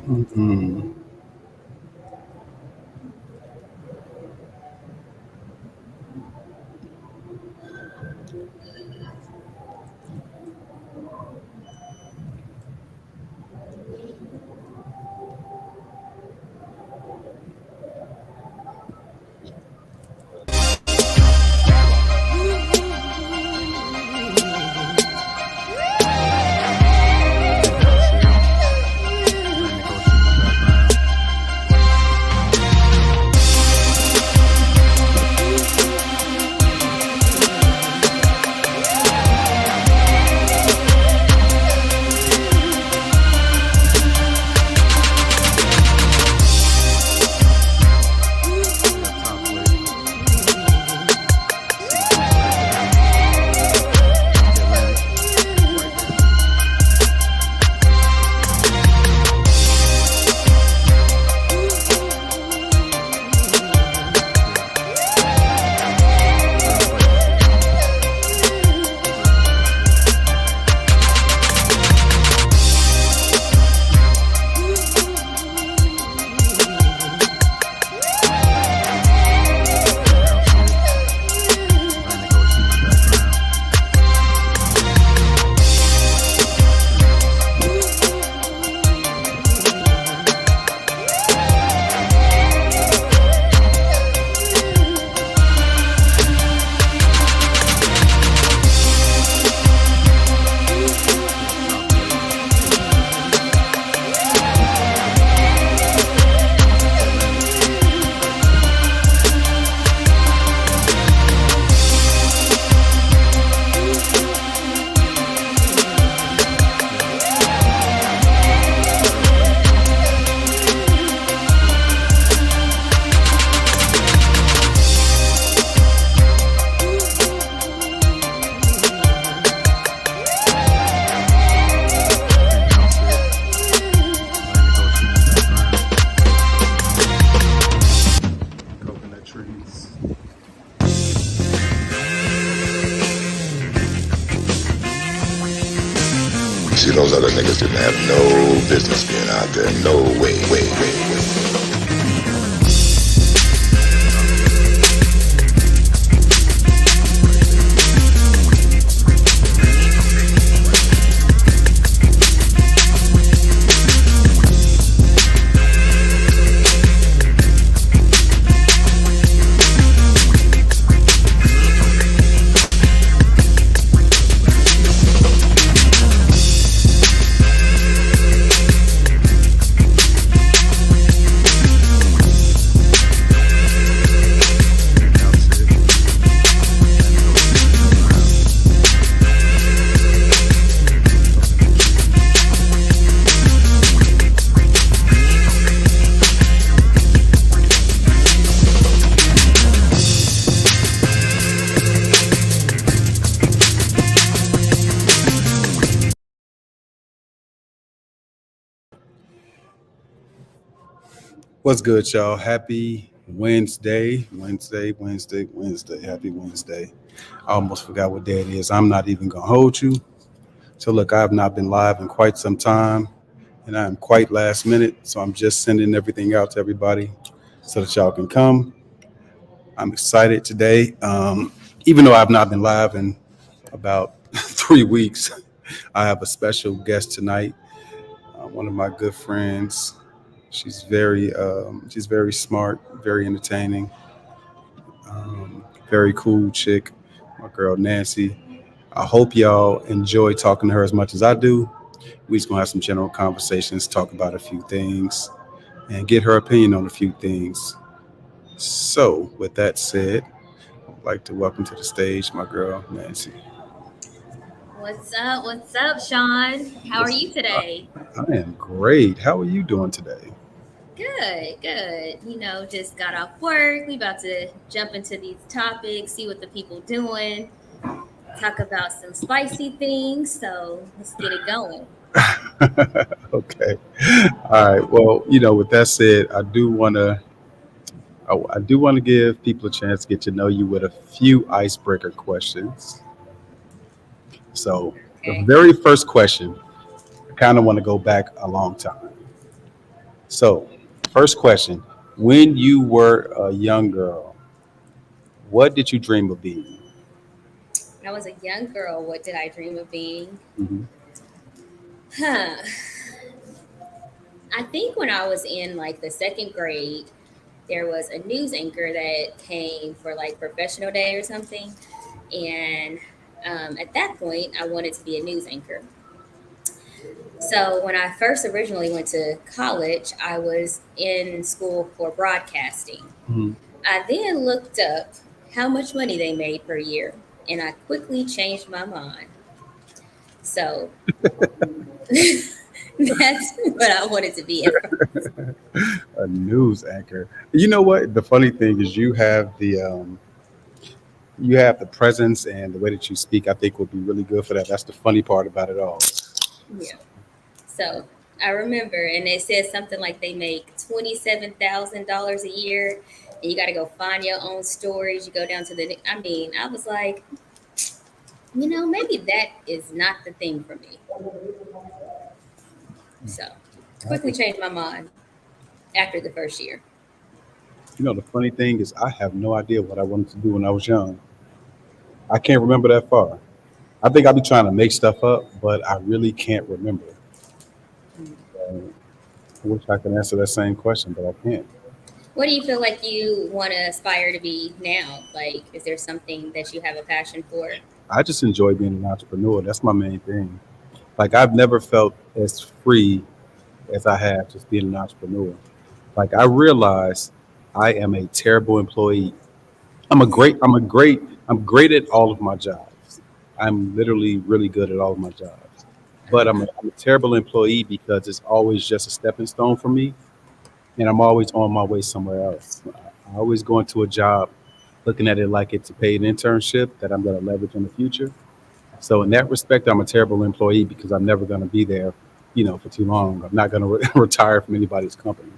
Mm. Coconut trees. See, those other niggas didn't have no business being out there. No way, way. What's good, y'all? Happy Wednesday. Happy Wednesday. I almost forgot what day it is. I'm not even going to hold you. So, look, I have not been live in quite some time, and I am quite last minute. So, I'm just sending everything out to everybody so that y'all can come. I'm excited today. Even though I've not been live in about 3 weeks, I have a special guest tonight. One of my good friends. She's very smart, very entertaining, very cool chick. My girl Nancy. I hope y'all enjoy talking to her as much as I do. We just gonna have some general conversations, talk about a few things, and get her opinion on a few things. So, with that said, I'd like to welcome to the stage my girl Nancy. What's up? What's up, Sean? How are What's you today? I am great. How are you doing today? Good, good. Just got off work. We about to jump into these topics, see what the people doing, talk about some spicy things. So let's get it going. Okay. All right. Well, with that said, I do want to give people a chance to get to know you with a few icebreaker questions. So, the Okay. very first question, I kind of want to go back a long time. So, first question, when you were a young girl, what did you dream of being? When I was a young girl, what did I dream of being? Hmm. Huh. I think when I was in like the second grade, there was a news anchor that came for like professional day or something. And at that point, I wanted to be a news anchor. So when I first originally went to college, I was in school for broadcasting. Hmm. I then looked up how much money they made per year, and I quickly changed my mind. So that's what I wanted to be at first. A news anchor. You know what? The funny thing is, you have the presence and the way that you speak. I think would be really good for that. That's the funny part about it all. Yeah. So I remember, and they said something like they make $27,000 a year, and you got to go find your own stories. You go down to the. I mean, I was like, maybe that is not the thing for me. So quickly changed my mind after the first year. The funny thing is, I have no idea what I wanted to do when I was young. I can't remember that far. I think I'll be trying to make stuff up, but I really can't remember. Mm. I wish I could answer that same question, but I can't. What do you feel like you want to aspire to be now? Like, is there something that you have a passion for? I just enjoy being an entrepreneur. That's my main thing. Like I've never felt as free as I have just being an entrepreneur. Like I realize I am a terrible employee. I'm great at all of my jobs. I'm literally really good at all of my jobs. But I'm a terrible employee because it's always just a stepping stone for me, and I'm always on my way somewhere else. I always go into a job looking at it like it's a paid internship that I'm going to leverage in the future. So in that respect, I'm a terrible employee because I'm never going to be there, for too long. I'm not going to retire from anybody's company.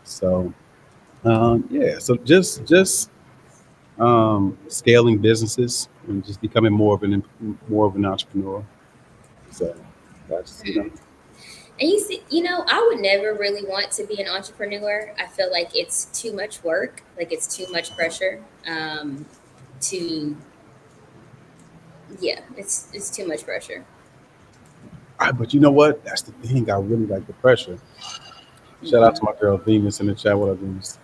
So yeah, so just scaling businesses and just becoming more of an entrepreneur. So that's And you see, I would never really want to be an entrepreneur. I feel like it's too much work, like it's too much pressure. To Yeah, it's too much pressure. but you know what? That's the thing. I really like the pressure. Shout out Hmm. to my girl Venus in the chat. What up, Venus?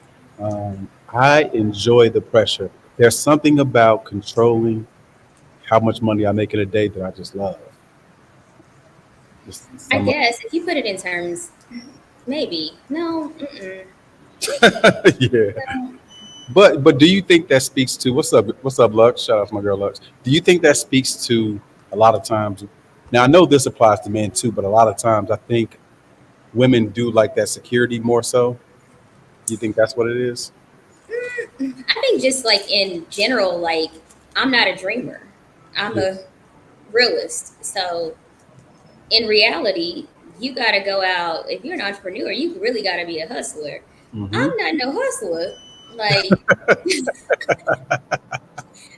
I enjoy the pressure. There's something about controlling how much money I make in a day that I just love. Just I some, guess if you put it in terms, maybe no. Mm-mm. yeah. But do you think that speaks to what's up, Lux? Shout out to my girl Lux. Do you think that speaks to a lot of times? Now I know this applies to men too, but a lot of times I think women do like that security more so. Do you think that's what it is? I think just like in general, like I'm not a dreamer. I'm Yeah. a realist. So in reality, you got to go out. If you're an entrepreneur, you really got to be a hustler. Hmm. I'm not no hustler. Like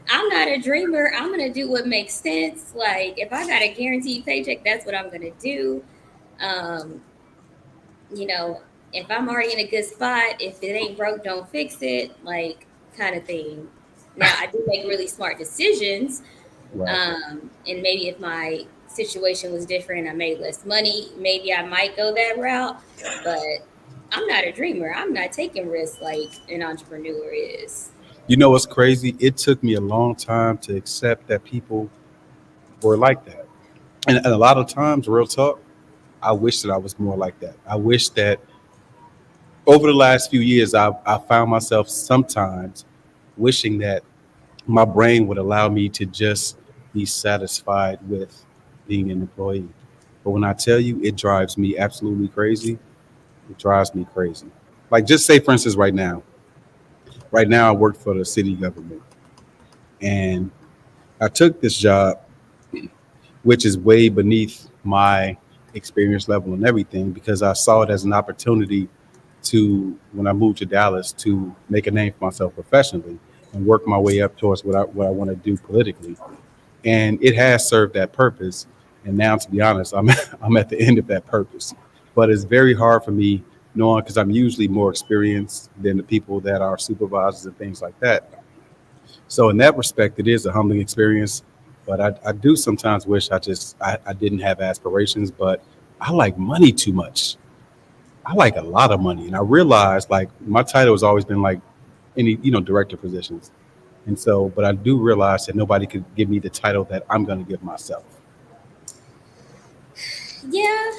I'm not a dreamer. I'm gonna do what makes sense. Like if I got a guaranteed paycheck, that's what I'm gonna do. Um, you know, if I'm already in a good spot, if it ain't broke, don't fix it, like kind of thing. Now I do make really smart decisions. Right. And maybe if my situation was different and I made less money, maybe I might go that route. But I'm not a dreamer. I'm not taking risks like an entrepreneur is. You know what's crazy? It took me a long time to accept that people were like that, and a lot of times, real talk, I wish that I was more like that. I wish that over the last few years, I found myself sometimes wishing that my brain would allow me to just be satisfied with being an employee. But when I tell you, it drives me absolutely crazy. It drives me crazy. Like, just say, for instance, right now. Right now, I work for the city government, and I took this job, which is way beneath my experience level and everything, because I saw it as an opportunity to, when I moved to Dallas, to make a name for myself professionally and work my way up towards what I want to do politically. And it has served that purpose. And now, to be honest, I'm I'm at the end of that purpose. But it's very hard for me, knowing, because I'm usually more experienced than the people that are supervisors and things like that. So in that respect, it is a humbling experience. But I do sometimes wish I didn't have aspirations, but I like money too much. I like a lot of money. And I realized, like, my title has always been like any, director positions. And so, but I do realize that nobody could give me the title that I'm going to give myself. Yeah,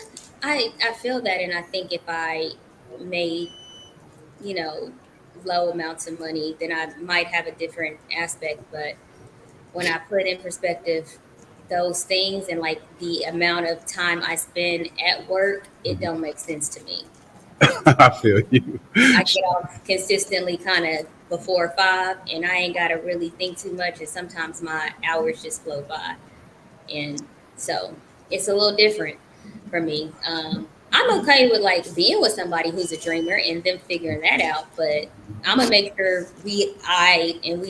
I feel that, and I think if I made, you know, low amounts of money, then I might have a different aspect. But when I put in perspective those things and like the amount of time I spend at work, it don't make sense to me. I feel you. I get off consistently kind of before 5, and I ain't got to really think too much. And sometimes my hours just flow by. And so it's a little different for me. I'm okay with like being with somebody who's a dreamer and them figuring that out, but I'm gonna make sure we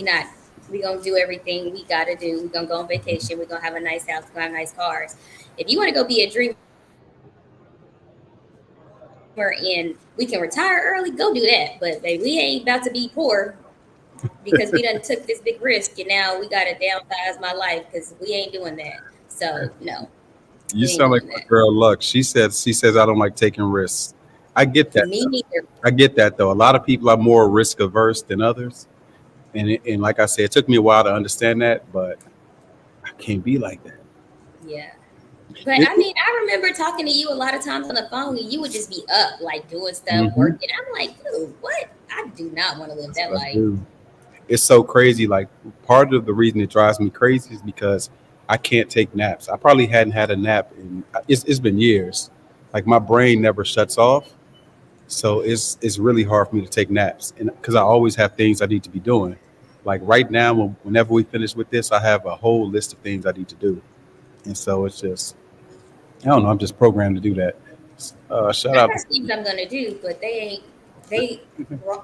not we gonna do everything we gotta do. We gonna go on vacation. We gonna have a nice house. We gonna have nice cars. If you want to go be a dreamer and we can retire early, go do that. But baby, we ain't about to be poor because we done took this big risk and now we gotta downsize my life because we ain't doing that. So no, You we ain't sound like doing my that. girl Luck. She says I don't like taking risks. I get that. Me neither. I get that though. A lot of people are more risk averse than others, and like I said, it took me a while to understand that, but I can't be like that. Yeah. But I mean, I remember talking to you a lot of times on the phone and you would just be up, like doing stuff, Mhm. working. I'm like, dude, what? I do not want to live that I life. do. It's so crazy. Like, part of the reason it drives me crazy is because I can't take naps. I probably hadn't had a nap in it's been years. Like, my brain never shuts off, so it's really hard for me to take naps, and because I always have things I need to be doing. Like right now, whenever we finish with this, I have a whole list of things I need to do, and so it's just, I don't know. I'm just programmed to do that. Shout I out got things I'm gonna do, but they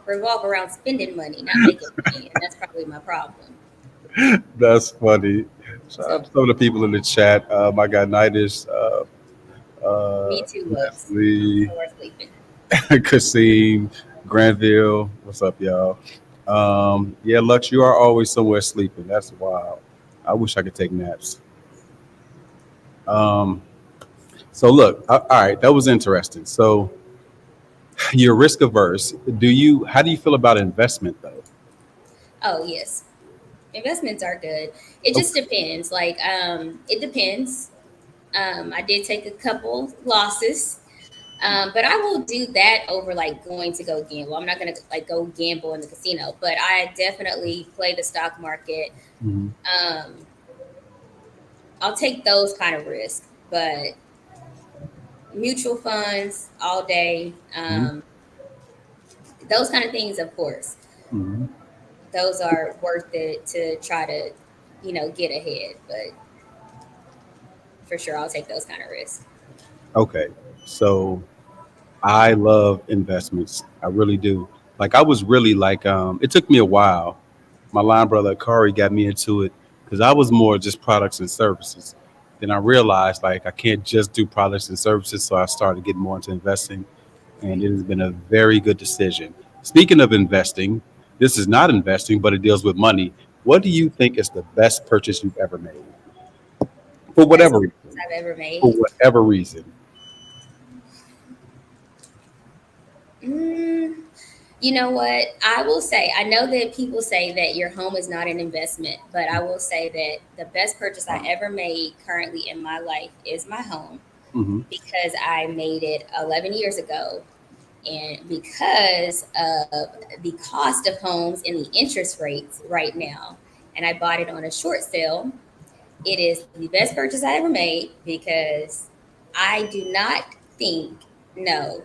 revolve around spending money, not making money, and that's probably my problem. That's funny. Shout So out to some of the people in the chat. My guy Nitis, me too, Lux. I'm Leslie, somewhere sleeping. Kasim, Granville. What's up, y'all? Yeah, Lux, you are always somewhere sleeping. That's wild. I wish I could take naps. Um, so look, all right, that was interesting. So you're risk averse. How do you feel about investment though? Oh yes, investments are good. It just depends. Like it depends. I did take a couple losses. But I will do that over like going to go gamble. I'm not gonna like go gamble in the casino, but I definitely play the stock market. Mhm. Um, I'll take those kind of risks, but mutual funds all day, Mhm. those kind of things, of course, Mhm. those are worth it to try to, get ahead. But for sure, I'll take those kind of risks. Okay, so I love investments. I really do. Like, I was really like, it took me a while. My line brother Kari got me into it because I was more just products and services. Then I realized, like, I can't just do products and services, so I started getting more into investing, and it has been a very good decision. Speaking of investing, this is not investing, but it deals with money. What do you think is the best purchase you've ever made? For Best whatever purchase reason. I've ever For made. whatever reason. Mm, You know what? I will say, I know that people say that your home is not an investment, but I will say that the best purchase I ever made currently in my life is my home Hmm. because I made it 11 years ago. And because of the cost of homes and the interest rates right now, and I bought it on a short sale, it is the best purchase I ever made because I do not think, no,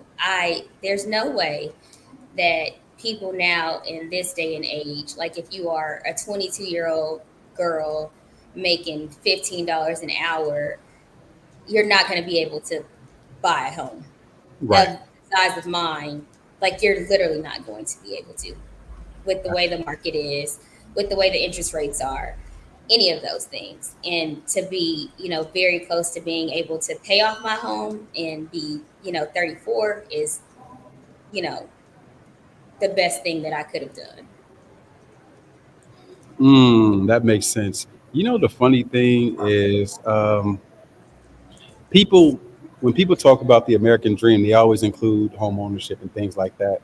there's no way that people now in this day and age, like if you are a 22-year-old girl making $15 an hour, you're not going to be able to buy a home Right. of the size of mine. Like you're literally not going to be able to with the way the market is, with the way the interest rates are, any of those things. And to be, very close to being able to pay off my home and be, 34 is, the best thing that I could have done. That makes sense. The funny thing is, people when people talk about the American dream, they always include home ownership and things like that.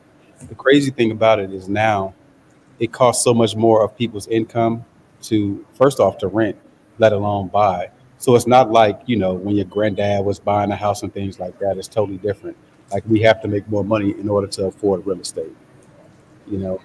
The crazy thing about it is now it costs so much more of people's income to first off to rent, let alone buy. So it's not like, when your granddad was buying a house and things like that. It's totally different. Like we have to make more money in order to afford real estate. You know,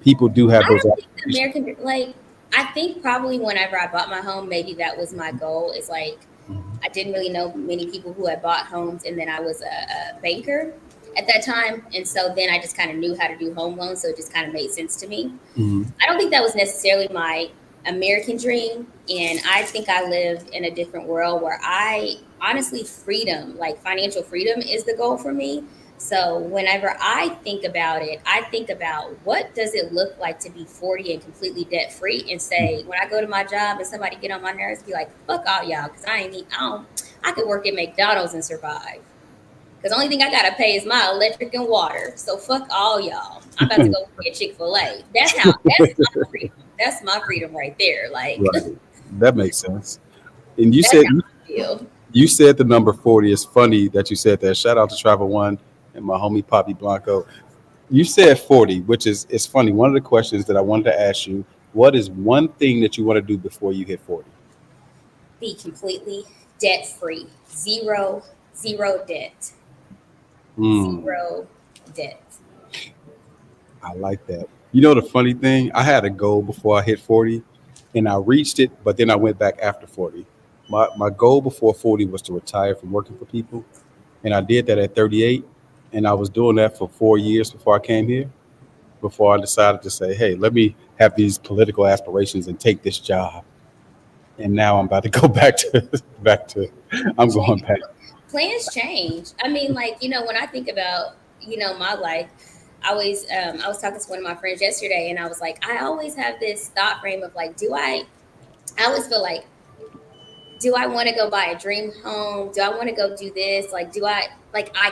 people do have I those don't think aspirations. I think probably whenever I bought my home, maybe that was my goal. Is like Mhm. I didn't really know many people who had bought homes, and then I was a banker at that time, and so then I just kind of knew how to do home loans, so it just kind of made sense to me. Mhm. I don't think that was necessarily my American dream. And I think I live in a different world where I honestly, freedom, like financial freedom, is the goal for me. So whenever I think about it, I think about what does it look like to be 40 and completely debt free and say, when I go to my job and somebody get on my nerves, be like, fuck all y'all, because I could work at McDonald's and survive. Because the only thing I gotta pay is my electric and water. So fuck all y'all. I'm about to go work at Chick-fil-A. That's my freedom. That's my freedom right there. Like Right. That makes sense. And you that's said how I feel. you said the number 40. It's funny that you said that. Shout out to Travel One and my homie Poppy Blanco. You said 40, which is it's funny. One of the questions that I wanted to ask you, what is one thing that you want to do before you hit 40? Be completely debt free. Zero debt. Hmm. Zero debt. I like that. The funny thing, I had a goal before I hit 40 and I reached it, but then I went back after 40. My goal before 40 was to retire from working for people. And I did that at 38. And I was doing that for 4 years before I came here, before I decided to say, hey, let me have these political aspirations and take this job. And now I'm about to go back to I'm going back. Plans change. I mean, like, when I think about, my life, I was talking to one of my friends yesterday and I was like, I always have this thought frame of like, I always feel like, do I want to go buy a dream home? Do I want to go do this? Like, I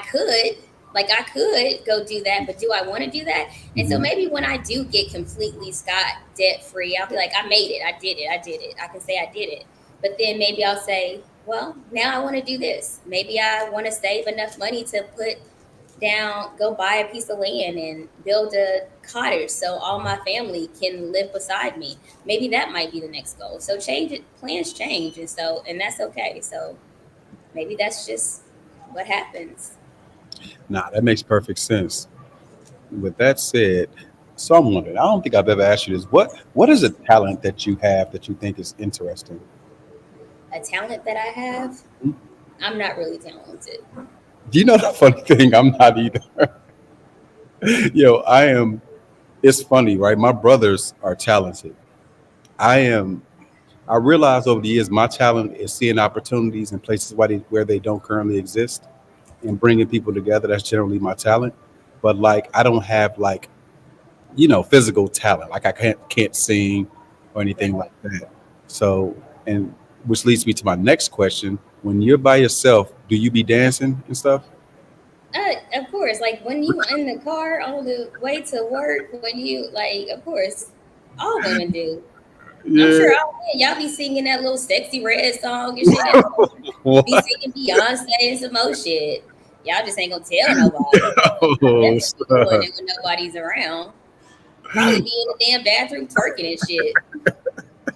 could go do that, but do I want to do that? And so Mhm. maybe when I do get completely Scott debt free, I'll be like, I made it. I did it. I did it. I can say I did it. But then maybe I'll say, well, now I want to do this. Maybe I want to save enough money to put down, go buy a piece of land and build a cottage so all my family can live beside me. Maybe that might be the next goal. So plans change, and that's okay. So maybe that's just what happens. Nah, that makes perfect sense. With that said, so I'm wondering, I don't think I've ever asked you this. What is a talent that you have that you think is interesting? A talent that I have, I'm not really talented. Do you know the funny thing? I'm not either. I am. It's funny, right? My brothers are talented. I am. I realized over the years my talent is seeing opportunities in places where they don't currently exist and bringing people together. That's generally my talent. But like, I don't have like physical talent. Like I can't sing or anything Right. like that. So, and which leads me to my next question: when you're by yourself, do you be dancing and stuff? Of course, like when you in the car on the way to work, when you like, of course, all women do. I'm Yeah. sure all men, y'all be singing that little sexy red song and shit at home. Be What? singing Beyonce and some more shit. Y'all just ain't gonna tell nobody. I Oh, definitely be doing son. it when nobody's around. Probably be in the damn bathroom twerking and shit.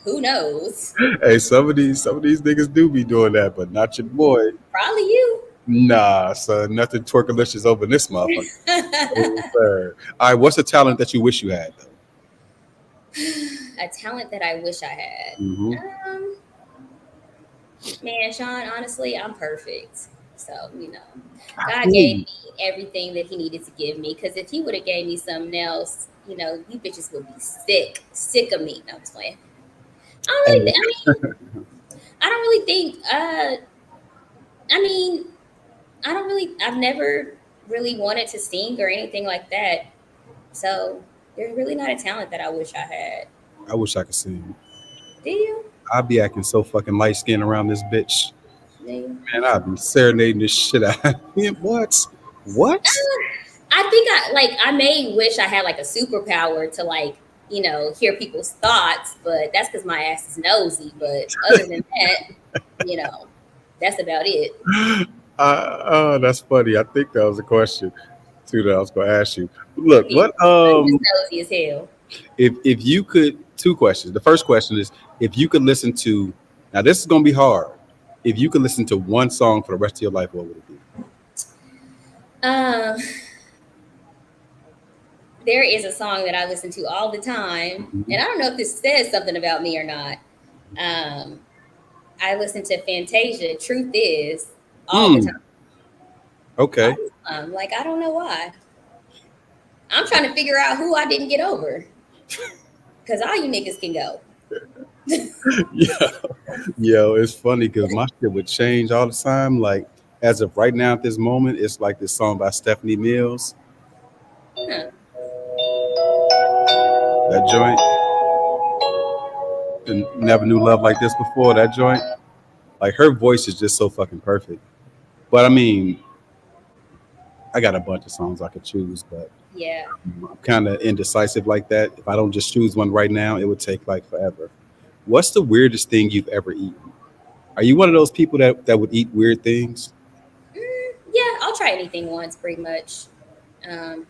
Who knows? Hey, some of these niggas do be doing that, but not your boy. Probably you. Nah, son, nothing twerkalicious over this motherfucker. Oh, sir. All right, what's a talent that you wish you had though? A talent that I wish I had. Hmm. Um, Man, Sean, honestly, I'm perfect. So, I God feel gave you. me everything that He needed to give me. Because if He would have gave me something else, you bitches would be sick of me. No, I'm just playing. I don't really, Hey, I mean, I don't really think, I mean, I've never really wanted to sing or anything like that. So, there's really not a talent that I wish I had. I wish I could sing. Do you? I'd be acting so fucking light skinned around this bitch. Do you? Man, I'd be serenading this shit out. What? What? I think I may wish I had like a superpower to like, hear people's thoughts, but that's because my ass is nosy. But other than that, you know, that's about it. Oh, that's funny. I think that was a question too that I was going to ask you. Look, Yeah, what I'm just nosy as hell. if you could, two questions. The first question is, if you could listen to, now this is going to be hard. If you could listen to one song for the rest of your life, what would it be? Um, there is a song that I listen to all the time, and I Mhm. don't know if this says something about me or not. Um, I listen to Fantasia. Truth is, all the time. Mm, okay. All the time. Like I don't know why. I'm trying to figure out who I didn't get over. Cause all you niggas can go. Yeah. Yo, it's funny because my shit would change all the time. Like as of right now at this moment, it's like this song by Stephanie Mills. Huh. That joint. And never knew love like this before. That joint. Like her voice is just so fucking perfect. But I mean, I got a bunch of songs I could choose, but Yeah. I'm kind of indecisive like that. If I don't just choose one right now, it would take like forever. What's the weirdest thing you've ever eaten? Are you one of those people that would eat weird things? Yeah, I'll try anything once, pretty much. Um,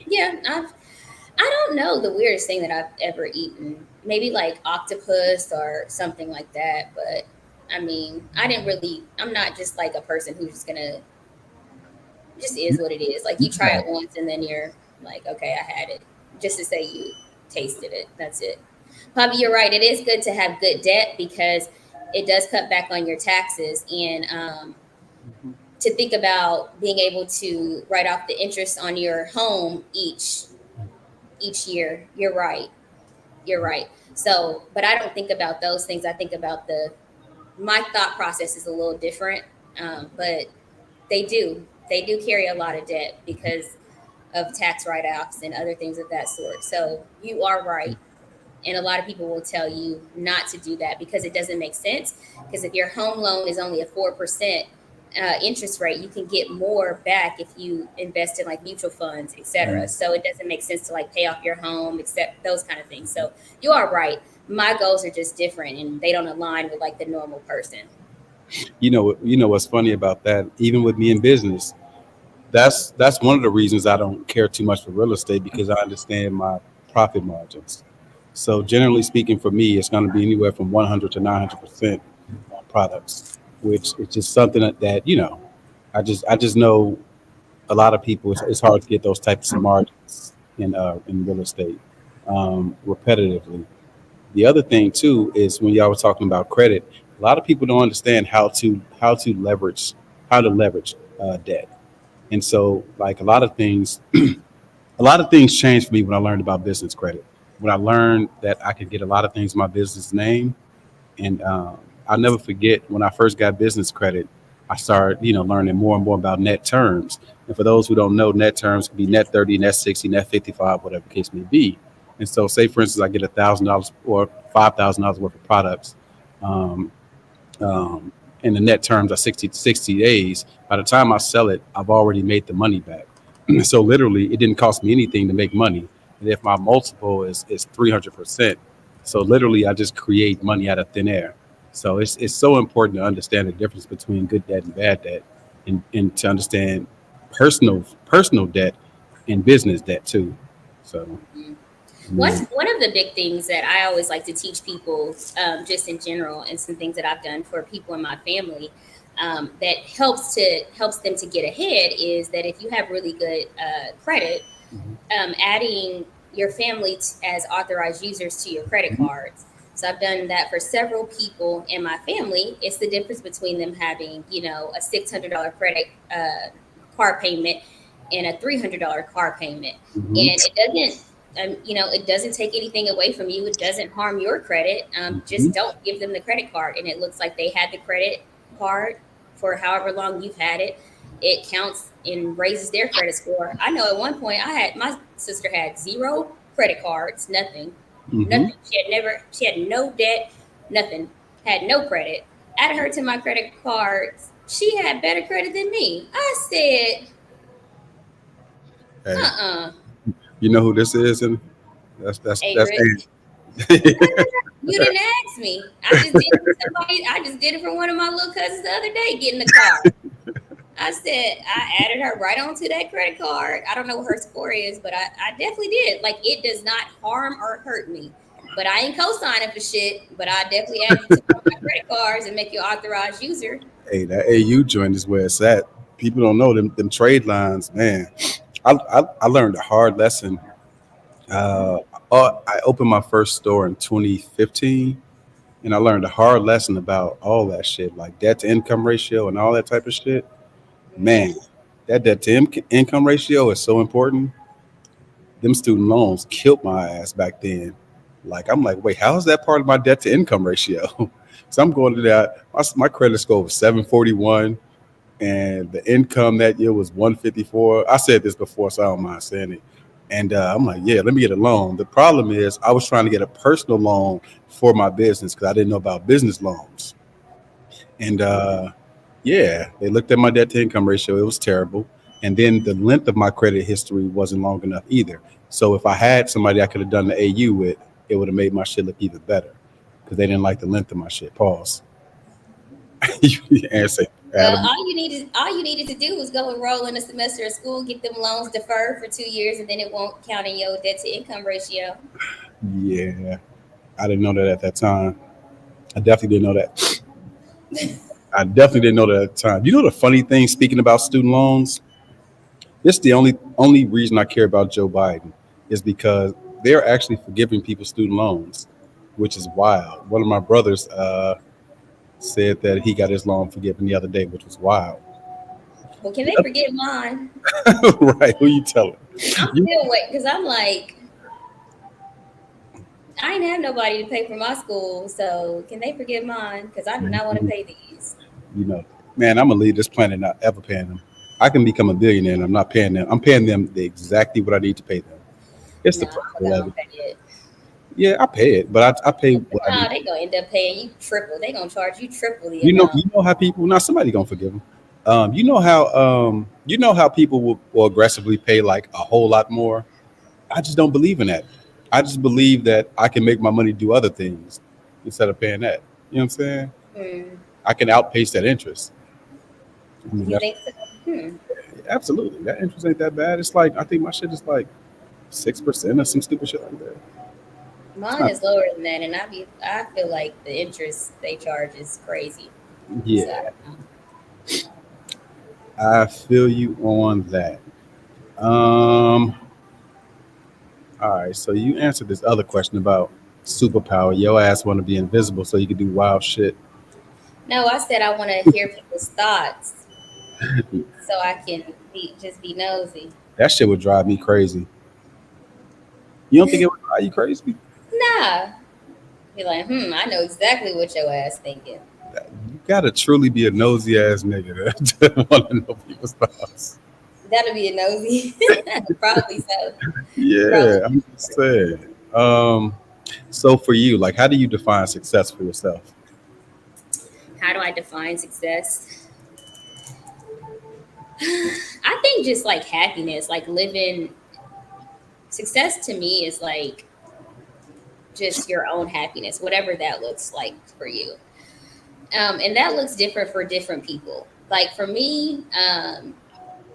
yeah, I don't know the weirdest thing that I've ever eaten. Maybe like octopus or something like that. But I mean, I didn't really. I'm not just like a person who's just gonna. Just is what it is. Like you try Yeah. it once and then you're like, okay, I had it. Just to say you tasted it. That's it. Bobby, you're right. It is good to have good debt because it does cut back on your taxes and to think about being able to write off the interest on your home each year. You're right. You're right. So, but I don't think about those things. I think about my thought process is a little different, but they do carry a lot of debt because of tax write-offs and other things of that sort. So you are right. And a lot of people will tell you not to do that because it doesn't make sense. Because if your home loan is only a 4% interest rate, you can get more back if you invest in like mutual funds, etc. So it doesn't make sense to like pay off your home, except those kind of things. So you are right. My goals are just different and they don't align with like the normal person. You know what's funny about that? Even with me in business, that's one of the reasons I don't care too much for real estate because I understand my profit margins. So generally speaking, for me, it's going to be anywhere from 100 to 900% on products, which is just something that I just know a lot of people. It's hard to get those types of margins in real estate repetitively. The other thing too is when y'all were talking about credit, a lot of people don't understand how to leverage debt. And so, like a lot of things changed for me when I learned about business credit. When I learned that I could get a lot of things in my business name, and I'll never forget when I first got business credit. I started, learning more and more about net terms. And for those who don't know, net terms can be net 30, net 60, net 55, whatever the case may be. And so, say for instance, I get $1,000 or $5,000 worth of products. Um, um, and the net terms are 60 days. By the time I sell it, I've already made the money back. So literally, it didn't cost me anything to make money. And if my multiple is 300%, so literally, I just create money out of thin air. So it's so important to understand the difference between good debt and bad debt, and to understand personal debt and business debt too. So I What's mean, one of the big things that I always like to teach people, just in general, and some things that I've done for people in my family that helps them to get ahead is that if you have really good credit, mhm, adding your family as authorized users to your credit mhm, cards. So I've done that for several people in my family. It's the difference between them having, a $600 credit car payment and a $300 car payment. Mhm. And it doesn't, it doesn't take anything away from you. It doesn't harm your credit. Just Mhm. don't give them the credit card. And it looks like they had the credit card for however long you've had it. It counts and raises their credit score. I know at one point my sister had zero credit cards, nothing, Mhm. nothing. She had no debt, nothing, had no credit. Added her to my credit cards. She had better credit than me. I said, Hey, uh-uh, you know who this is, and that's Adrian. Ant. You didn't ask me. I just did it for somebody. I just did it for one of my little cousins the other day, getting the car. I said I added her right onto that credit card. I don't know what her score is, but I definitely did. Like it does not harm or hurt me. But I ain't co-signing for shit. But I definitely added you to one of my credit cards and make you authorized user. Hey, that AU joint is where it's at. People don't know them trade lines, man. I learned a hard lesson. Uh, I opened my first store in 2015, and I learned a hard lesson about all that shit, like debt to income ratio and all that type of shit. Man, that debt to income ratio is so important. Them student loans killed my ass back then. Like I'm like, wait, how is that part of my debt to income ratio? So I'm going to that. My credit score was 741, and the income that year was 154. I said this before, so I don't mind saying it. And I'm like, yeah, let me get a loan. The problem is, I was trying to get a personal loan for my business because I didn't know about business loans. And yeah, they looked at my debt to income ratio. It was terrible. And then the length of my credit history wasn't long enough either. So if I had somebody I could have done the AU with, it would have made my shit look even better because they didn't like the length of my shit. Pause. You answer, Well, Adam. all you needed to do was go enroll in a semester of school, get them loans deferred for 2 years, and then it won't count in your debt to income ratio. Yeah, I didn't know that at that time. I definitely didn't know that. I definitely didn't know that at the time. You know the funny thing, speaking about student loans, this is the only reason I care about Joe Biden is because they're actually forgiving people student loans, which is wild. One of my brothers said that he got his loan forgiven the other day, which was wild. Well, can they forget mine? Right? Who you telling? I'm You, still waiting because I'm like, I ain't have nobody to pay for my school, so can they forget mine? Because I do not want to pay these. you know, man, I'm gonna leave this planet not ever paying them. I can become a billionaire and I'm not paying them. I'm paying them exactly what I need to pay them. It's the No, I'm principle not of gonna it. pay it. Yeah, I pay it, but I pay what I No, need. they gonna end up paying you triple. They gonna charge you triple the You amount. know how people. Now somebody gonna forgive them. You know how people will aggressively pay like a whole lot more. I just don't believe in that. I just believe that I can make my money do other things instead of paying that. You know what I'm saying? Hmm. I can outpace that interest. I mean, You that's think so? Hmm. absolutely that interest ain't that bad. It's like I think my shit is like 6% or some stupid shit like that. It's Mine not. is lower than that, and I feel like the interest they charge is crazy. So I Yeah, don't know. I feel you on that. Um. All right. So you answered this other question about superpower. Your ass want to be invisible so you can do wild shit. No, I said I want to hear people's thoughts so I can be nosy. That shit would drive me crazy. You don't think it would drive you crazy? Nah, be like, I know exactly what your ass thinking. You gotta truly be a nosy ass nigga to want to know people's thoughts. That'll be a nosy. Probably so. Yeah, Probably. I'm just saying. So for you, like, how do you define success for yourself? How do I define success? I think just like happiness, like living success to me is like just your own happiness, whatever that looks like for you. And that looks different for different people. Like for me,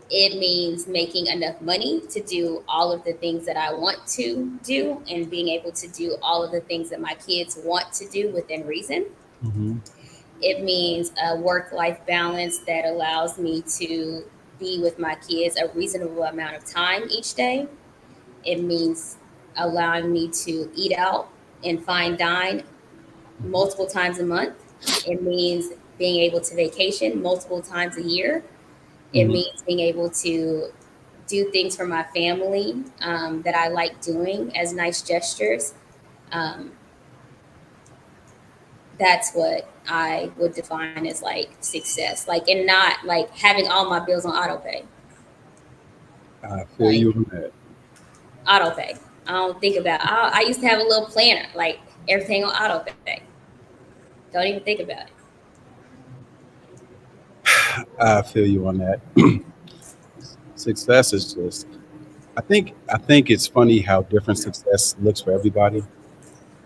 it means making enough money to do all of the things that I want to do and being able to do all of the things that my kids want to do within reason. Hmm. It means a work life balance that allows me to be with my kids a reasonable amount of time each day. It means allowing me to eat out and fine dine multiple times a month. It means being able to vacation multiple times a year. It Mhm. means being able to do things for my family that I like doing as nice gestures. Um, that's what I would define as like success. Like, and not like having all my bills on auto pay. I feel Like, you on that. auto pay. I don't think about. I used to have a little planner, like everything on auto pay. Don't even think about it. I feel you on that. Success is just. I think it's funny how different success looks for everybody.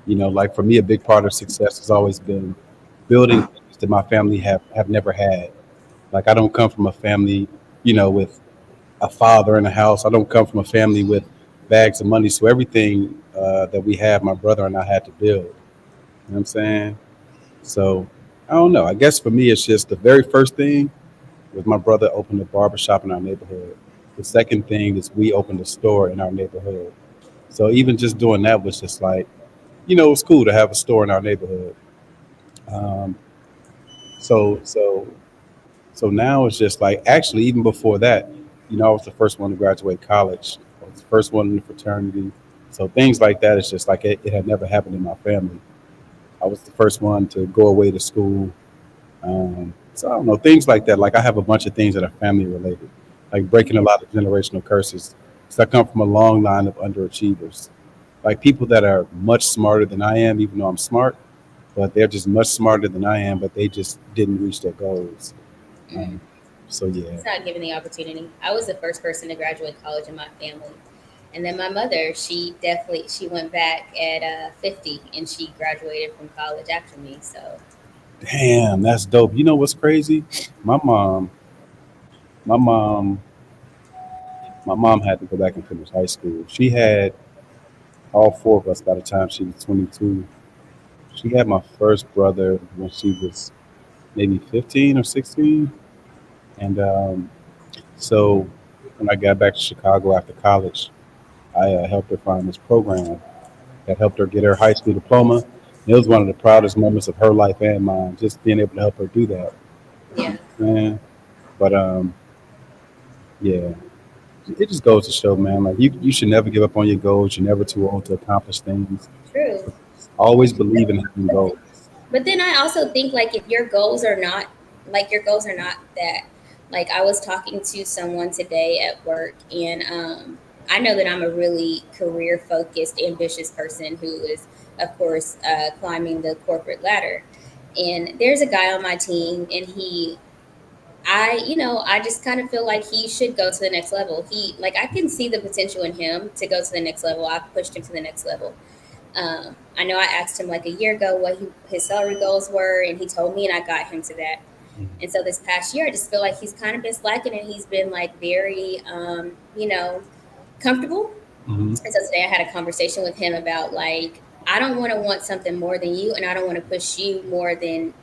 You know, like for me, a big part of success has always been building things that my family have never had. Like I don't come from a family, with a father in a house. I don't come from a family with bags of money. So everything that we have, my brother and I had to build. You know what I'm saying? So I don't know. I guess for me, it's just the very first thing was my brother opened a barber shop in our neighborhood. The second thing is we opened a store in our neighborhood. So even just doing that was just like, it was cool to have a store in our neighborhood. Um, so now it's just like actually even before that, I was the first one to graduate college. I was the first one in the fraternity. So things like that, it's just like it had never happened in my family. I was the first one to go away to school. So I don't know, things like that. Like I have a bunch of things that are family related, like breaking a lot of generational curses. So I come from a long line of underachievers, like people that are much smarter than I am, even though I'm smart, but they're just much smarter than I am, but they just didn't reach their goals. Mm. Um, so yeah. It's not given the opportunity. I was the first person to graduate college in my family, and then my mother, she went back at 50, and she graduated from college after me. So Damn, that's dope. You know what's crazy? My mom, my mom, my mom had to go back and finish high school. She had all four of us by the time she was 22. She had my first brother when she was maybe 15 or 16. And so when I got back to Chicago after college, I helped her find this program that helped her get her high school diploma. It was one of the proudest moments of her life and mine, just being able to help her do that. yeah, Man. But yeah, it just goes to show, man, like you should never give up on your goals. You're never too old to accomplish things. true. Always believe in having goals. But then I also think like if your goals are not like your goals are not that like I was talking to someone today at work, and I know that I'm a really career focused, ambitious person who is of course climbing the corporate ladder. And there's a guy on my team, and I just kind of feel like he should go to the next level. Like I can see the potential in him to go to the next level. I've pushed him to the next level. I know I asked him like a year ago what his salary goals were, and he told me, and I got him to that. And so this past year, I just feel like he's kind of been slacking, and he's been like very, comfortable. Hmm. And so today I had a conversation with him about like, I don't want to want something more than you, and I don't want to push you more than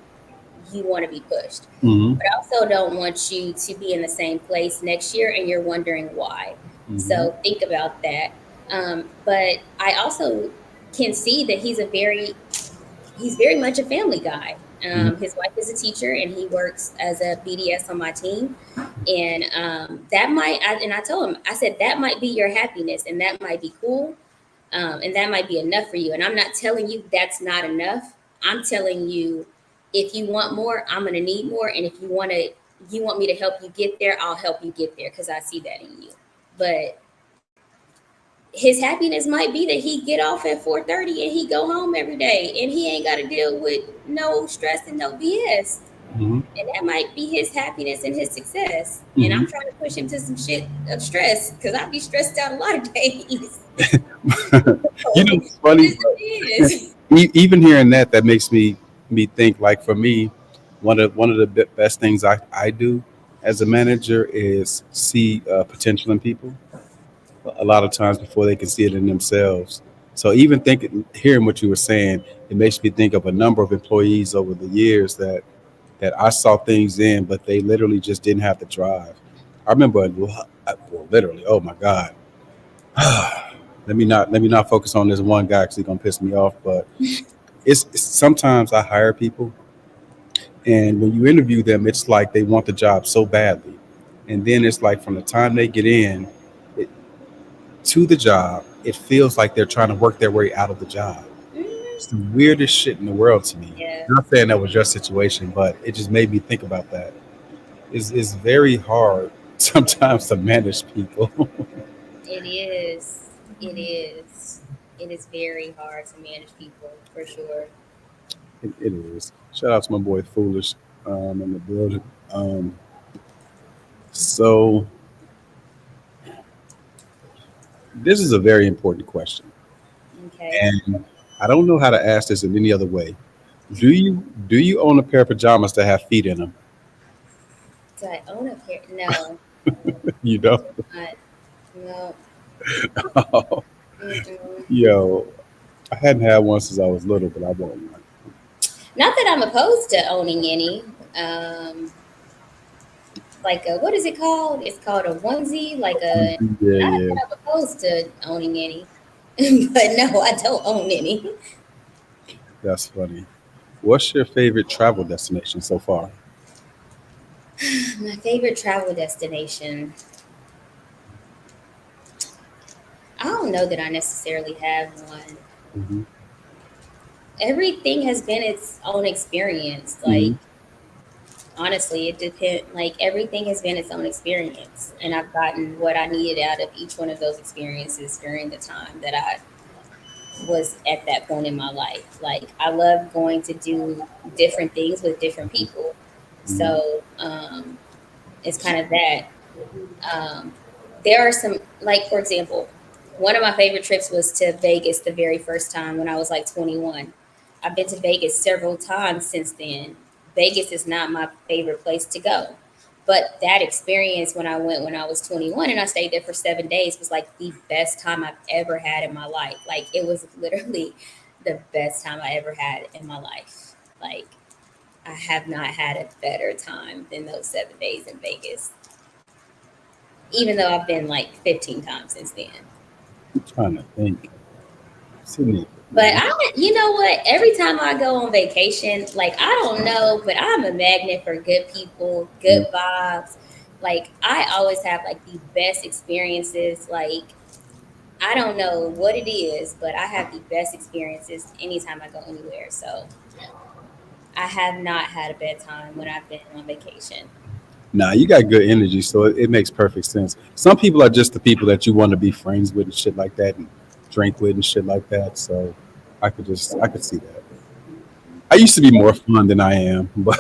you want to be pushed. Hmm. But I also don't want you to be in the same place next year and you're wondering why. Hmm. So think about that. But I also can see that he's very much a family guy. Hmm. His wife is a teacher, and he works as a BDS on my team. And and I told him, I said, that might be your happiness, and that might be cool. And that might be enough for you. And I'm not telling you that's not enough. I'm telling you, if you want more, I'm going to need more. And if you want me to help you get there, I'll help you get there because I see that in you. But his happiness might be that he get off at 4:30 and he go home every day, and he ain't got to deal with no stress and no BS. Hmm. And that might be his happiness and his success. And Hmm. I'm trying to push him to some shit of stress because I be stressed out a lot of days. It's funny. It is. Even hearing that makes me think. Like for me, one of the best things I do as a manager is see potential in people. A lot of times before they can see it in themselves. So even hearing what you were saying, it makes me think of a number of employees over the years that I saw things in, but they literally just didn't have the drive. I remember, well, literally, oh my God. Let me not focus on this one guy because he's gonna piss me off. But it's sometimes I hire people, and when you interview them, it's like they want the job so badly, and then it's like from the time they get in it, to the job, it feels like they're trying to work their way out of the job. Mhm. It's the weirdest shit in the world to me. Yeah, Not saying that was your situation, but it just made me think about that. It's very hard sometimes to manage people. it is. It is. It is very hard to manage people for sure. It is. Shout out to my boy Foolish in the building. Um, so this is a very important question, Okay. and I don't know how to ask this in any other way. Do you own a pair of pajamas that have feet in them? Do I own a pair? No, You I know, do not. No. Mm-mm. yo, I hadn't had one since I was little, but I want one. Not that I'm opposed to owning any. Um, like a, what is it called? It's called a onesie. Like a, Yeah, not yeah, that I'm opposed to owning any, but no, I don't own any. that's funny. What's your favorite travel destination so far? My favorite travel destination. I don't know that I necessarily have one. Hmm. Everything has been its own experience. Like Hmm. honestly, it depend. Like everything has been its own experience, and I've gotten what I needed out of each one of those experiences during the time that I was at that point in my life. Like I love going to do different things with different people. So it's kind of that. Um, there are some, like for example, one of my favorite trips was to Vegas the very first time when I was like 21. I've been to Vegas several times since then. Vegas is not my favorite place to go. But that experience when I went when I was 21 and I stayed there for 7 days was like the best time I've ever had in my life. Like it was literally the best time I ever had in my life. Like I have not had a better time than those 7 days in Vegas, even though I've been like 15 times since then. I'm trying to think. Sydney. But you know what? Every time I go on vacation, like I don't know, but I'm a magnet for good people, good vibes. Like I always have like the best experiences. Like I don't know what it is, but I have the best experiences anytime I go anywhere. So I have not had a bad time when I've been on vacation. Nah, you got good energy, so it makes perfect sense. Some people are just the people that you want to be friends with and shit like that, and drink with and shit like that. So I could see that. I used to be more fun than I am, but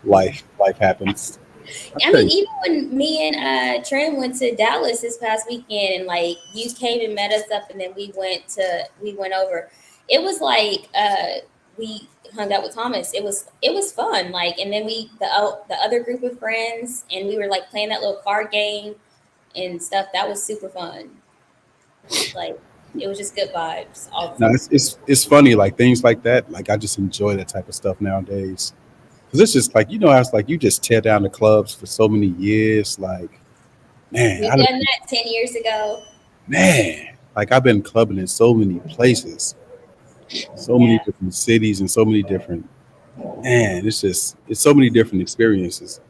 life happens. I I tell mean, you, even when me and Trent went to Dallas this past weekend, and like you came and met us up, and then we went over. It was like we hung out with Thomas. It was fun. Like, and then the other group of friends, and we were like playing that little card game and stuff. That was super fun. Like, it was just good vibes all the no, time. it's funny like things like that. Like I just enjoy that type of stuff nowadays because it's just like I was like you just tear down the clubs for so many years. Like man, We I don't done that 10 years ago. man. Like I've been clubbing in so many places, so many Yeah, different cities, and so many different man. It's so many different experiences.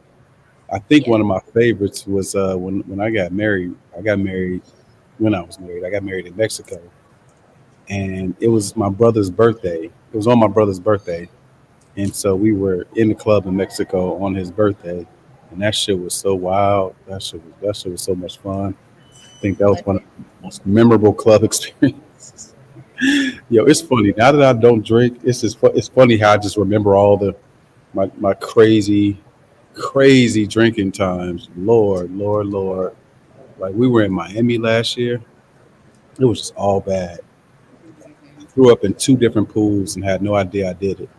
I think yeah. one of my favorites was when I got married. I got married when I was married. I got married in Mexico, and it was my brother's birthday. It was on my brother's birthday, and so we were in the club in Mexico on his birthday, and that shit was so wild. That shit was so much fun. I think that was But one of the most memorable club experiences. Yo, it's funny now that I don't drink. It's funny how I just remember all my crazy drinking times. Lord, Lord, Lord. Like we were in Miami last year. It was just all bad. Grew up in two different pools and had no idea I did it.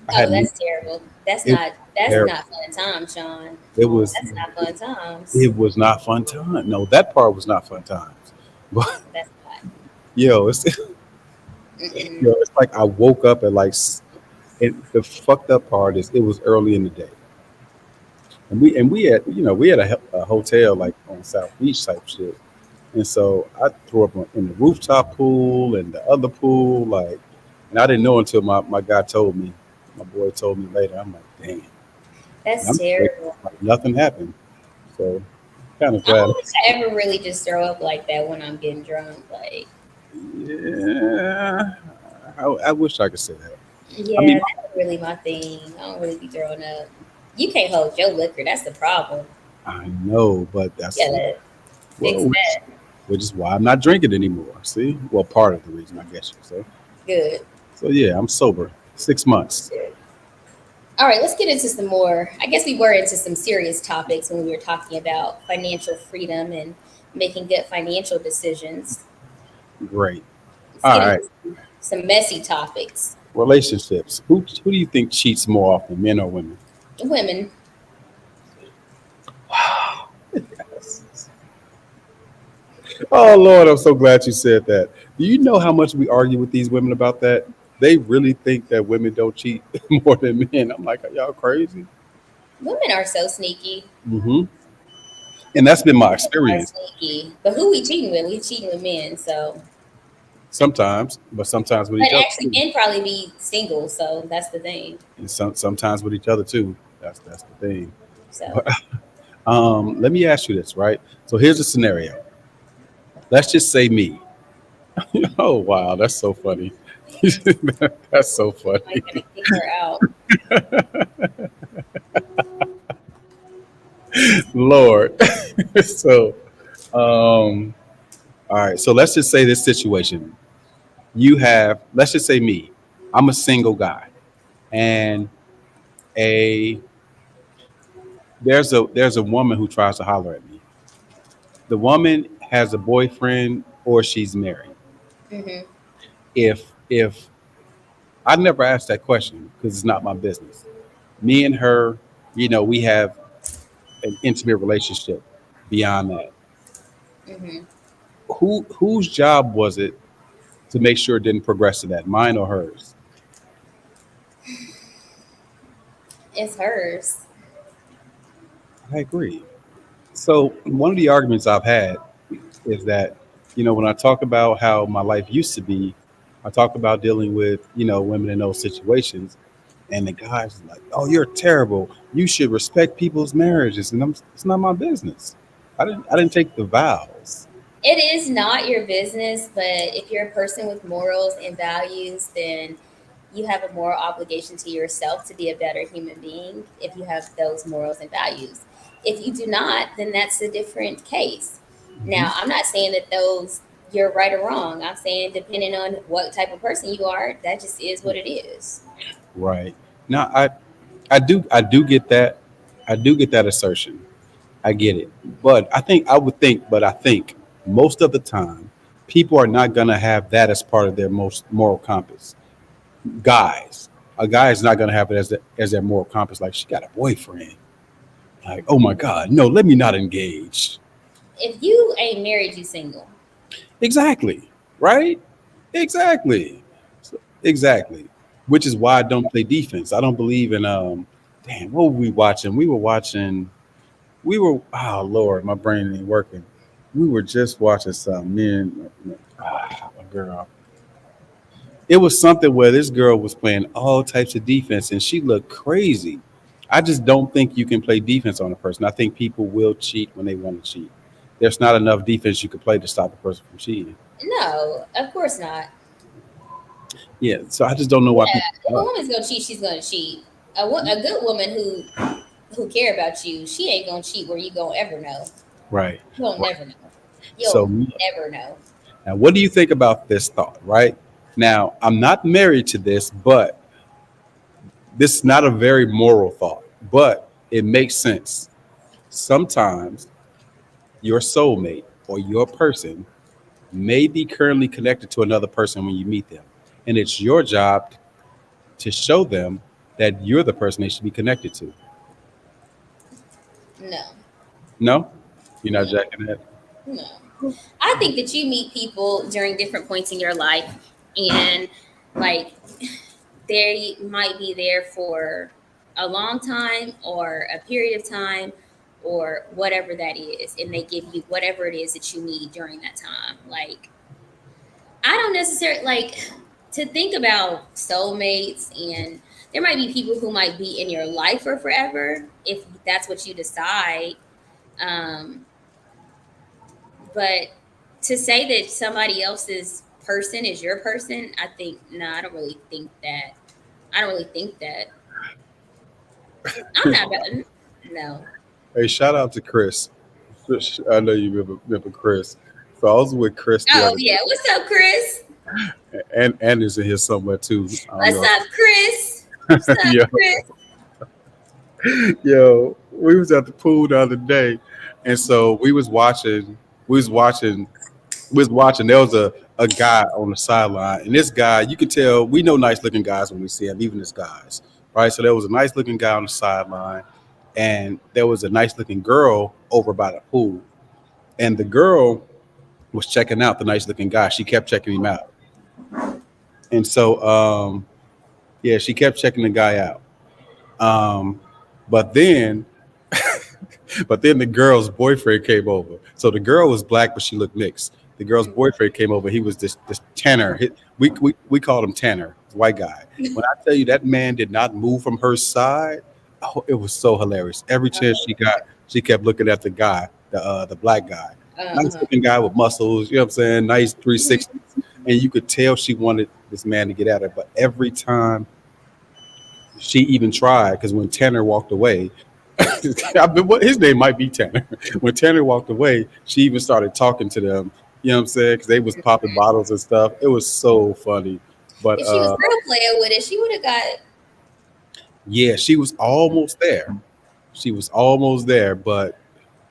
I oh, had no, that's terrible. That's it was not that's terrible. not fun times, Sean. It was That's not fun times. it was not fun time. No, that part was not fun times. But That's not. yo, it's Mm-mm. it's like I woke up at and the fucked up part is it was early in the day. And we had a hotel like on South Beach type shit. And so I threw up in the rooftop pool and the other pool, like, and I didn't know until my guy told me, my boy told me later. I'm like, damn. And That's I'm like, terrible. nothing happened. So kind of I glad. don't think I ever really just throw up like that when I'm getting drunk. Like, Yeah, I wish I could say that. I yeah, mean, that's really my thing. I don't really be throwing up. You can't hold your liquor. That's the problem. I know, but You that's gotta fix well, that. which is why I'm not drinking anymore. See, well, part of the reason I guess you say. Good. So yeah, I'm sober. 6 months. Good. All right, let's get into some more. I guess we were into some serious topics when we were talking about financial freedom and making good financial decisions. Great. Let's All get right. into some messy topics. Relationships. Who do you think cheats more often, men or women? Women, Oh Lord, I'm so glad you said that. Do you know how much we argue with these women about that? They really think that women don't cheat more than men. I'm like, are y'all crazy? women are so sneaky. hmm And that's been my Are experience. sneaky. But who we cheating with? We cheating with men. So, Sometimes, but sometimes with but each other actually, too. men probably be single. So that's the thing. And sometimes with each other too. That's the thing. So But let me ask you this, right? So here's a scenario. Let's just say me. Oh wow, that's so funny. That's so I'm funny. gonna kick her out. Lord. So um all right. So let's just say this situation. You have, let's just say me. I'm a single guy, and a there's a woman who tries to holler at me. The woman has a boyfriend or she's married. Hmm. If I never asked that question because it's not my business. Me and her, we have an intimate relationship beyond that. Hmm. Whose job was it to make sure it didn't progress to that? Mine or hers? It's hers. I agree. So one of the arguments I've had is that, when I talk about how my life used to be, I talk about dealing with, women in those situations, and the guys are like, "Oh, you're terrible. You should respect people's marriages," and it's not my business. I didn't take the vows. It is not your business, but if you're a person with morals and values, then you have a moral obligation to yourself to be a better human being if you have those morals and values. If you do not, then that's a different case. Mhm. Now, I'm not saying that those you're right or wrong. I'm saying depending on what type of person you are, that just is what it is. Right. Now, I do get that. I do get that assertion. I get it. But I think most of the time, people are not gonna have that as part of their most moral compass. Guys, a guy is not gonna have it as their moral compass. Like, she got a boyfriend. Like, oh my God, no, let me not engage. If you ain't married, you single. Exactly. Right? Exactly. Exactly. Which is why I don't play defense. I don't believe in damn, what were we watching? Oh Lord, my brain ain't working. We were just watching something. Me and a girl. It was something where this girl was playing all types of defense and she looked crazy. I just don't think you can play defense on a person. I think people will cheat when they want to cheat. There's not enough defense you can play to stop a person from cheating. No, of course not. Yeah, so I just don't know why Yeah, people if a are. woman's gonna cheat, she's gonna cheat. A good woman who care about you, she ain't gonna cheat where you gonna ever know. Right. You'll Right. never know. So You'll never know. now what do you think about this thought, right? Now, I'm not married to this, but this is not a very moral thought, but it makes sense. Sometimes your soulmate or your person may be currently connected to another person when you meet them. And it's your job to show them that you're the person they should be connected to. No, No? You're not no, jacking that? no. I think that you meet people during different points in your life, and like they might be there for a long time or a period of time, or whatever that is, and they give you whatever it is that you need during that time. Like, I don't necessarily like to think about soulmates, and there might be people who might be in your life for forever if that's what you decide. Um, but to say that somebody else's person is your person, I think no, I don't really think that. I don't really think that. I'm not about no. Hey, shout out to Chris. I know you remember Chris. So I was with Chris the Oh other yeah, what's up, Chris? and Anderson here somewhere too. I don't What's know. up, Chris? What's up, Yo, Chris? yo, we was at the pool the other day, and so we was watching, we was watching. There was a guy on the sideline, and this guy, you could tell we know nice looking guys when we see them, even as guys, right? So there was a nice looking guy on the sideline, and there was a nice looking girl over by the pool, and the girl was checking out the nice looking guy. She kept checking him out, and so yeah, she kept checking the guy out. Um, but then But then the girl's boyfriend came over. So the girl was black, but she looked mixed. The girl's boyfriend came over. He was this Tanner. We called him Tanner, white guy. When I tell you that man did not move from her side, oh, it was so hilarious. Every chance she got, she kept looking at the guy, the black guy. Nice looking guy with muscles, you know what I'm saying? Nice 360. And you could tell she wanted this man to get at her. But every time she even tried, because when Tanner walked away, his name might be Tanner. When Tanner walked away, she even started talking to them. You know what I'm saying? Because they was popping bottles and stuff. It was so funny. But If she was real player with it, she would have got. yeah, she was almost there. She was almost there. But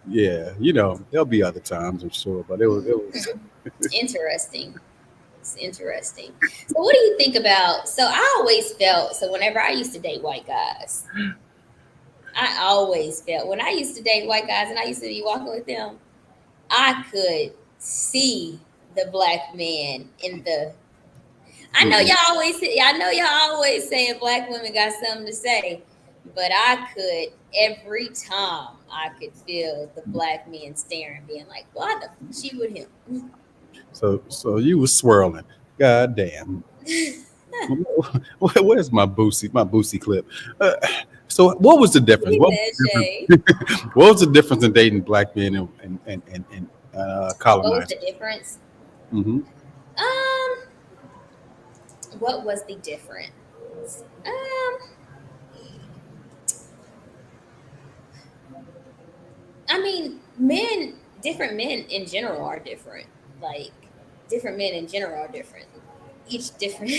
yeah, there'll be other times, I'm sure. But it was Interesting. It's interesting. So, what do you think about? So, I always felt so whenever I used to date white guys, I always felt when I used to date white guys and I used to be walking with them, I could see the black man in the. I know y'all always, I know y'all always saying black women got something to say, but I could every time I could feel the black men staring, being like, "Why the f- she with him?" so you was swirling. God damn. Where's my Boosie clip? So what was the difference? He said, "Shay, What was the difference in dating black men and what was colonizers? the difference?" Hmm. Um, what was the difference? Um, I mean, different men in general are different. Like, different men in general are different. Each different.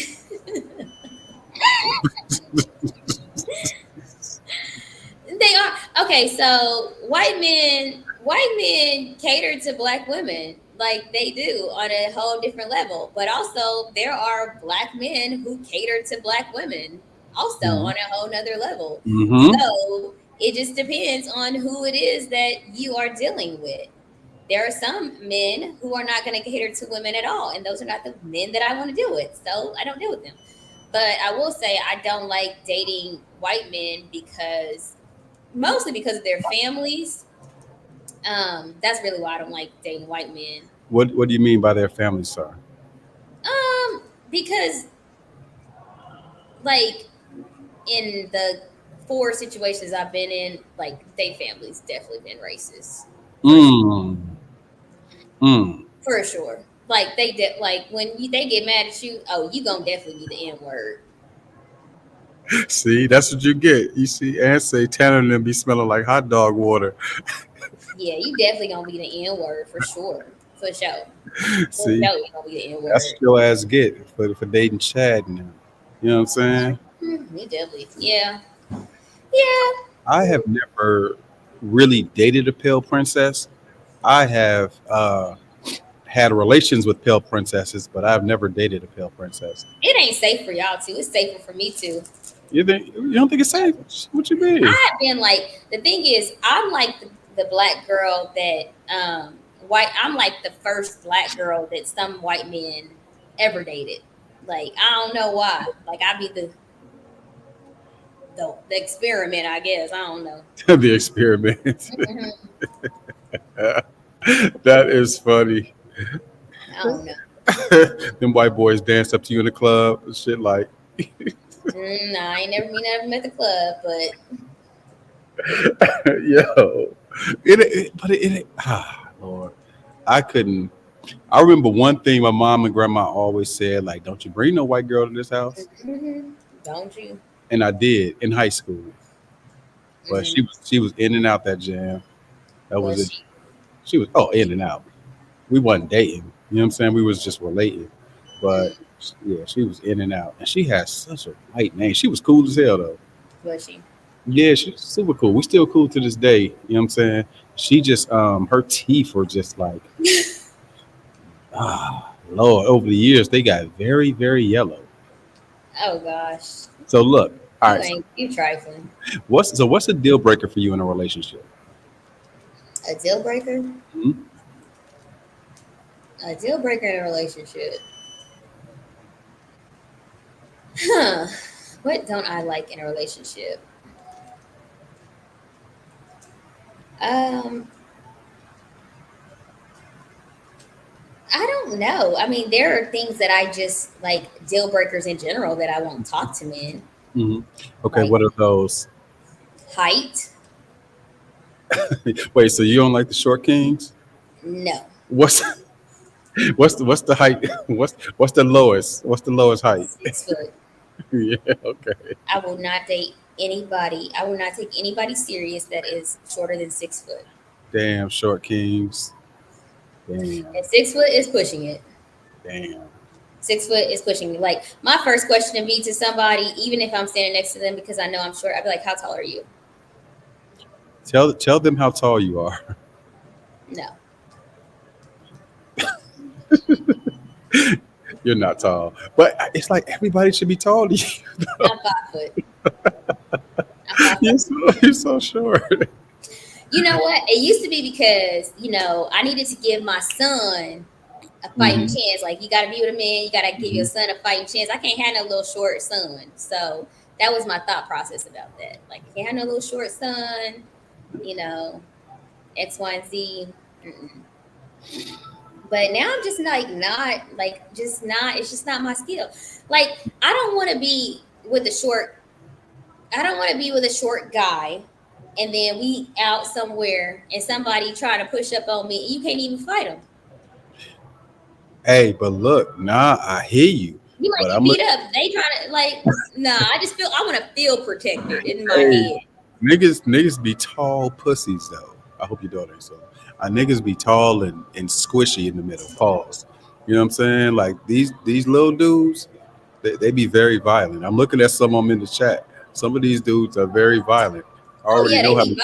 They are okay. So white men cater to black women like they do on a whole different level. But also, there are black men who cater to black women also Hmm. on a whole nother level. Hmm. So it just depends on who it is that you are dealing with. There are some men who are not going to cater to women at all, and those are not the men that I want to deal with. So I don't deal with them. But I will say I don't like dating white men because mostly because of their families. That's really why I don't like dating white men. What do you mean by their family, sir? Because like in the four situations I've been in, like they families definitely been racist Mm. Mm. for sure. Like like when they get mad at you, oh, you gonna definitely be the N word. See, that's what you get. You see, and say Tanner and them be smelling like hot dog water. Yeah, you definitely gonna be the N word for sure, for sure. For See, sure, you gonna be the N that's word. what your ass get for dating Chad now. You know what I'm saying? You definitely, yeah, yeah. I have never really dated a pale princess. I have had relations with pale princesses, but I've never dated a pale princess. It ain't safe for y'all too. It's safer for me too. You don't think it's safe? What you mean? I've been like the thing is I'm like the black girl that white I'm like the first black girl that some white men ever dated. Like I don't know why. Like I be the the experiment, I guess. I don't know. The experiment. Mhm. That is funny. I don't know. Them white boys dance up to you in the club and shit like, Nah, I ain't never met the club, but yo. Lord, I couldn't. I remember one thing my mom and grandma always said, like, don't you bring no white girl to this house. don't you? And I did in high school. But Mhm. she was in and out that jam. That was Was it. she? She was in and out. We wasn't dating. You know what I'm saying? We was just relating. But Mm, yeah, she was in and out. And she had such a white name. She was cool as hell though. was she? Yeah, she's super cool. We still cool to this day. You know what I'm saying? She just her teeth were just like Lord, over the years they got very, very yellow. Oh gosh, So look, all you right. ain't you trifling. What's a deal breaker for you in a relationship? A deal breaker? Mhm. A deal breaker in a relationship? Huh? What don't I like in a relationship? Um, I don't know. I mean, there are things that I just like deal breakers in general that I won't talk to men, Hmm. Okay, like what are those? height. Wait, so you don't like the short kings? No, What's what's the height? What's the lowest? What's the lowest height? 6 foot. Yeah, okay. I will not date anybody. I will not take anybody serious that is shorter than 6 foot. Damn, short kings. Damn, And 6 foot is pushing it. damn. 6 foot is pushing me. Like my first question to be to somebody, even if I'm standing next to them because I know I'm short, I'd be like, "How tall are you?" Tell them how tall you are. No, You're not tall, but it's like everybody should be tall to you. I'm 5 foot. I'm 5 foot. You're so short. You know what? It used to be because I needed to give my son a fighting Hmm. chance. Like you got to be with a man, you got to give your Hmm. son a fighting chance. I can't have no little short son. So that was my thought process about that. Like I can't have no little short son. You know, X, Y, and Z. Mm-mm. But now I'm just like not like just not. It's just not my skill. Like I don't want to be with a short. I don't want to be with a short guy, and then we out somewhere and somebody trying to push up on me. You can't even fight them. Hey, but look, nah, I hear you, You but might get I'm beat looking. up. They trying to like. Nah, I just feel I want to feel protected in my Hey, head. niggas be tall pussies though. I hope your daughter ain't so. Niggas be tall and squishy in the middle. Pause. You know what I'm saying? Like these little dudes, they be very violent. I'm looking at some of them in the chat. Some of these dudes are very violent. I Oh already yeah, know they how be to.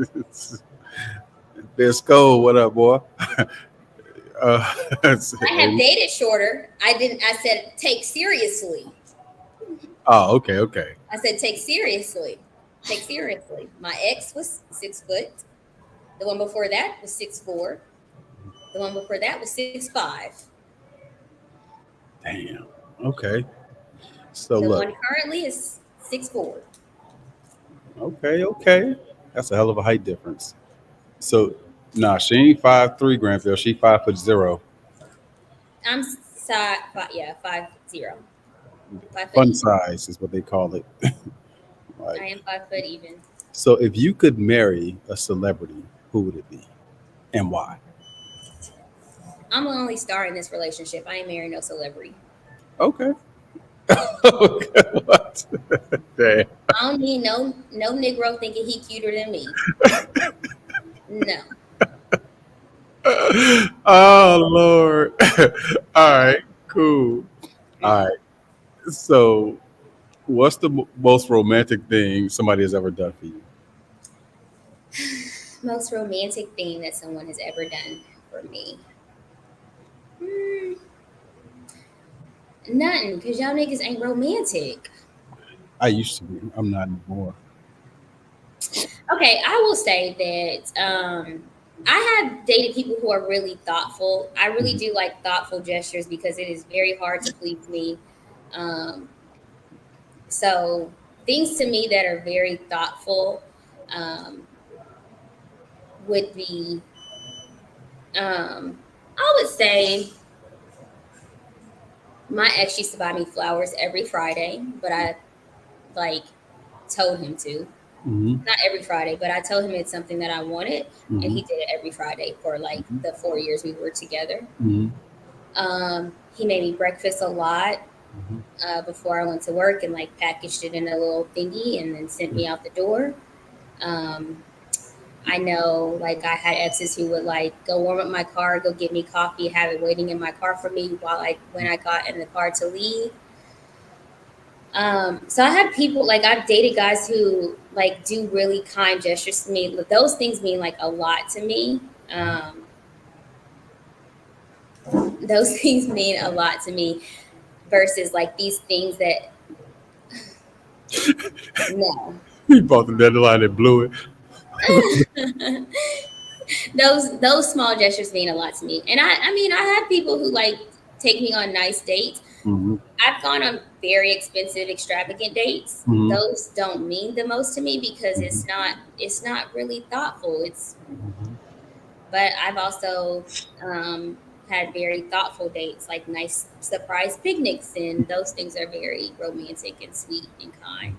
violent. There's Skull. What up, boy? I have Hey, dated shorter. I didn't. I said take seriously. oh, okay, okay. I said take seriously. Take seriously. My ex was 6 foot. The one before that was 6'4". The one before that was 6'5". Damn. Okay. So The look. one currently is 6'4". Okay, okay. That's a hell of a height difference. So, nah, she ain't 5'3", Granville. She 5'0". I'm side five, yeah, 5'0". 5 foot Fun even. size is what they call it. Like, I am 5 foot even. so if you could marry a celebrity, who would it be and why? I'm the only star in this relationship. I ain't marrying no celebrity. Okay. Okay, what? Damn. I don't need no Negro thinking he cuter than me. No. Oh Lord. All right, cool. All Mm-mm. right. So, what's the most romantic thing somebody has ever done for you? Most romantic thing that someone has ever done for me. Hmm, nothing, because y'all niggas ain't romantic. I used to be. I'm not anymore. Okay, I will say that I have dated people who are really thoughtful. I really Mhm. do like thoughtful gestures because it is very hard to please me. Um, so things to me that are very thoughtful would be, I would say, my ex used to buy me flowers every Friday, but I like told him to. Mm-hmm. Not every Friday, but I told him it's something that I wanted, and he did it every Friday for like the 4 years we were together. Mm-hmm. He made me breakfast a lot Mm-hmm. before I went to work, and like packaged it in a little thingy and then sent me out the door. Um, I know like I had exes who would like go warm up my car, go get me coffee, have it waiting in my car for me while when I got in the car to leave. So I had people like I've dated guys who like do really kind gestures to me. Those things mean like a lot to me. Those things mean a lot to me versus like these things that no. He bought the deadline and blew it. Those small gestures mean a lot to me. And I mean I have people who like take me on nice dates. Mm-hmm. I've gone on very expensive, extravagant dates. Mhm. Those don't mean the most to me because it's not really thoughtful. But I've also had very thoughtful dates, like nice surprise picnics, and those things are very romantic and sweet and kind.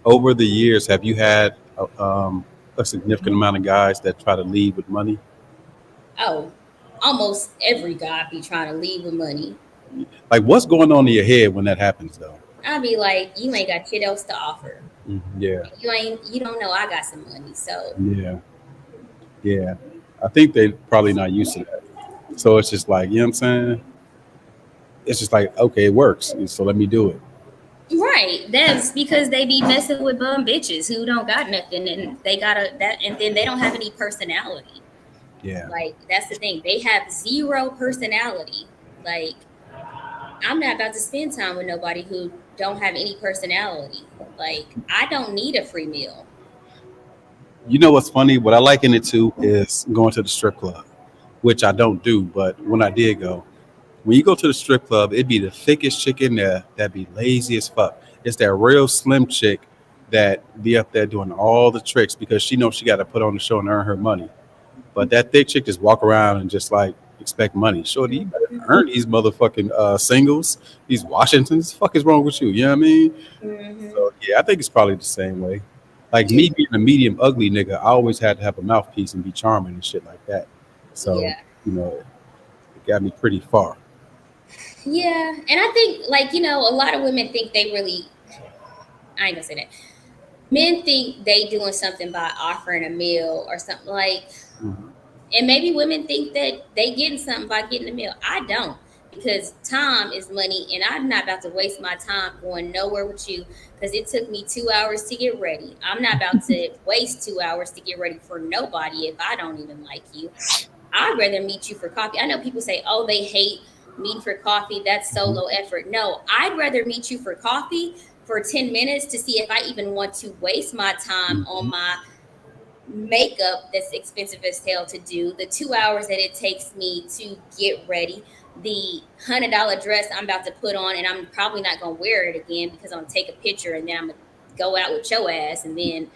Over the years, have you had a significant amount of guys that try to leave with money? Oh, almost every guy be trying to leave with money. Like, what's going on in your head when that happens, though? I'd be like, you ain't got shit else to offer. Yeah, You don't know I got some money, so yeah, yeah. I think they probably not used to that. So it's just like, you know what I'm saying? It's just like, okay, it works. So let me do it. right. That's because they be messing with bum bitches who don't got nothing, and they and then they don't have any personality. Yeah. Like that's the thing. They have zero personality. Like I'm not about to spend time with nobody who don't have any personality. Like I don't need a free meal. You know what's funny? What I liken it to is going to the strip club, which I don't do, but when I did go, when you go to the strip club, it'd be the thickest chick in there that be lazy as fuck. It's that real slim chick that be up there doing all the tricks because she knows she got to put on the show and earn her money. But that thick chick just walk around and just like expect money. Shorty, you better earn these motherfucking singles, these Washingtons. The fuck is wrong with you? You know what I mean? Mm-hmm. So yeah, I think it's probably the same way. Like me being a medium ugly nigga, I always had to have a mouthpiece and be charming and shit like that. So Yeah. you know, it got me pretty far. Yeah, and I think like a lot of women think they really. I ain't gonna say that. Men think they doing something by offering a meal or something like, Mhm. and maybe women think that they getting something by getting a meal. I don't because time is money, and I'm not about to waste my time going nowhere with you because it took me 2 hours to get ready. I'm not about to waste 2 hours to get ready for nobody if I don't even like you. I'd rather meet you for coffee. I know people say, oh, they hate meeting for coffee. That's so low effort. No, I'd rather meet you for coffee for 10 minutes to see if I even want to waste my time on my makeup that's expensive as hell to do, the 2 hours that it takes me to get ready, the $100 dress I'm about to put on, and I'm probably not gonna wear it again because I'm gonna take a picture and then I'm gonna go out with your ass, and then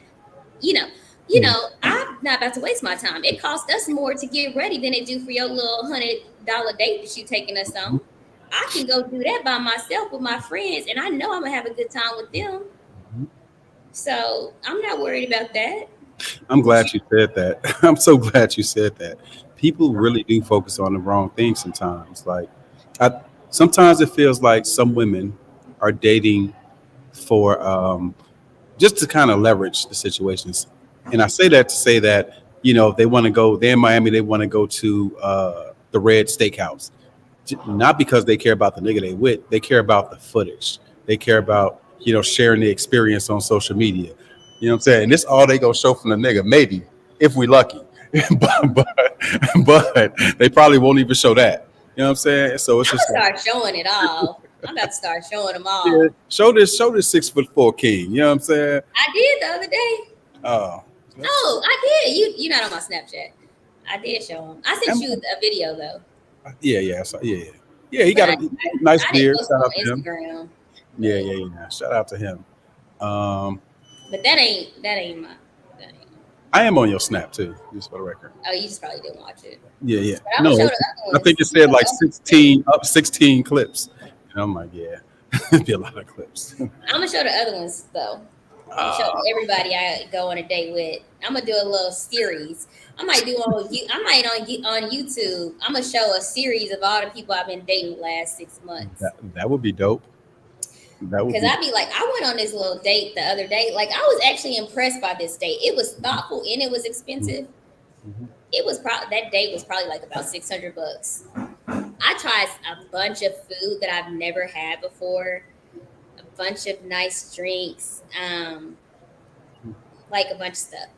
you know, I'm not about to waste my time. It costs us more to get ready than it do for your little $100 date that you taking us on. I can go do that by myself with my friends, and I know I'm gonna have a good time with them. So I'm not worried about that. I'm glad you said that. I'm so glad you said that. People really do focus on the wrong things sometimes. Like, I sometimes it feels like some women are dating for just to kind of leverage the situations. And I say that to say that if they want to go, they're in Miami, they want to go to the Red Steakhouse, not because they care about the nigga they with, they care about the footage. They care about sharing the experience on social media. You know what I'm saying? And this all they gonna show from the nigga, maybe if we lucky, but they probably won't even show that. You know what I'm saying? So it's I'm just gonna like, start showing it all. I'm about to start showing them yeah, all. show this 6'4" king. You know what I'm saying? I did the other day. Oh, Oh, I did. You're not on my Snapchat. I did show him. I sent you a video though. yeah. So, yeah. He But got a nice I didn't beard. post it Shout on out to him. Instagram. Yeah. Shout out to him. But that ain't my. That ain't. I am on your Snap too, just for the record. Oh, you just probably didn't watch it. Yeah, yeah. But I'm No, gonna show the other I ones. think it said like 16 clips. And I'm like, yeah, it'd be a lot of clips. I'm gonna show the other ones though. I'm gonna show everybody I go on a date with. I'm gonna do a little series. I might do on YouTube. I'm gonna show a series of all the people I've been dating the last 6 months. That would be dope. That would Because I'd be like, I went on this little date the other day. Like, I was actually impressed by this date. It was thoughtful and it was expensive. Mhm. It was that date was probably like about $600. I tried a bunch of food that I've never had before, a bunch of nice drinks, like a bunch of stuff.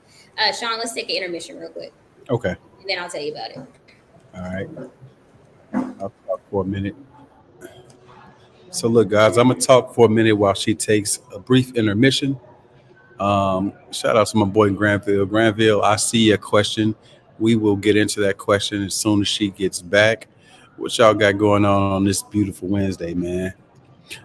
Sean, let's take an intermission real quick, Okay. and then I'll tell you about it. All right. I'll talk for a minute. So look, guys, I'm gonna talk for a minute while she takes a brief intermission. Shout out to my boy Granville. Granville, I see a question. We will get into that question as soon as she gets back. What y'all got going on this beautiful Wednesday, man?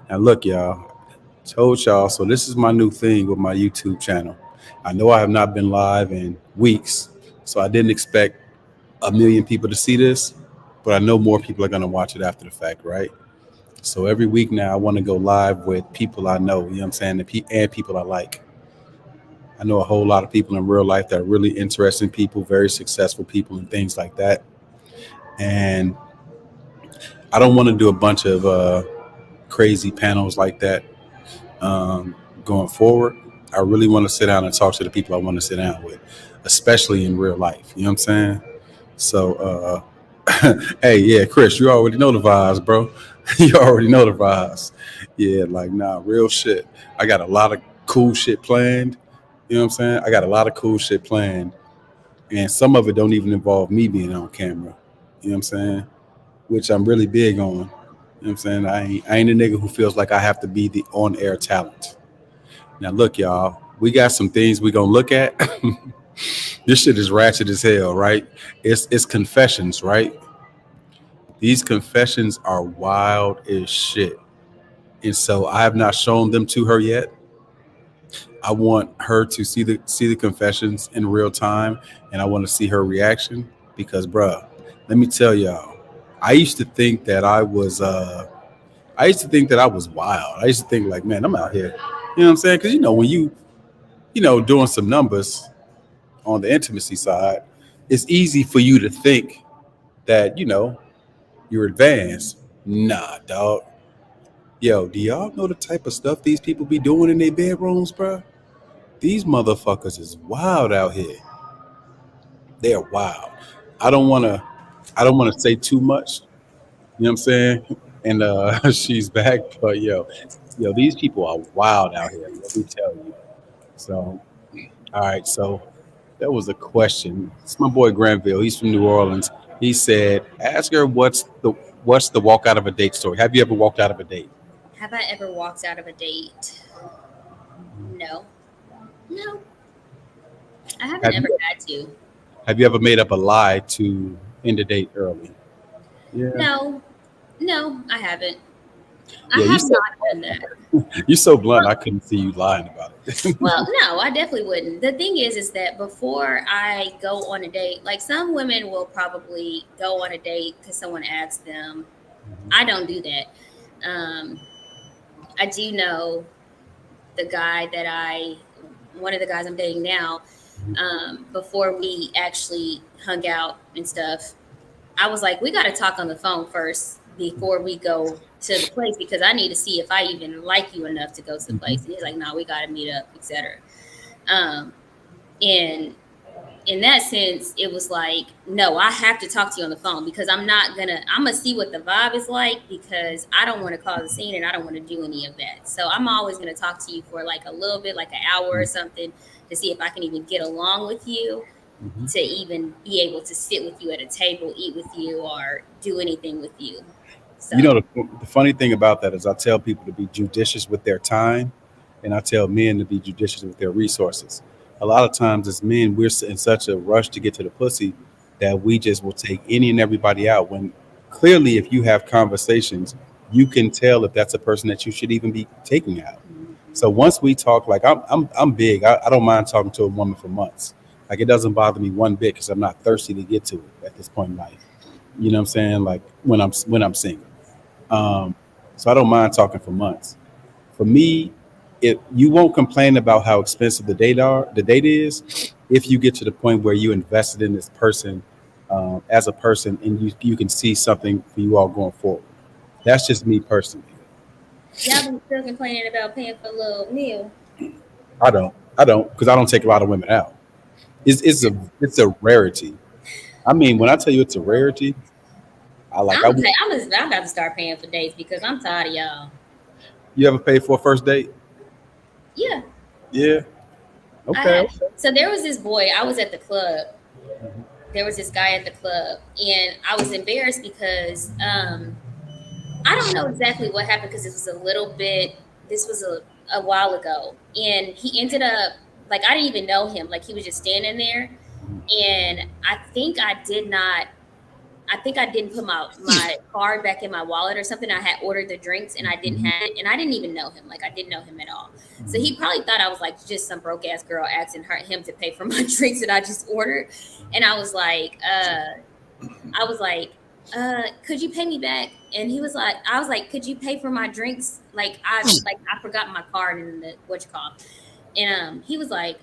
Now look, y'all, told y'all, so this is my new thing with my YouTube channel. I know I have not been live in weeks, so I didn't expect 1 million people to see this, but I know more people are gonna watch it after the fact, right? So every week now, I want to go live with people I know, you know what I'm saying, and people I like. I know a whole lot of people in real life that are really interesting people, very successful people and things like that. And I don't want to do a bunch of crazy panels like that going forward. I really want to sit down and talk to the people I want to sit down with, especially in real life. You know what I'm saying? So, hey, yeah, Chris, you already know the vibes, bro. You already know the vibes. Yeah, like, nah, real shit. I got a lot of cool shit planned. You know what I'm saying? I got a lot of cool shit planned. And some of it don't even involve me being on camera. You know what I'm saying? Which I'm really big on. You know what I'm saying? I ain't a nigga who feels like I have to be the on-air talent. Now, look, y'all, we got some things we gonna look at. This shit is ratchet as hell, right? It's confessions, right? These confessions are wild as shit. And so I have not shown them to her yet. I want her to see the confessions in real time, and I want to see her reaction because, bruh, let me tell y'all, I used to think that I was wild. I used to think like, man, I'm out here. You know what I'm saying? Because when you doing some numbers on the intimacy side, it's easy for you to think that you're advanced. Nah, dog. Yo, do y'all know the type of stuff these people be doing in their bedrooms, bro? These motherfuckers is wild out here. They're wild. I don't want to say too much. You know what I'm saying? And she's back, but yo, these people are wild out here. Let me tell you. So, all right. So that was a question. It's my boy Granville. He's from New Orleans. He said, "Ask her what's the walk out of a date story. Have you ever walked out of a date?" Have I ever walked out of a date? No. I haven't ever had to. Have you ever made up a lie to end a date early? Yeah. No, I haven't. I Yeah, have not done that. You're so blunt. I couldn't see you lying about it. Well, no, I definitely wouldn't. The thing is that before I go on a date, like some women will probably go on a date because someone asks them. I don't do that. I do know one of the guys I'm dating now, before we actually hung out and stuff, I was like, we got to talk on the phone first before we go to the place because I need to see if I even like you enough to go to the place. And he's like, no, we got to meet up, etc. And in that sense, it was like, no, I have to talk to you on the phone because I'm gonna see what the vibe is like because I don't want to cause a scene and I don't want to do any of that. So I'm always going to talk to you for like a little bit, like an hour or something to see if I can even get along with you, to even be able to sit with you at a table, eat with you, or do anything with you. So, The funny thing about that is I tell people to be judicious with their time, and I tell men to be judicious with their resources. A lot of times as men, we're in such a rush to get to the pussy that we just will take any and everybody out when clearly if you have conversations, you can tell if that's a person that you should even be taking out. So once we talk, like I'm big. I don't mind talking to a woman for months. Like it doesn't bother me one bit because I'm not thirsty to get to it at this point in life. You know what I'm saying? Like when I'm single. Um, so I don't mind talking for months. For me, it you won't complain about how expensive the date is if you get to the point where you invested in this person as a person and you can see something for you all going forward. That's just me personally. Y'all been still complaining about paying for a little meal. I don't because I don't take a lot of women out. It's a rarity. I mean, when I tell you it's a rarity, I like I I'm about to start paying for dates because I'm tired of y'all. you ever paid for a first date? Yeah, Yeah. I Okay. have. So there was this boy. I was at the club. There was this guy at the club, and I was embarrassed because I don't know exactly what happened because it was a little bit. This was a while ago, and he ended up like I didn't even know him. Like he was just standing there, and I think I didn't put my card back in my wallet or something. I had ordered the drinks and I didn't have it, and I didn't even know him. Like I didn't know him at all. So he probably thought I was like just some broke ass girl asking him to pay for my drinks that I just ordered, and I was like, could you pay me back? And he was like, I was like, could you pay for my drinks? I forgot my card in the what you call. And he was like,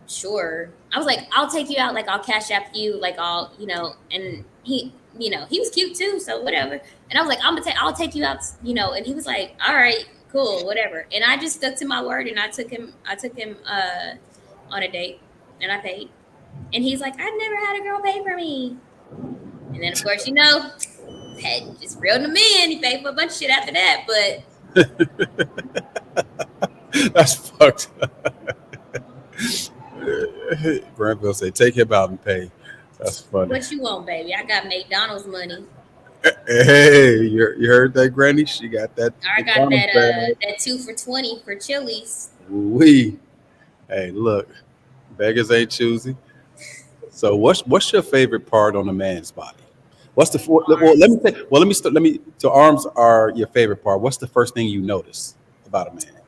sure. I was like, I'll take you out, like I'll cash app you, like I'll, and he was cute too, so whatever. And I was like, I'll take you out, and he was like, all right, cool, whatever. And I just stuck to my word and I took him on a date and I paid. And he's like, I've never had a girl pay for me. And then of course, had just reeled him in. He paid for a bunch of shit after that, but That's fucked up. Granville say, take him out and pay. That's funny. what you want, baby? I got McDonald's money. Hey, you heard that, Granny? She got that. I got that 2 for $20 for Chili's. We. Hey, look, beggars ain't choosy. So, what's your favorite part on a man's body? What's the well? Let me say. Well, let me start. Let me. So, arms are your favorite part. What's the first thing you notice about a man?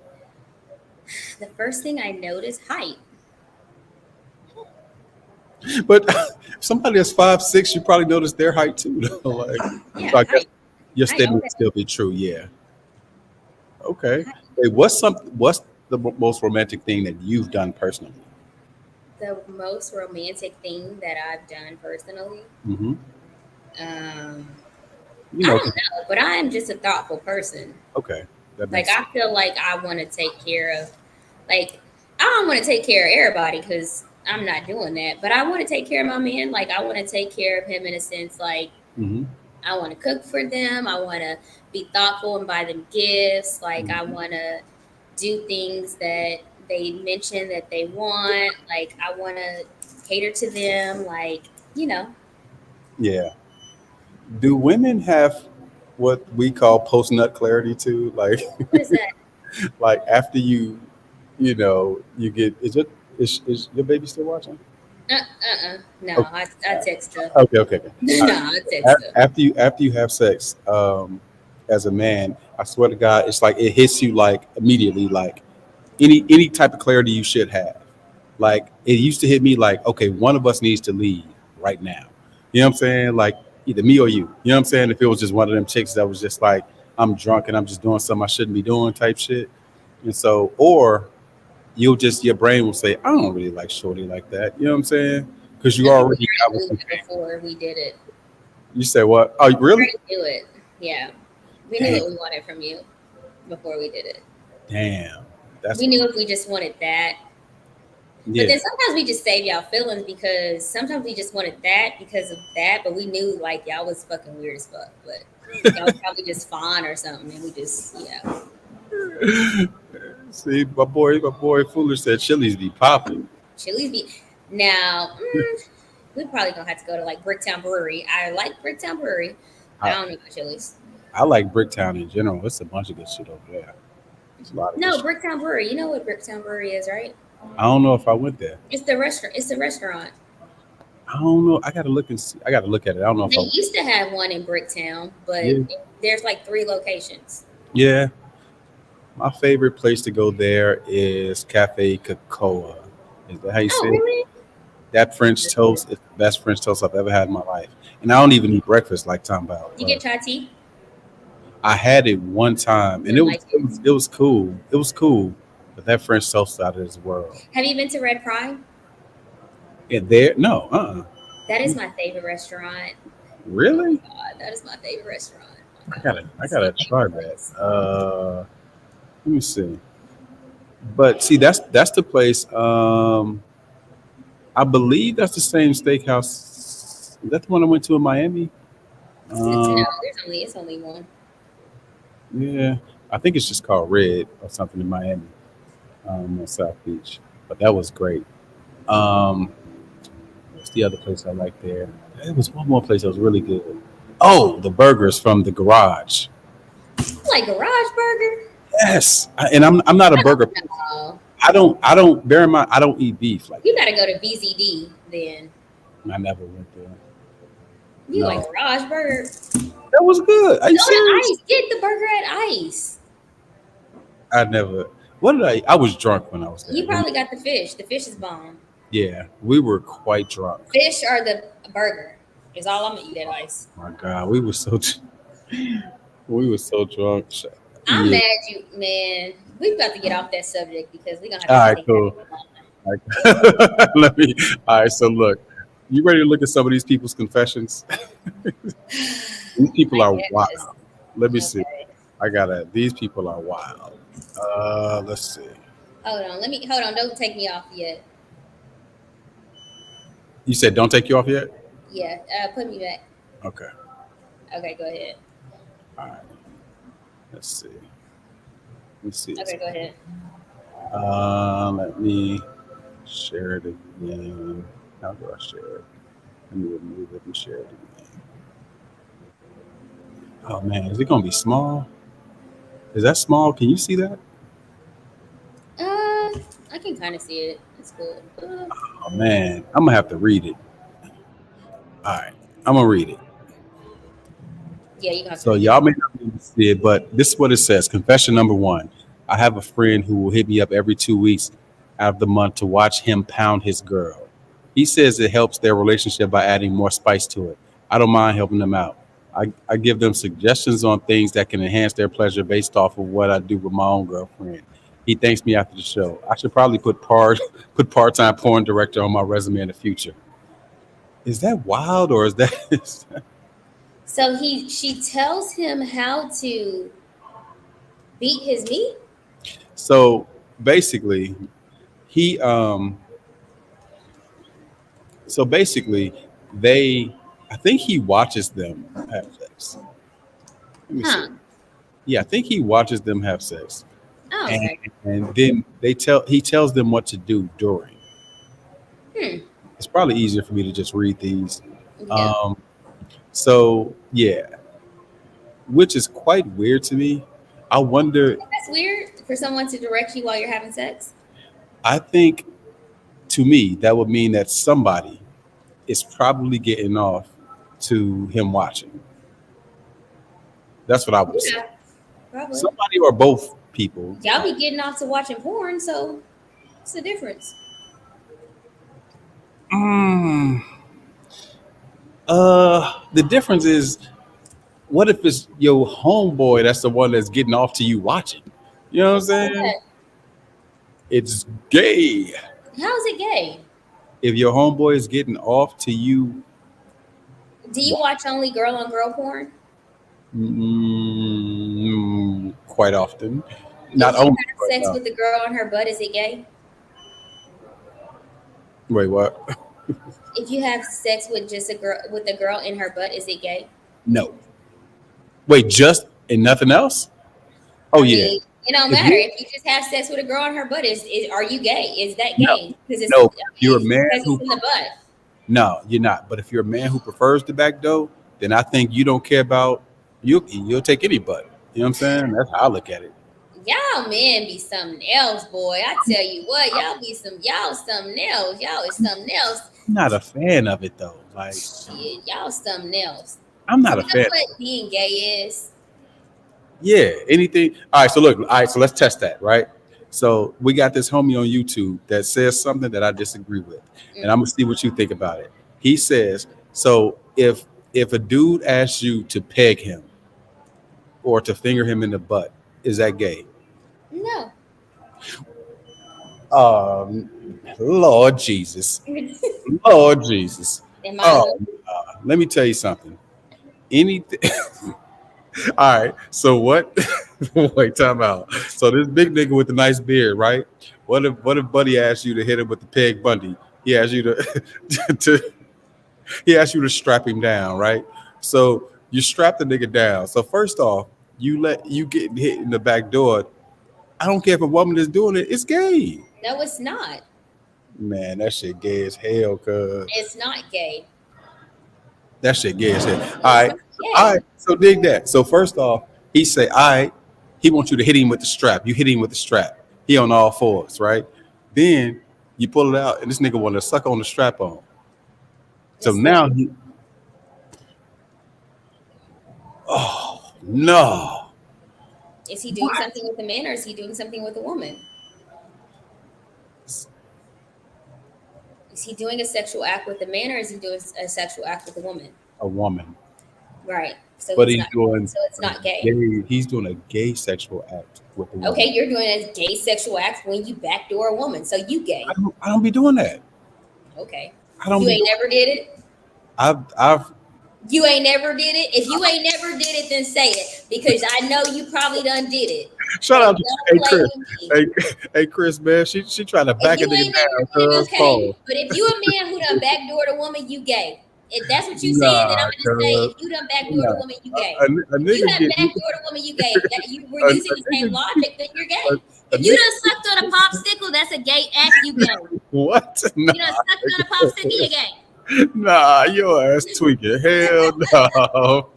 The first thing I noticed, height. But if somebody that's 5'6", you probably notice their height too. Though. Like, Yeah, so I guess height. your Height, statement okay. would still be true. Yeah. Okay. Hey, what's the most romantic thing that you've done personally? The most romantic thing that I've done personally, Mm-hmm. um, You I know. don't know, but I am just a thoughtful person. Okay. That Like makes I feel like I want to take care of, like I don't want to take care of everybody because I'm not doing that. But I want to take care of my man. Like I want to take care of him in a sense. Like hmm I want to cook for them. I want to be thoughtful and buy them gifts. Like I want to do things that they mention that they want. Like I want to cater to them. Like Yeah. Do women have what we call post nut clarity too? Like, what is that? like after you get is your baby still watching? No, I text her. Okay, okay, okay. No, I text her. After you have sex, as a man, I swear to God, it's like it hits you like immediately, like any type of clarity you should have. Like it used to hit me like, okay, one of us needs to leave right now. You know what I'm saying? Like either me or you. You know what I'm saying? If it was just one of them chicks that was just like, I'm drunk and I'm just doing something I shouldn't be doing type shit. And so, or your brain will say, I don't really like shorty like that. You know what I'm saying? Because you No, we already got already what knew you it before we did it. You say what? Oh, We really? already knew it. Yeah, we knew Damn. what we wanted from you before we did it. Damn. That's We knew if we just wanted that. But yeah. then sometimes we just save y'all feelings because sometimes we just wanted that because of that, but we knew like y'all was fucking weird as fuck. But y'all was probably just fine or something, and we just See, my boy Foolish said Chili's be popping. Chili's be now. We probably gonna have to go to like Bricktown Brewery. I like Bricktown Brewery. I I, don't know about Chili's. I like Bricktown in general. It's a bunch of good shit over there. It's a lot of good No, shit. Bricktown Brewery. You know what Bricktown Brewery is, right? I don't know if I went there. It's the restaurant. It's the restaurant. I don't know. I gotta look and see. I gotta look at it. I don't know if They I used to have one in Bricktown, but yeah. there's like 3 locations. Yeah. My favorite place to go there is Cafe Cocoa. Is that how you Oh, say it? really? That French toast is the best French toast I've ever had in my life. And I don't even eat breakfast like Tom about, You get but chai tea? I had it one time You and don't like it? it was cool. It was cool. But that French toast out of this world. Have you been to Red Prime? And there no, That is my favorite restaurant. Oh really? God, that is my favorite restaurant. Oh my God, I it's my gotta favorite try that. place. Let me see. But see, that's the place. I believe that's the same steakhouse. Is that the one I went to in Miami? No, Uh, it's only one. yeah, I think it's just called Red or something in Miami, on South Beach. But that was great. Um, what's the other place I like there? There was one more place that was really good. Oh, the burgers from the garage. You like Garage Burger? Yes, and I'm not a burger person. No, I don't. Bear in mind, I don't eat beef like you that. gotta go to VZD then. I never went there. You like No, Garage Burger? that was good. Are you Go to serious? Ice. Get the burger at Ice. I never. What did I? I was drunk when I was there. You probably got the fish. The fish is bomb. Yeah, we were quite drunk. Fish or the burger is all I'm gonna eat at Ice. My God, we were so we were so drunk. I'm Yeah. mad you, man. We about to get off that subject because we're gonna All have to right, take cool. that offline. All right. Let me. All right. So look, you ready to look at some of these people's confessions? These people I are guess. wild. Let me see. Okay. I gotta. These people are wild. Let's see. Hold on. Don't take me off yet. You said don't take you off yet. Yeah. Put me back. Okay. Okay, go ahead. All right. Let's see. Let's see. Okay, go ahead. Let me share it again. How do I share it? Let me remove it and share it again. Oh man, is it gonna be small? Is that small? Can you see that? I can kind of see it. It's cool. Oh man, I'm gonna have to read it. All right, I'm gonna read it. Yeah, you gonna have to So read it. y'all may not be able to see it, but this is what it says. Confession number one. I have a friend who will hit me up every 2 weeks out of the month to watch him pound his girl. He says it helps their relationship by adding more spice to it. I don't mind helping them out. I give them suggestions on things that can enhance their pleasure based off of what I do with my own girlfriend. He thanks me after the show. I should probably put part-time porn director on my resume in the future. Is that wild or is that So she tells him how to beat his meat. so basically he so basically they I think he watches them have sex. Let me see. Huh? Yeah, I think he watches them have sex. Oh, And, okay. and then he tells them what to do during. Hmm. It's probably easier for me to just read these. Yeah. So yeah, which is quite weird to me. I wonder. That's weird for someone to direct you while you're having sex. I think to me that would mean that somebody is probably getting off to him watching. That's what I would say. Yeah, probably. Somebody or both people. Y'all be getting off to watching porn, so what's the difference? Mm, the difference is, what if it's your homeboy that's the one that's getting off to you watching? You know what I'm What's wrong with saying? that? It's gay. How is it gay? If your homeboy is getting off to you, Do you watch only girl on girl porn? quite often, not If you only. have sex with the girl on her butt, is it gay? Wait, what? If you have sex with just a girl with a girl in her butt, is it gay? No. Wait, just and nothing else? Oh I yeah. mean, it don't If matter. you, If you just have sex with a girl on her butt, is are you gay? Is that no, gay? Because no. If you're a man because who it's in the butt. no, you're not. But if you're a man who prefers the back door, then I think you don't care about you'll take any butt. You know what I'm saying? That's how I look at it. Y'all men be something else, boy. I tell you what, y'all something else. Y'all is something else. I'm not a fan of it though. Like Shit, y'all something else. I'm not You a know fan. what being gay is? Yeah, anything. All right, so look, all right, so let's test that, right? So we got this homie on YouTube that says something that I disagree with, and I'm gonna see what you think about it. He says, so if a dude asks you to peg him or to finger him in the butt, is that gay? No. Lord Jesus, Am Lord Jesus. I Oh, the let me tell you something. Anything. All right. So what? Wait, time out. So this big nigga with the nice beard, right? What if Buddy asked you to hit him with the peg Bundy? He asked you to, to he asked you to strap him down, right? So you strap the nigga down. So first off, you get hit in the back door. I don't care if a woman is doing it, it's gay. No, it's not. Man, that shit gay as hell, cuz. It's not gay. That shit gay as hell. It's All right. not gay. All right. So dig that. So first off, he say, all right, he wants you to hit him with the strap. You hit him with the strap. He on all fours, right? Then you pull it out, and this nigga want to suck on the strap on. So It's now he, oh no. Is he doing something with a man or is he doing something with a woman? Is he doing a sexual act with a man or is he doing a sexual act with a woman? A woman. Right. So But it's he's not, doing so it's not gay. he's doing a gay sexual act with a woman. Okay, you're doing a gay sexual act when you backdoor a woman. So you gay. I don't be doing that. Okay. I don't You be ain't never did it? I've You ain't never did it? If you ain't never did it, then say it. Because I know you probably done did it. shout out to Don't play Chris. with me. Hey Chris, man. She trying to back a If you nigga ain't never down, did it, cuz okay. Paul. But if you a man who done backdoored a woman, you gay. If that's what you saying, then I'm gonna say if you done backdoored a woman, you gay. A If you nigga have get backdoored a woman, you gay. If that, you were using the same logic, then you're gay. a If you nigga- done sucked on a popsicle, that's a gay act, you gay. what? You done sucked on a popsicle, you gay. Nah, your ass tweaking. Hell no.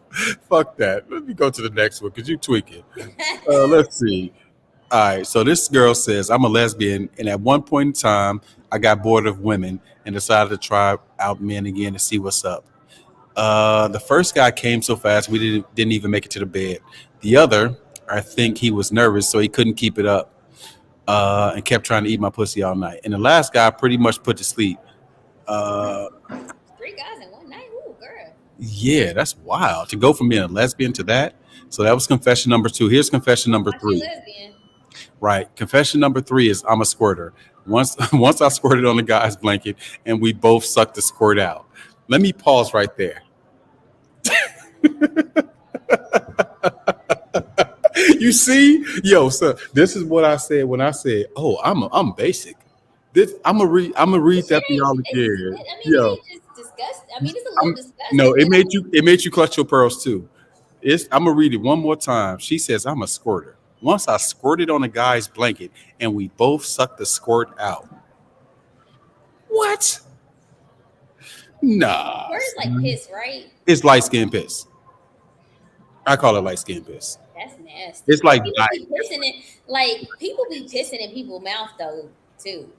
Fuck that. Let me go to the next one because you tweaking. Let's see. All right. So this girl says, I'm a lesbian, and at one point in time, I got bored of women and decided to try out men again to see what's up. The first guy came so fast we didn't even make it to the bed. The other, I think he was nervous, so he couldn't keep it up, and kept trying to eat my pussy all night. And the last guy pretty much put to sleep. 3 guys in one night? Ooh, girl. Yeah, that's wild to go from being a lesbian to that. So that was confession number 2. Here's confession number Why she 3. lesbian? Right. Confession number 3 is I'm a squirter. Once I squirted on the guy's blanket and we both sucked the squirt out. Let me pause right there. You see, yo, so this is what I said when I said, "Oh, I'm basic." This I'm gonna read that for y'all again. Yo, It's just disgusting. I mean, it's a little disgusting. no, it made you clutch your pearls too. I'm gonna read it one more time. She says, "I'm a squirter. Once I squirted on a guy's blanket and we both sucked the squirt out." What? Nah. Where's like piss, right? It's light skin piss. I call it light skin piss. That's nasty. It's like People be pissing in, like people be pissing in people's mouth though too.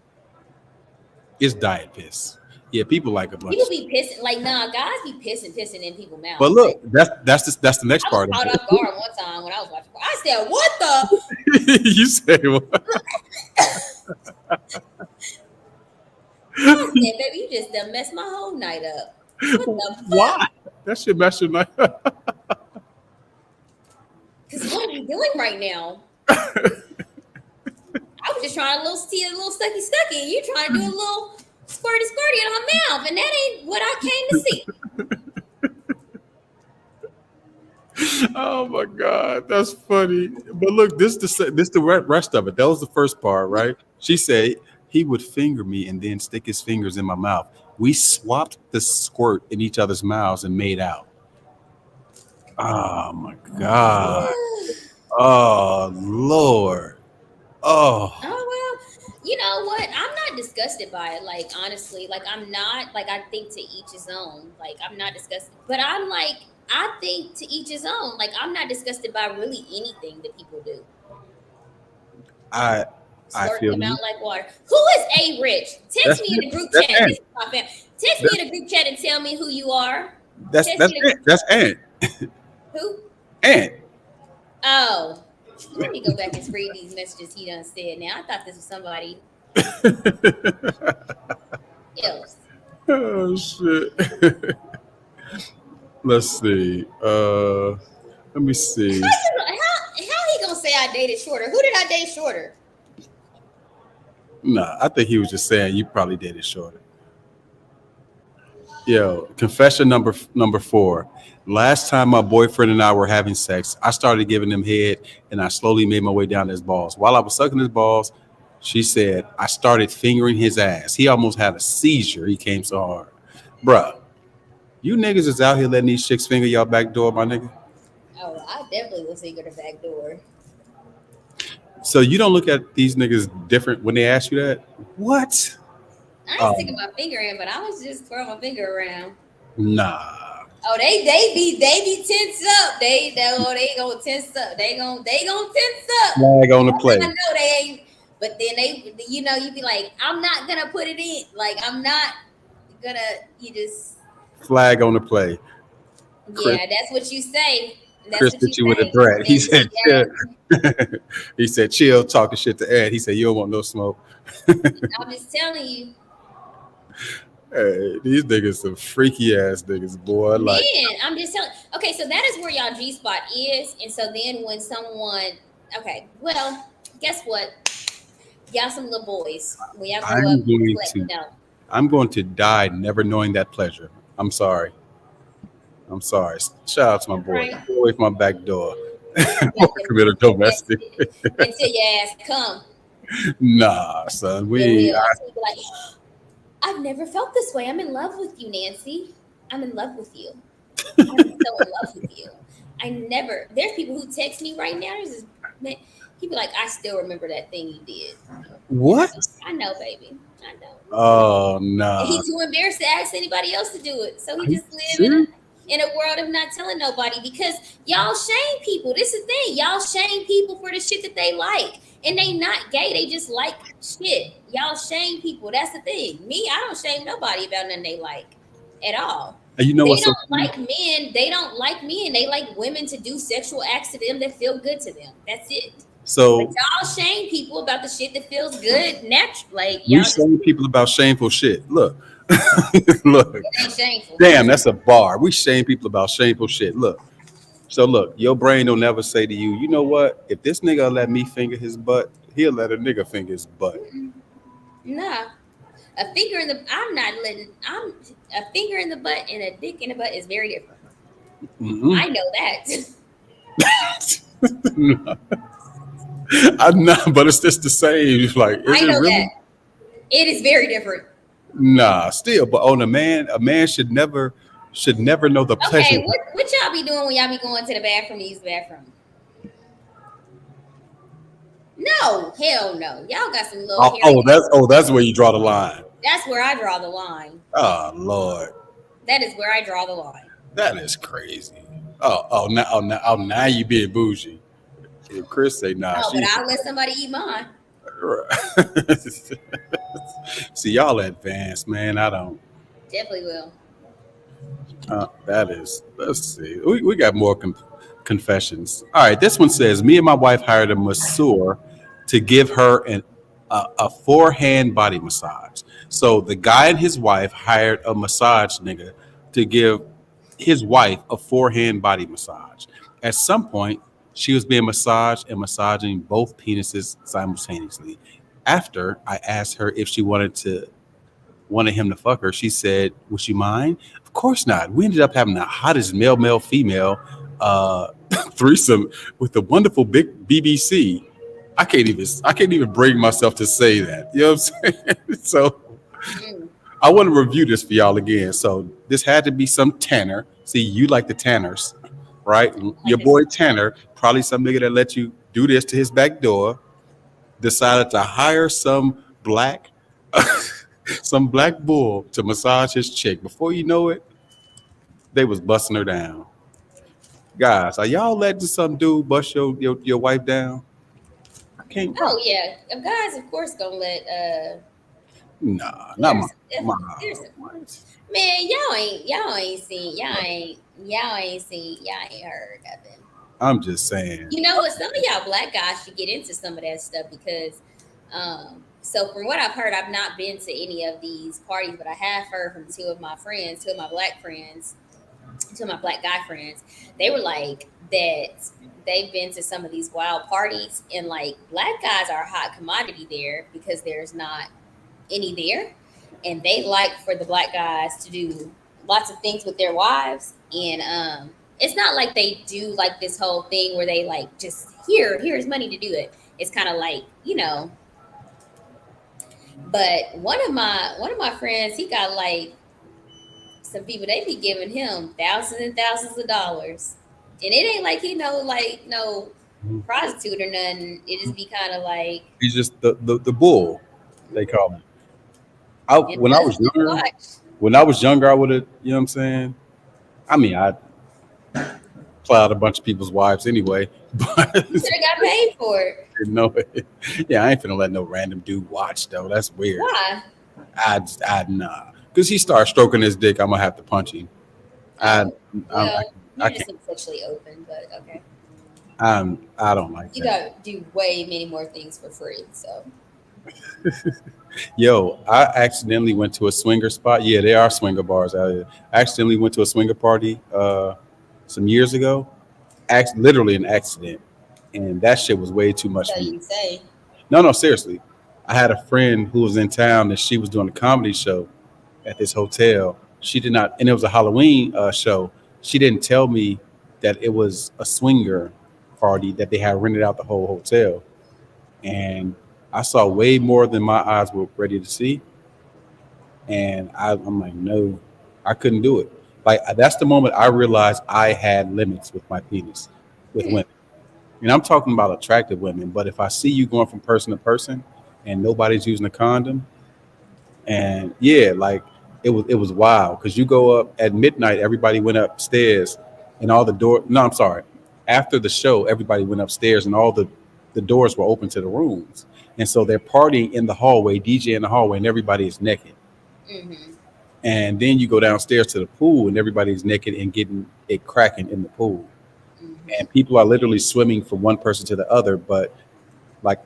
It's diet piss. Yeah, people like a bunch. People be pissing like nah, guys be pissing in people's mouth. But look, that's the next I part was of caught it. off guard one time when I was watching. I said, "What the?" You say what? I said, "Baby, you just done messed my whole night up." What the fuck? Why? That shit mess your night. Because what are we doing right now? I was just trying a little stucky, and you trying to do a little squirty in her mouth, and that ain't what I came to see. Oh my god, that's funny. But look, this the rest of it. That was the first part, right? She said he would finger me and then stick his fingers in my mouth. We swapped the squirt in each other's mouths and made out. Oh my god. Oh Lord. Oh. Oh well, you know what? I'm not disgusted by it. Like honestly, like I'm not. Like I think to each his own. Like I'm not disgusted, but I'm like I think to each his own. Like I'm not disgusted by really anything that people do. I Slurp feel them you. out like water. Who is A Rich? Text me in the group that's chat. Ant. This is my fam. Text me in the group chat and tell me who you are. That's Ant. That's Ant. Who? Ant. Oh, let me go back and read these messages he done said. Now I thought this was somebody else. Oh shit. Let's see. Let me see. How he gonna say I dated shorter? Who did I date shorter? Nah, I think he was just saying you probably did it shorter. Yo, confession number 4. Last time my boyfriend and I were having sex, I started giving him head and I slowly made my way down his balls. While I was sucking his balls, she said I started fingering his ass. He almost had a seizure. He came so hard. Bruh, you niggas is out here letting these chicks finger y'all back door, my nigga. Oh, I definitely was finger the back door. So you don't look at these niggas different when they ask you that? What? I ain't sticking my finger in, but I was just throwing my finger around. Nah. Oh, they be tense up. They gonna tense up. They gonna tense up. Flag on the play. I know they ain't, but then you be like, I'm not gonna put it in. Like I'm not gonna. You just Flag on the play. Chris, yeah, that's what you say. That's Chris what hit you with a threat. He said, yeah. chill. He said, chill, talking shit to Ed. He said, you don't want no smoke. I'm just telling you. Hey, these niggas some freaky ass niggas, boy. Like, Man, I'm just telling. Okay, so that is where y'all G spot is, and so then when someone, okay, well, guess what? Y'all some little boys. When y'all grow up, let me know. I'm going to die never knowing that pleasure. I'm sorry. Shout out to my boy. Right. Go away from my back door. Commit a domestic. Until your ass come. Nah, son. Like, I've never felt this way. I'm in love with you, Nancy. I'm in love with you. I'm so in love with you. There's people who text me right now. There's this man, he be like, I still remember that thing you did. What? I know, baby. I know. Oh, no. And he's too embarrassed to ask anybody else to do it. So he just lives in a world of not telling nobody because y'all shame people. This is the thing. Y'all shame people for the shit that they like. And they not gay. They just like shit. Y'all shame people. That's the thing. Me, I don't shame nobody about nothing they like at all. And you know they don't like men. They don't like men. They like women to do sexual acts to them that feel good to them. That's it. So but y'all shame people about the shit that feels good natural. Like we shame people about shameful shit. Look. Look. It ain't shameful. Damn, that's a bar. We shame people about shameful shit. Look. So look, your brain will never say to you, you know what? If this nigga let me finger his butt, he'll let a nigga finger his butt. Nah. A finger in the a finger in the butt and a dick in the butt is very different. Mm-hmm. I know that. I'm not, but it's just the same. Like, I know that. It is very different. Nah, still, but on a man should never know the pleasure. Okay, what y'all be doing when y'all be going to the bathroom to use the bathroom? No, hell no. Y'all got some little that's where you draw the line. That's where I draw the line. Oh Lord. That is where I draw the line. That is crazy. Now you being bougie. If Chris say nah. Oh, but I'll let somebody eat mine. See, y'all advanced, man. I don't. Definitely will. Let's see. We got more confessions. All right, this one says, me and my wife hired a masseur to give her a forehand body massage. So the guy and his wife hired a massage nigga to give his wife a forehand body massage. At some point, she was being massaged and massaging both penises simultaneously. After I asked her if she wanted him to fuck her, she said, would you mind? Of course not. We ended up having the hottest male female threesome with the wonderful big BBC. I can't even bring myself to say that. You know what I'm saying? So I want to review this for y'all again. So this had to be some Tanner. See, you like the Tanners, right? Your boy Tanner, probably some nigga that let you do this to his back door, decided to hire some black bull to massage his chick. Before you know it, they was busting her down. Guys, are y'all letting some dude bust your wife down? I can't. Oh yeah, guys, of course, gonna let. Nah, not my. Man, y'all ain't heard nothing. I'm just saying. You know what? Some of y'all black guys should get into some of that stuff because, so from what I've heard, I've not been to any of these parties, but I have heard from two of my friends, two of my black friends, two of my black guy friends. They were like that they've been to some of these wild parties, and like black guys are a hot commodity there because there's not any there, and they like for the black guys to do lots of things with their wives, and it's not like they do like this whole thing where they like just here's money to do it. It's kind of like, you know. But one of my friends, he got like some people, they be giving him thousands and thousands of dollars, and it ain't like he know like no prostitute or nothing. It just be kind of like He's just the bull, they call him. I it when I does was younger, watch. when I was younger, I would have, you know what I'm saying? I mean, I plowed a bunch of people's wives anyway, but You should have got paid for it. no, yeah, I ain't finna let no random dude watch though. That's weird. Why? I nah, because he starts stroking his dick, I'm gonna have to punch him. I, I, Well, I you're can't. just sexually open, but okay. I don't like You that. gotta do way many more things for free. So Yo, I accidentally went to a swinger spot. Yeah, there are swinger bars out here. I accidentally went to a swinger party some years ago. Literally an accident, and that shit was way too much so for me. you say, No, no, seriously. I had a friend who was in town and she was doing a comedy show at this hotel. She did not, and it was a Halloween show. She didn't tell me that it was a swinger party that they had rented out the whole hotel. And I saw way more than my eyes were ready to see. And I'm like, no, I couldn't do it. Like that's the moment I realized I had limits with my penis with hmm, women. And I'm talking about attractive women, but if I see you going from person to person and nobody's using a condom, and yeah, like it was wild because you go up at midnight, everybody went upstairs, and all the door. No, I'm sorry. After the show, everybody went upstairs, and all the doors were open to the rooms, and so they're partying in the hallway, DJ in the hallway, and everybody is naked. mm-hmm, And then you go downstairs to the pool, and everybody's naked and getting it cracking in the pool, mm-hmm. and people are literally swimming from one person to the other, but like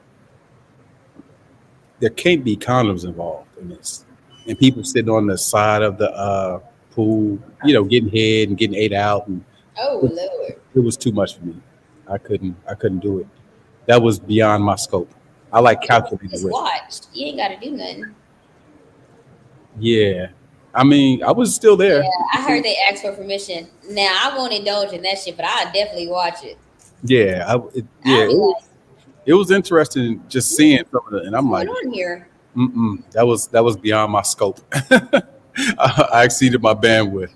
there can't be condoms involved in this. And people sitting on the side of the pool, getting head and getting ate out, and Oh it, Lord, it was too much for me. I couldn't do it. That was beyond my scope. I like calculated just risk. watched. You ain't got to do nothing. Yeah, I mean, I was still Yeah, there. I heard they asked for permission. Now I won't indulge in that shit, but I'll definitely watch it. Yeah, yeah, I'll be like, it was interesting just seeing some of it, and I'm what's going like, on here? that was beyond my scope. I exceeded my bandwidth.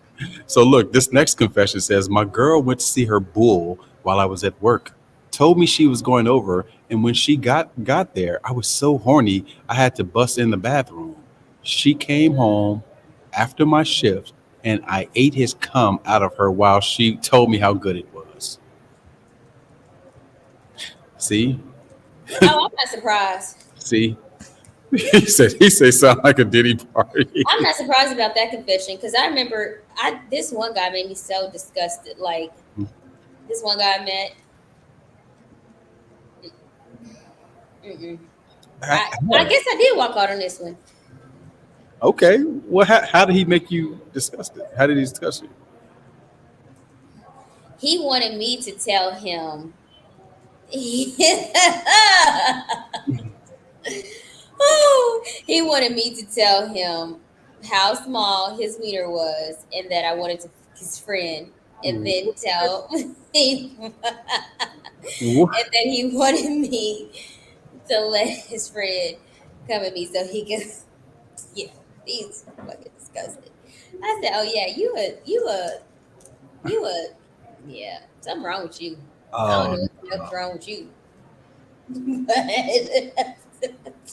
So look, this next confession says my girl went to see her bull while I was at work. Told me she was going over, and when she got there, I was so horny I had to bust in the bathroom. She came home after my shift, and I ate his cum out of her while she told me how good it was. See, Oh, I'm not surprised. see. He said sound like a Diddy party. I'm not surprised about that confession because I remember this one guy made me so disgusted. Like this one guy I met. Mm-mm. I guess I did walk out on this one. Okay. Well, how did he make you disgusted? How did he disgust you? He wanted me to tell him. Oh, he wanted me to tell him how small his wiener was and that I wanted to fuck his friend, and then tell him, and What? then he wanted me to let his friend come at me so he could, yeah, he's fucking disgusting. I said, oh yeah, you a, yeah, something wrong with you. I don't Oh, know what's wrong with you. But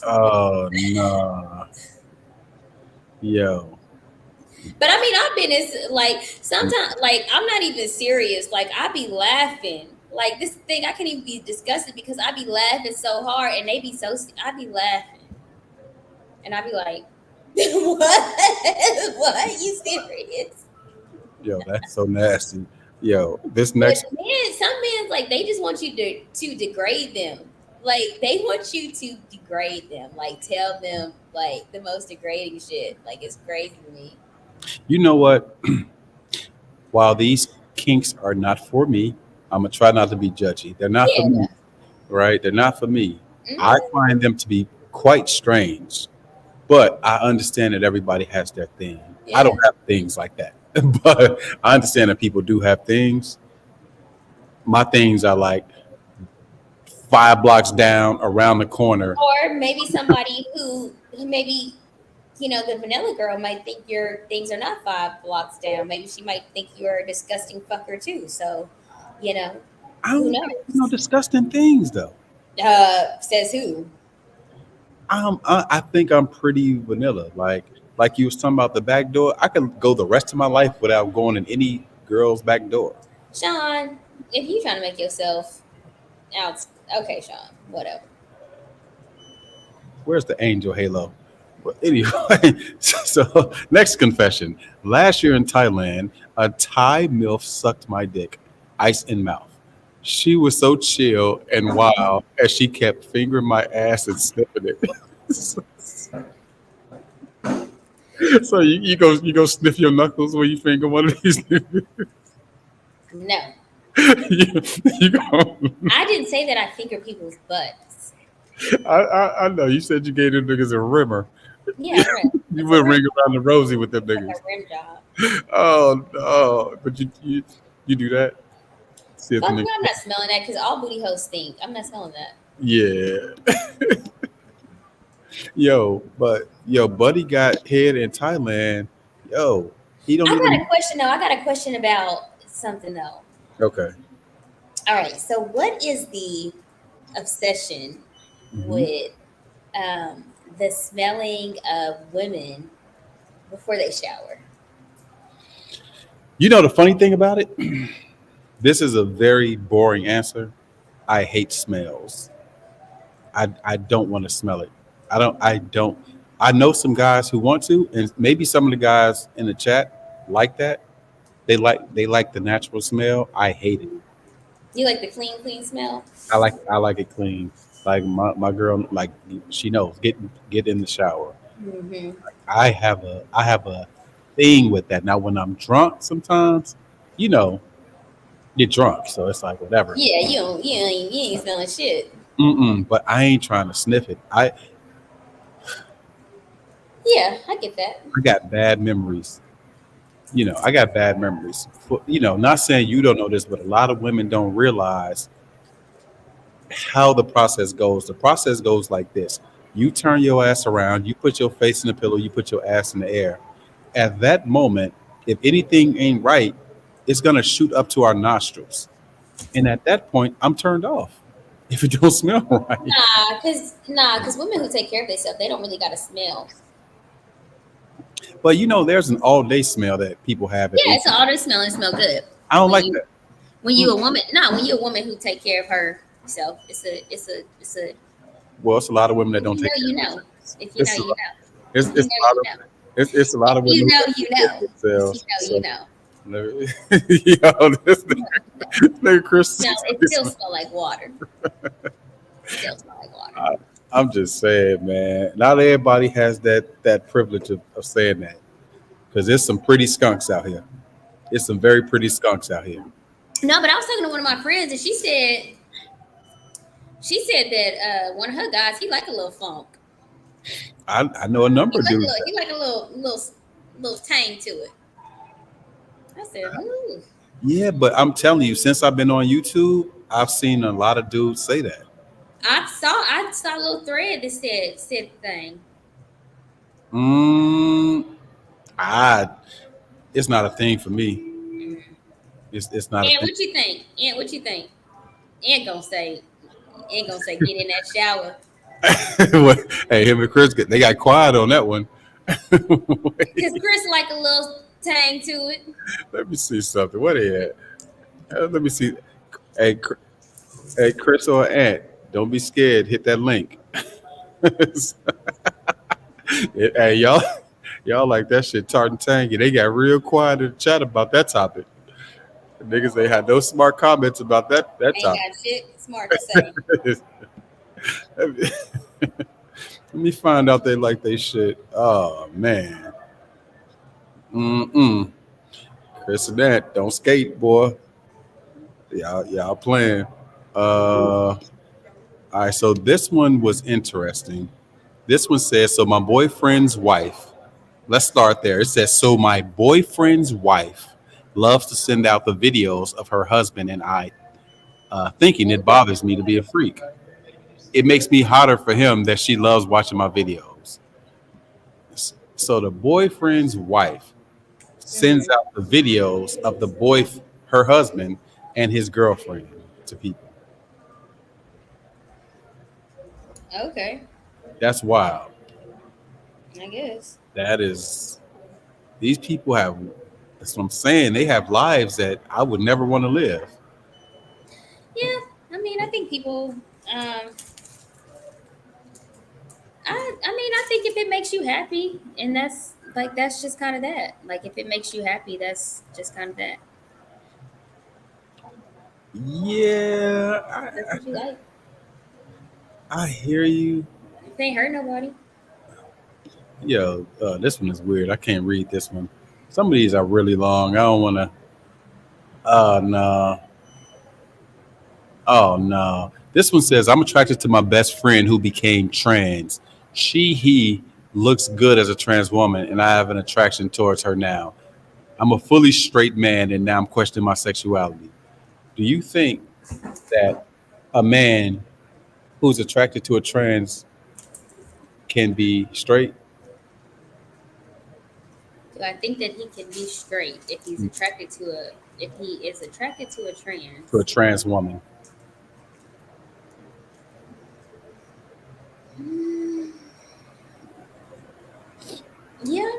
oh no. Yo. But I mean, I've been as like sometimes like I'm not even serious. Like I be laughing. Like this thing, I can't even be disgusted because I be laughing so hard, and they be so. I be laughing, and I be like, "What? What? You serious?" Yo, that's so nasty. Yo, this But next. men, some men like they just want you to degrade them. Like they want you to degrade them. Like tell them like the most degrading shit. Like it's crazy to me. You know what? While these kinks are not for me, I'm gonna try not to be judgy. They're not for me, Yeah. right? They're not for me. I Mhm. find them to be quite strange, but I understand that everybody has their thing. I Yeah. don't have things like that, but I understand that people do have things. My things are like 5 blocks down, around the corner. Or maybe somebody who maybe the vanilla girl might think your things are not 5 blocks down. Maybe she might think you're a disgusting fucker too. So, you know, I who don't got no knows? disgusting things though. Says who? I think I'm pretty vanilla. Like you was talking about the back door. I could go the rest of my life without going in any girl's back door. Sean, if you trying to make yourself out, okay, Sean, whatever. Where's the angel halo? But anyway, so next confession. Last year in Thailand, a Thai MILF sucked my dick, ice in mouth. She was so chill and wild as she kept fingering my ass and sniffing it. So you go sniff your knuckles when you finger one of these. No, you go. I didn't say that I finger people's butts. I know you said you gave them niggas a rimmer. Yeah, right. You It's a would rim, ring around the rosy with them like niggas. a rim job. Oh no! But you do that. See if the Fuck no, nigga. I'm not smelling that because all booty hoes stink. I'm not smelling that. Yeah. Yo, buddy got head in Thailand. Yo, he don't I got even. a question though. I got a question about something though. Okay. All right. So, what is the obsession Mhm. with um, the smelling of women before they shower? You know the funny thing about it? This is a very boring answer. I hate smells. I don't want to smell it. I don't. I know some guys who want to, and maybe some of the guys in the chat like that. They like the natural smell. I hate it. You like the clean smell? I like it clean. Like my girl, like she knows. Get in the shower. Hmm. I have a thing with that. Now when I'm drunk, sometimes, you know, get drunk, so it's like whatever. Yeah, you ain't smelling shit. But I ain't trying to sniff it. I Yeah, I get that. I got bad memories. I got bad memories. Not saying you don't know this, but a lot of women don't realize how the process goes. The process goes like this: you turn your ass around, you put your face in the pillow, you put your ass in the air. At that moment, if anything ain't right, it's gonna shoot up to our nostrils, and at that point, I'm turned off. If it don't smell right, Nah, cause women who take care of themselves, they don't really gotta smell. but there's an all day smell that people have at Yeah, 8. it's an odor smell and smell good. I don't When like you that. when you a woman, when you a woman who take care of herself, it's a Well, it's a lot of women that if don't you know take care you of know. themselves. If you know It's a you lot. know. It's, If you it's know a lot you of know. it's a lot of You women know who you take care know. of If you themselves. know you So, know. yo, this nigga Chris. No, it still smell like water. Still smell like water. I'm just saying, man. Not everybody has that privilege of saying that, because there's some pretty skunks out here. There's some very pretty skunks out here. No, but I was talking to one of my friends and she said that one of her guys, he like a little funk. I know a He number of like a dudes. little, he like a little tang to it. I said, ooh. Yeah, but I'm telling you, since I've been on YouTube, I've seen a lot of dudes say that. I saw a little thread that said the thing. Mm, I It's not a thing for me. Mhm. It's not a And thing. what you think? And what you think? And gonna say get in that shower. Hey, him and Chris, they got quiet on that one. Cause Chris like a little tang to it. Let me see something. What they at? Let me see. Hey, hey, Chris or Ant, don't be scared. Hit that link. Hey, y'all like that shit tart and tangy. They got real quiet in the chat about that topic. Niggas ain't had no smart comments about that Ain't topic. got shit smart to say. Let me find out they like they shit. Oh man. Mm-mm. Chris and that, don't skate, boy. Y'all playing. All right, so this one was interesting. This one says, so my boyfriend's wife, let's start there. It says, so my boyfriend's wife loves to send out the videos of her husband and I, thinking it bothers me to be a freak. It makes me hotter for him that she loves watching my videos. So the boyfriend's wife sends Mhm. out the videos of her husband, and his girlfriend to people. Okay, That's wild. I guess. That is, these people have, that's what I'm saying. They have lives that I would never want to live. Yeah, I mean, I think people. Um, I think if it makes you happy, and that's just kind of that. Like, if it makes you happy, that's just kind of that. Yeah, That's what you like. I hear you. If it ain't hurt nobody. Yo, this one is weird. I can't read this one. Some of these are really long. I don't want to. Oh, no. Oh, no. This one says, I'm attracted to my best friend who became trans. He looks good as a trans woman, and I have an attraction towards her now. I'm a fully straight man, and now I'm questioning my sexuality. Do you think that a man who's attracted to a trans can be straight? Do I think that he can be straight if he's attracted to a if he is attracted to a To a trans? trans woman? Mm, yeah.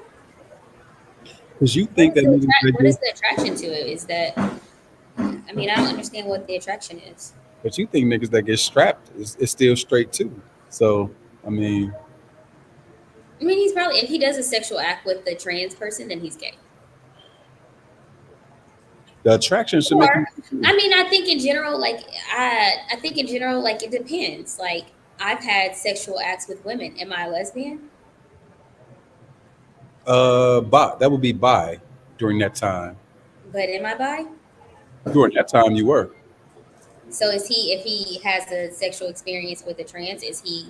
Because you think that niggas that What is get, the attraction to it? Is that I mean, I don't understand what the attraction is. but you think niggas that get strapped is still straight too. So I mean, I mean, he's probably if he does a sexual act with the trans person, then he's gay. the attraction should make you. Or, I mean, I think in general, like it depends. Like I've had sexual acts with women. Am I a lesbian? Bi. That would be bi during that time. But am I bi? During that time, you were So is he? If he has a sexual experience with a trans, is he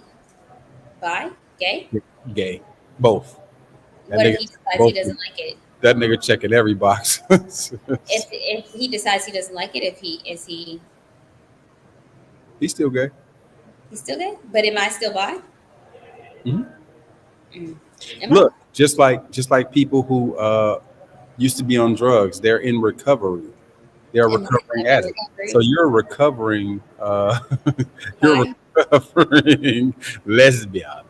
bi? Gay? gay. Both. That What if nigga, he decides he both. doesn't like it? That nigga checking every box. If he decides he doesn't like it, if he is He's still gay. he's still gay? But am I still bi? Mhm. Mm. Am I? Look, just like people who used to be on drugs, they're in recovery. They're a Am recovering I addict. So recovery? you're a recovering you're a Bi? recovering lesbian.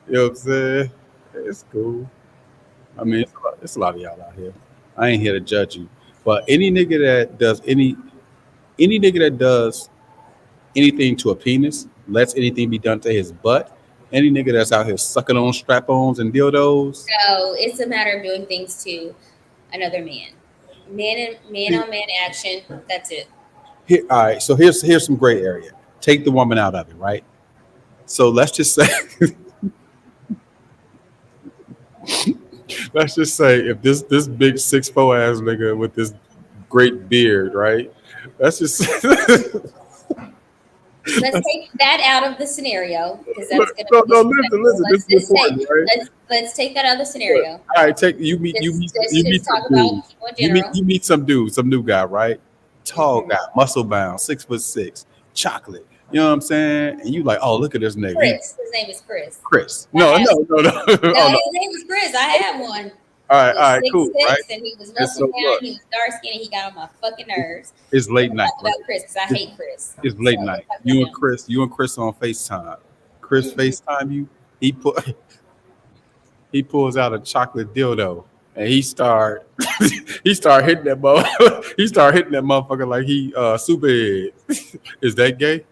You know what I'm saying? It's cool. I mean, it's a lot of y'all out here. I ain't here to judge you, but any nigga that does anything to a penis, lets anything be done to his butt, any nigga that's out here sucking on strap-ons and dildos. So it's a matter of doing things to another man. Man on man action. That's it. Here, all right. So here's some gray area. Take the woman out of it, right? So let's just say, let's just say if this big 6'4" ass nigga with this great beard, right? Let's just Let's take that out of the scenario because that's going to no, be no, disrespectful. listen. This Let's is just say important, right? let's take that out of the scenario. All right, take you meet you meet Let's you meet just some talk dude. about people in general. You meet some dude, some new guy, right? Tall Mhm. guy, muscle bound, 6'6", chocolate. You know what I'm saying? And you like, oh, look at this nigga, Chris. His name is Chris. Chris. I No, have no, no, no. no. Oh no. His name is Chris. I have one. All He was right, six cool, right? six and he was And muscle so bound. look, He was dark skinned. He got on my fucking nerves. it's late Let's night, talk right? about Chris because I It's, hate Chris. it's So late let's night. talk about him. You and Chris on FaceTime. Chris Mhm. FaceTime you. He put he pulls out a chocolate dildo and he start he start hitting that he start hitting that motherfucker like he super head. Is that gay?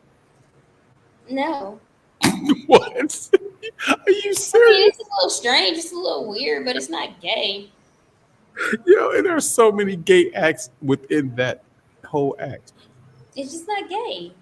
No. What? Are you I mean, serious? it's a little strange. It's a little weird, but it's not gay. You know, and there's so many gay acts within that. whole act. It's just not gay.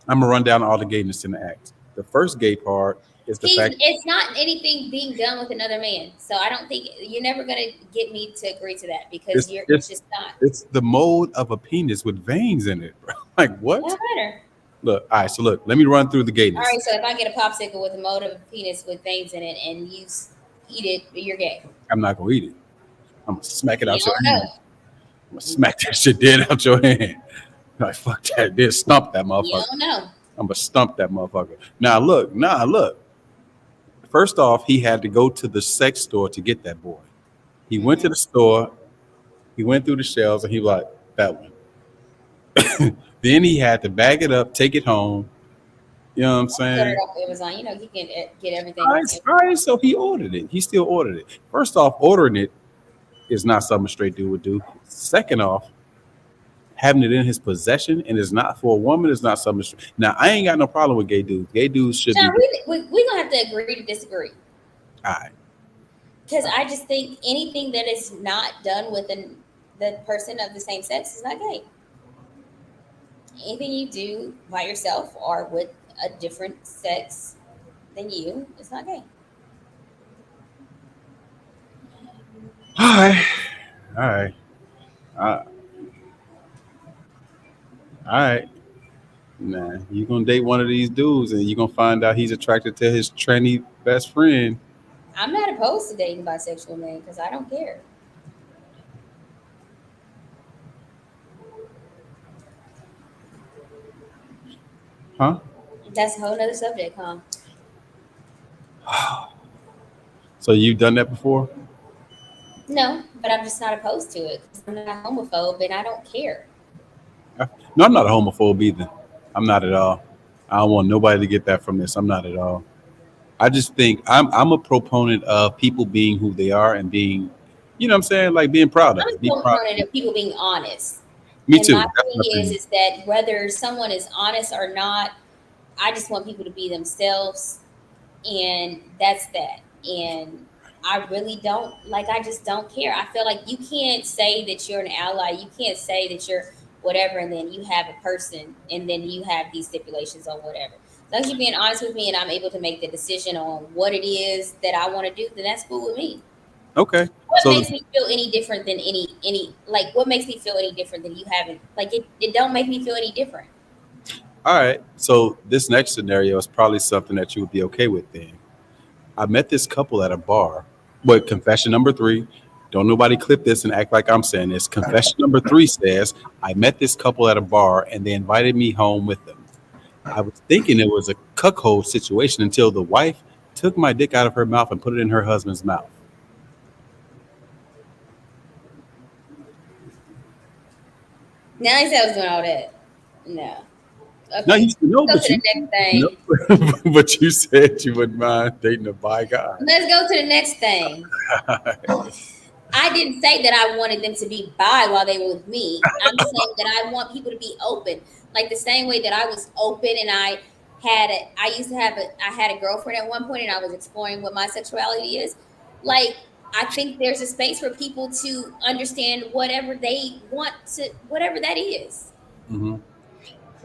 I'm gonna run down all the gayness in the act. The first gay part is the fact It's not anything being done with another man. So I don't think you're never gonna get me to agree to that because it's, it's it's just not. it's the mold of a penis with veins in it, bro. Like what? No matter. Look, all right. So look, let me run through the All gayness. right, so if I get a popsicle with a mold of a penis with veins in it and you eat it, you're gay. I'm not gonna eat it. I'm gonna smack it You out your don't hand. know. I'm gonna smack that shit dead out your hand. Like fuck that. Then stomp that You motherfucker. don't know. I'm gonna stump that motherfucker. Now look. First off, he had to go to the sex store to get that boy. He went to the store, he went through the shelves, and he was like, that one. Then he had to bag it up, take it home. You know what I'm Order saying? it off Amazon. You know you can get everything. All right, so he ordered it. He still ordered it. First off, ordering it is not something a straight dude would do. Second off, having it in his possession and it's not for a woman is not something. Now, I ain't got no problem with gay dudes. Gay dudes should John, be. we gonna have to agree to disagree All right. because I just think anything that is not done with the person of the same sex is not gay. Anything you do by yourself or with a different sex than you, it's not gay. All right. All right. All right. Nah, you're going to date one of these dudes and you're going to find out he's attracted to his tranny best friend. I'm not opposed to dating bisexual men because I don't care. Huh? That's a whole nother subject, huh? So you've done that before? No, but I'm just not opposed to it. 'Cause I'm not a homophobe and I don't care. No, I'm not a homophobe either. I'm not at all. I don't want nobody to get that from this. I'm not at all. I just think I'm a proponent of people being who they are and being, you know what I'm saying? Like being proud of I'm it. Be a proud. proponent of people being honest. Me And too. my That's my thing thing. is that whether someone is honest or not, I just want people to be themselves, and that's that. And I really don't like. I just don't care. I feel like you can't say that you're an ally. You can't say that you're whatever, and then you have a person, and then you have these stipulations on whatever. As long as you're being honest with me, and I'm able to make the decision on what it is that I want to do, then that's cool with me. Okay. What So makes me feel any different than any like what makes me feel any different than you haven't like it don't make me feel any different. all right. So this next scenario is probably something that you would be okay with then. I met this couple at a bar. But confession number 3, don't nobody clip this and act like I'm saying this. Confession number 3 says, I met this couple at a bar and they invited me home with them. I was thinking it was a cuckold situation until the wife took my dick out of her mouth and put it in her husband's mouth. Now he said I was doing all that. No. Okay. No, no, Go but to the you, next thing. no, but you said you wouldn't mind dating a bi guy. Let's go to the next thing. I didn't say that I wanted them to be bi while they were with me. I'm saying that I want people to be open, like the same way that I was open and I had a girlfriend at one point and I was exploring what my sexuality is. Like I think there's a space for people to understand whatever they want to, whatever that is. Mm-hmm.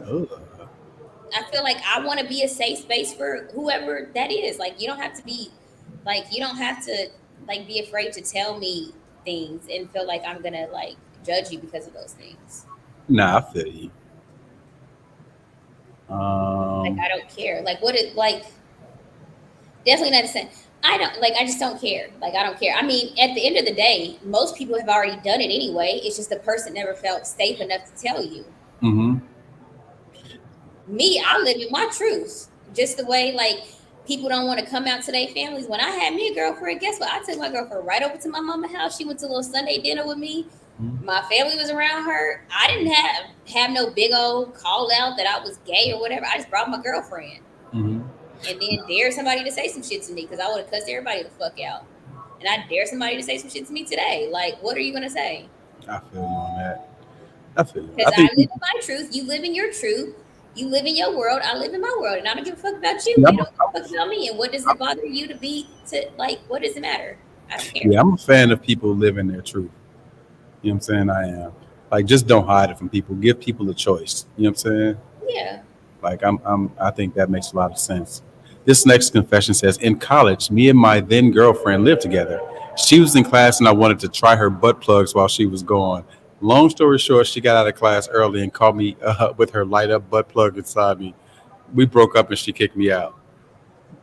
I feel like I want to be a safe space for whoever that is. Like you don't have to be be afraid to tell me things and feel like I'm gonna like judge you because of those things. Nah, I feel you. Like I don't care. Like what it like definitely not the same. I just don't care. Like I don't care. I mean, at the end of the day, most people have already done it anyway. It's just the person never felt safe enough to tell you. Mm-hmm. Me, I live in my truth. Just the way like people don't want to come out to their families. When I had me a girlfriend, guess what? I took my girlfriend right over to my mama's house. She went to a little Sunday dinner with me. Mm-hmm. My family was around her. I didn't have no big old call out that I was gay or whatever. I just brought my girlfriend. Mm-hmm. And then dare somebody to say some shit to me because I would have cussed everybody the fuck out. And I dare somebody to say some shit to me today. Like, what are you going to say? I feel you on that. I feel you. Because I live in my truth. You live in your truth. You live in your world. I live in my world. And I don't give a fuck about you. Yeah, You don't give a fuck about me. And what does it bother you to be to, like, what does it matter? I don't care. Yeah, I'm a fan of people living their truth. You know what I'm saying? I am. Like, just don't hide it from people. Give people a choice. You know what I'm saying? Yeah. Like, I think that makes a lot of sense. This next confession says, in college, me and my then girlfriend lived together. She was in class and I wanted to try her butt plugs while she was gone. Long story short, she got out of class early and called me with her light up butt plug inside me. We broke up and she kicked me out.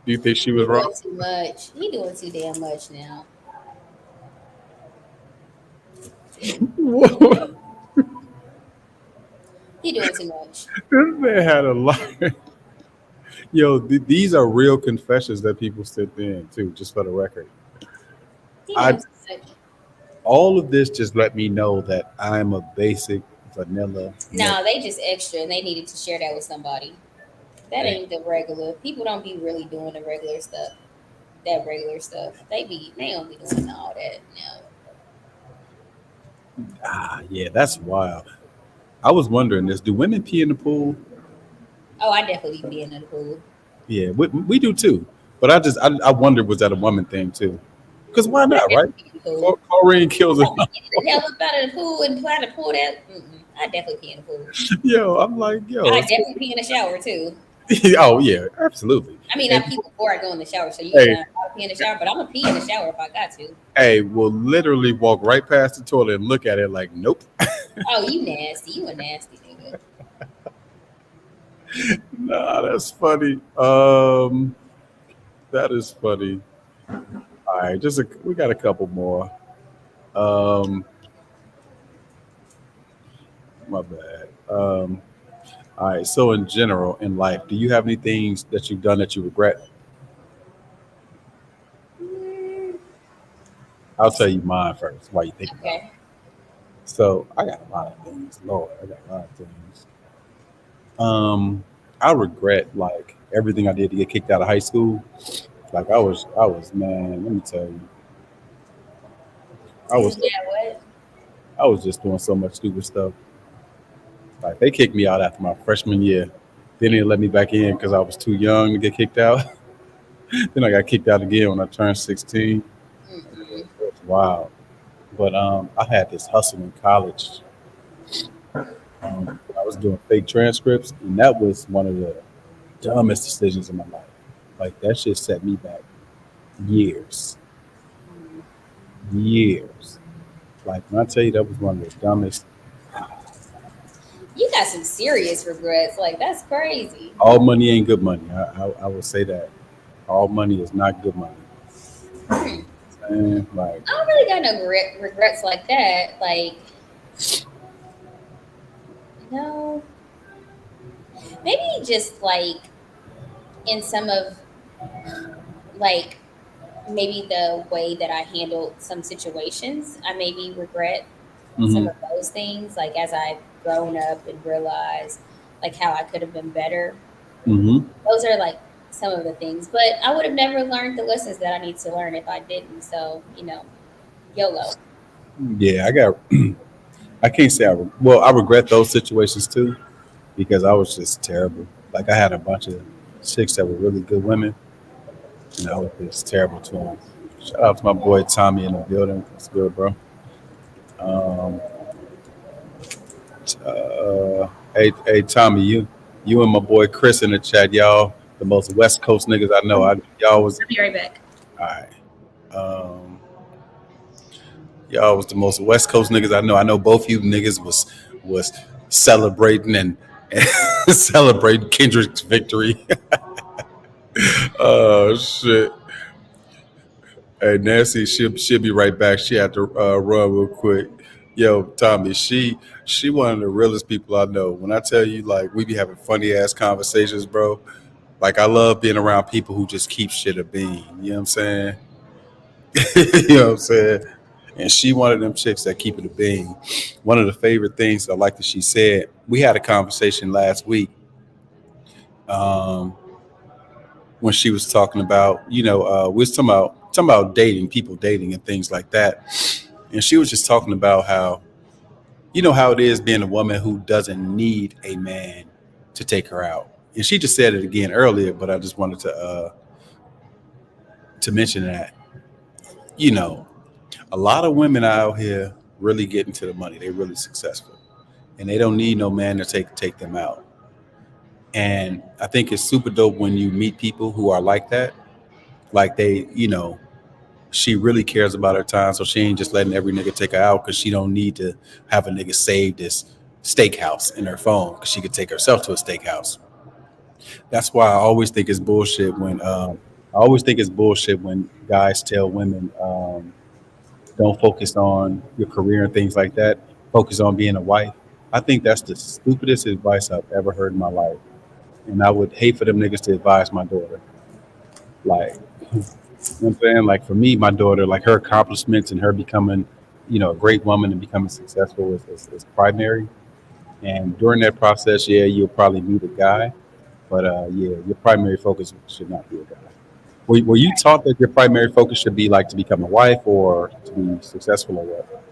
Do you think she He was wrong? doing too much. He doing too damn much now. This He doing too much. man had a lot. Yo, these are real confessions that people sent in too, just for the record. He I doing too much. All of this just let me know that I'm a basic vanilla. No, they just extra and they needed to share that with somebody. That Hey. ain't the regular. People don't be really doing the regular stuff. That regular stuff. They don't be doing all that. No. Yeah, that's wild. I was wondering this: do women pee in the pool? Oh, I definitely be in the pool. Yeah, we do too. But I wondered, was that a woman thing too? Because why I not, right? definitely be in the pool. Chlorine kills it. Oh, get the hell up out of the pool and try to pull that. Mm-mm. I definitely pee in the pool. Yo, I'm like, yo. I definitely pee in the shower too. Oh yeah, absolutely. I mean, I pee before I go in the shower, so you Hey. know, I'll pee in the shower, but I'm gonna pee in the shower if I got to. Hey, we'll literally walk right past the toilet and look at it like, nope. Oh, you nasty. You a nasty nigga. Nah, that's funny. That is funny. All right, we got a couple more. Um, my bad. All right. So in general, in life, do you have any things that you've done that you regret? Mm, I'll tell you mine first. While you think about it. okay. So I got a lot of things. Lord, I got a lot of things. I regret like everything I did to get kicked out of high school. Like man. Let me tell you, I was Yeah, what? I was just doing so much stupid stuff. Like they kicked me out after my freshman year. They didn't let me back in because I was too young to get kicked out. Then I got kicked out again when I turned 16. Mm-mm. It was wild. But I had this hustle in college. I was doing fake transcripts, and that was one of the dumbest decisions in my life. Like that shit set me back years, years. Like when I tell you that was one of the dumbest. You got some serious regrets. Like that's crazy. All money ain't good money. I will say that. All money is not good money. Hmm. And like, I don't really got no regrets like that. Like, no, maybe just like in some of like maybe the way that I handled some situations, I maybe regret some mhm, of those things. Like as I've grown up and realized like how I could have been better. mhm. Those are like some of the things. But I would have never learned the lessons that I need to learn if I didn't. So, YOLO. Yeah, I got. I can't say I regret those situations too because I was just terrible. Like I had a bunch of chicks that were really good women, and I was just terrible to them. Shout out to my boy Tommy in the building. That's good, bro. Um, hey, Tommy, you and my boy Chris in the chat, y'all. The most West Coast niggas I know. Y'all was I'll be right back. all right. Um, y'all was the most West Coast niggas I know. I know both you niggas was celebrating and celebrating Kendrick's victory. Oh shit. Hey Nancy, she'll be right back. She had to run real quick. Yo, Tommy, she one of the realest people I know. When I tell you, like, we be having funny ass conversations, bro. Like, I love being around people who just keep shit a bean. You know what I'm saying? You know what I'm saying? And she one of them chicks that keep it a bean. One of the favorite things I like that she said. We had a conversation last week um, when she was talking about, we was talking about dating, people dating and things like that. And she was just talking about how, how it is being a woman who doesn't need a man to take her out. And she just said it again earlier, but I just wanted to mention that, a lot of women out here really getting to the money. They're really successful, and they don't need no man to take them out. And I think it's super dope when you meet people who are like that. Like they, she really cares about her time, so she ain't just letting every nigga take her out because she don't need to have a nigga save this steakhouse in her phone because she could take herself to a steakhouse. That's why I always think it's bullshit when guys tell women don't focus on your career and things like that. Focus on being a wife. I think that's the stupidest advice I've ever heard in my life, and I would hate for them niggas to advise my daughter. Like, you know what I'm saying? Like for me, my daughter, like her accomplishments and her becoming, a great woman and becoming successful is primary. And during that process, yeah, you'll probably meet a guy, but yeah, your primary focus should not be a guy. Were you taught that your primary focus should be like to become a wife or to be successful or what?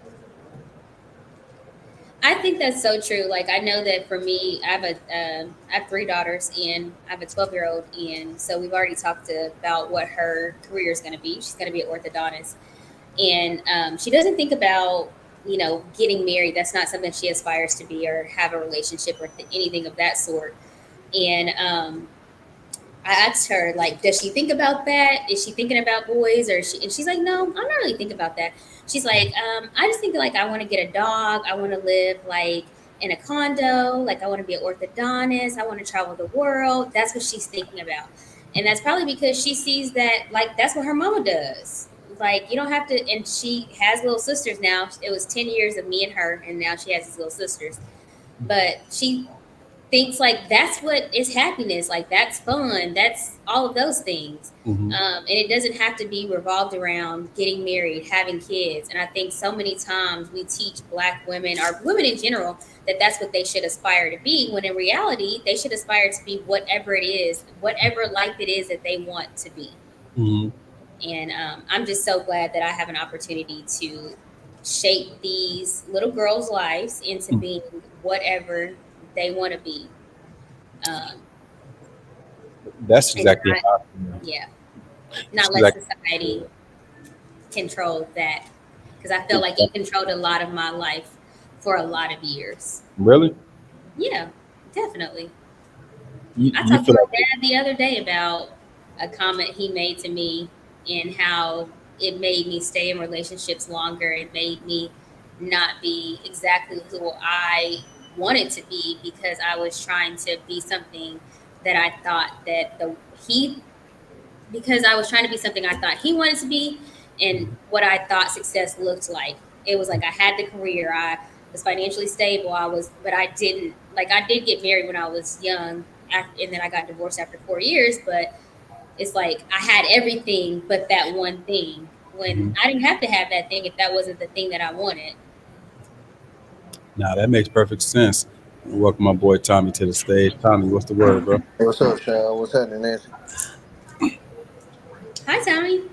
I think that's so true. Like I know that for me, I have three daughters, and I have a 12-year-old, and so we've already talked about what her career is going to be. She's going to be an orthodontist, and she doesn't think about getting married. That's not something she aspires to be or have a relationship or anything of that sort. And I asked her, like, does she think about that? Is she thinking about boys, or and she's like, no, I'm not really thinking about that. She's like, I just think like I want to get a dog. I want to live like in a condo. Like I want to be an orthodontist. I want to travel the world. That's what she's thinking about, and that's probably because she sees that like that's what her mama does. Like you don't have to. And she has little sisters now. It was 10 years of me and her, and now she has these little sisters. But she thinks like that's what is happiness, like that's fun, that's all of those things. Hmm. And it doesn't have to be revolved around getting married, having kids. And I think so many times we teach black women or women in general that that's what they should aspire to be, when in reality they should aspire to be whatever it is, whatever life it is that they want to be. Hmm. And I'm just so glad that I have an opportunity to shape these little girls' lives into being whatever they want to be. Um, That's and exactly not, how. yeah, That's not let exactly. society control that. Because I feel like Exactly. it controlled a lot of my life for a lot of years. Really? Yeah, definitely. I You talked to feel my like dad the other day about a comment he made to me and how it made me stay in relationships longer. It made me not be exactly who I wanted to be because I was trying to be something that I thought that the he because I was trying to be something I thought he wanted to be and what I thought success looked like. It was like I had the career, I was financially stable, but I didn't, like, I did get married when I was young, and then I got divorced after 4 years, but it's like I had everything but that one thing when mhm. I didn't have to have that thing if that wasn't the thing that I wanted. Nah, that makes perfect sense. Welcome my boy Tommy to the stage. Tommy, what's the word, bro? What's up, Sean? What's happening, Nancy? Hi, Tommy.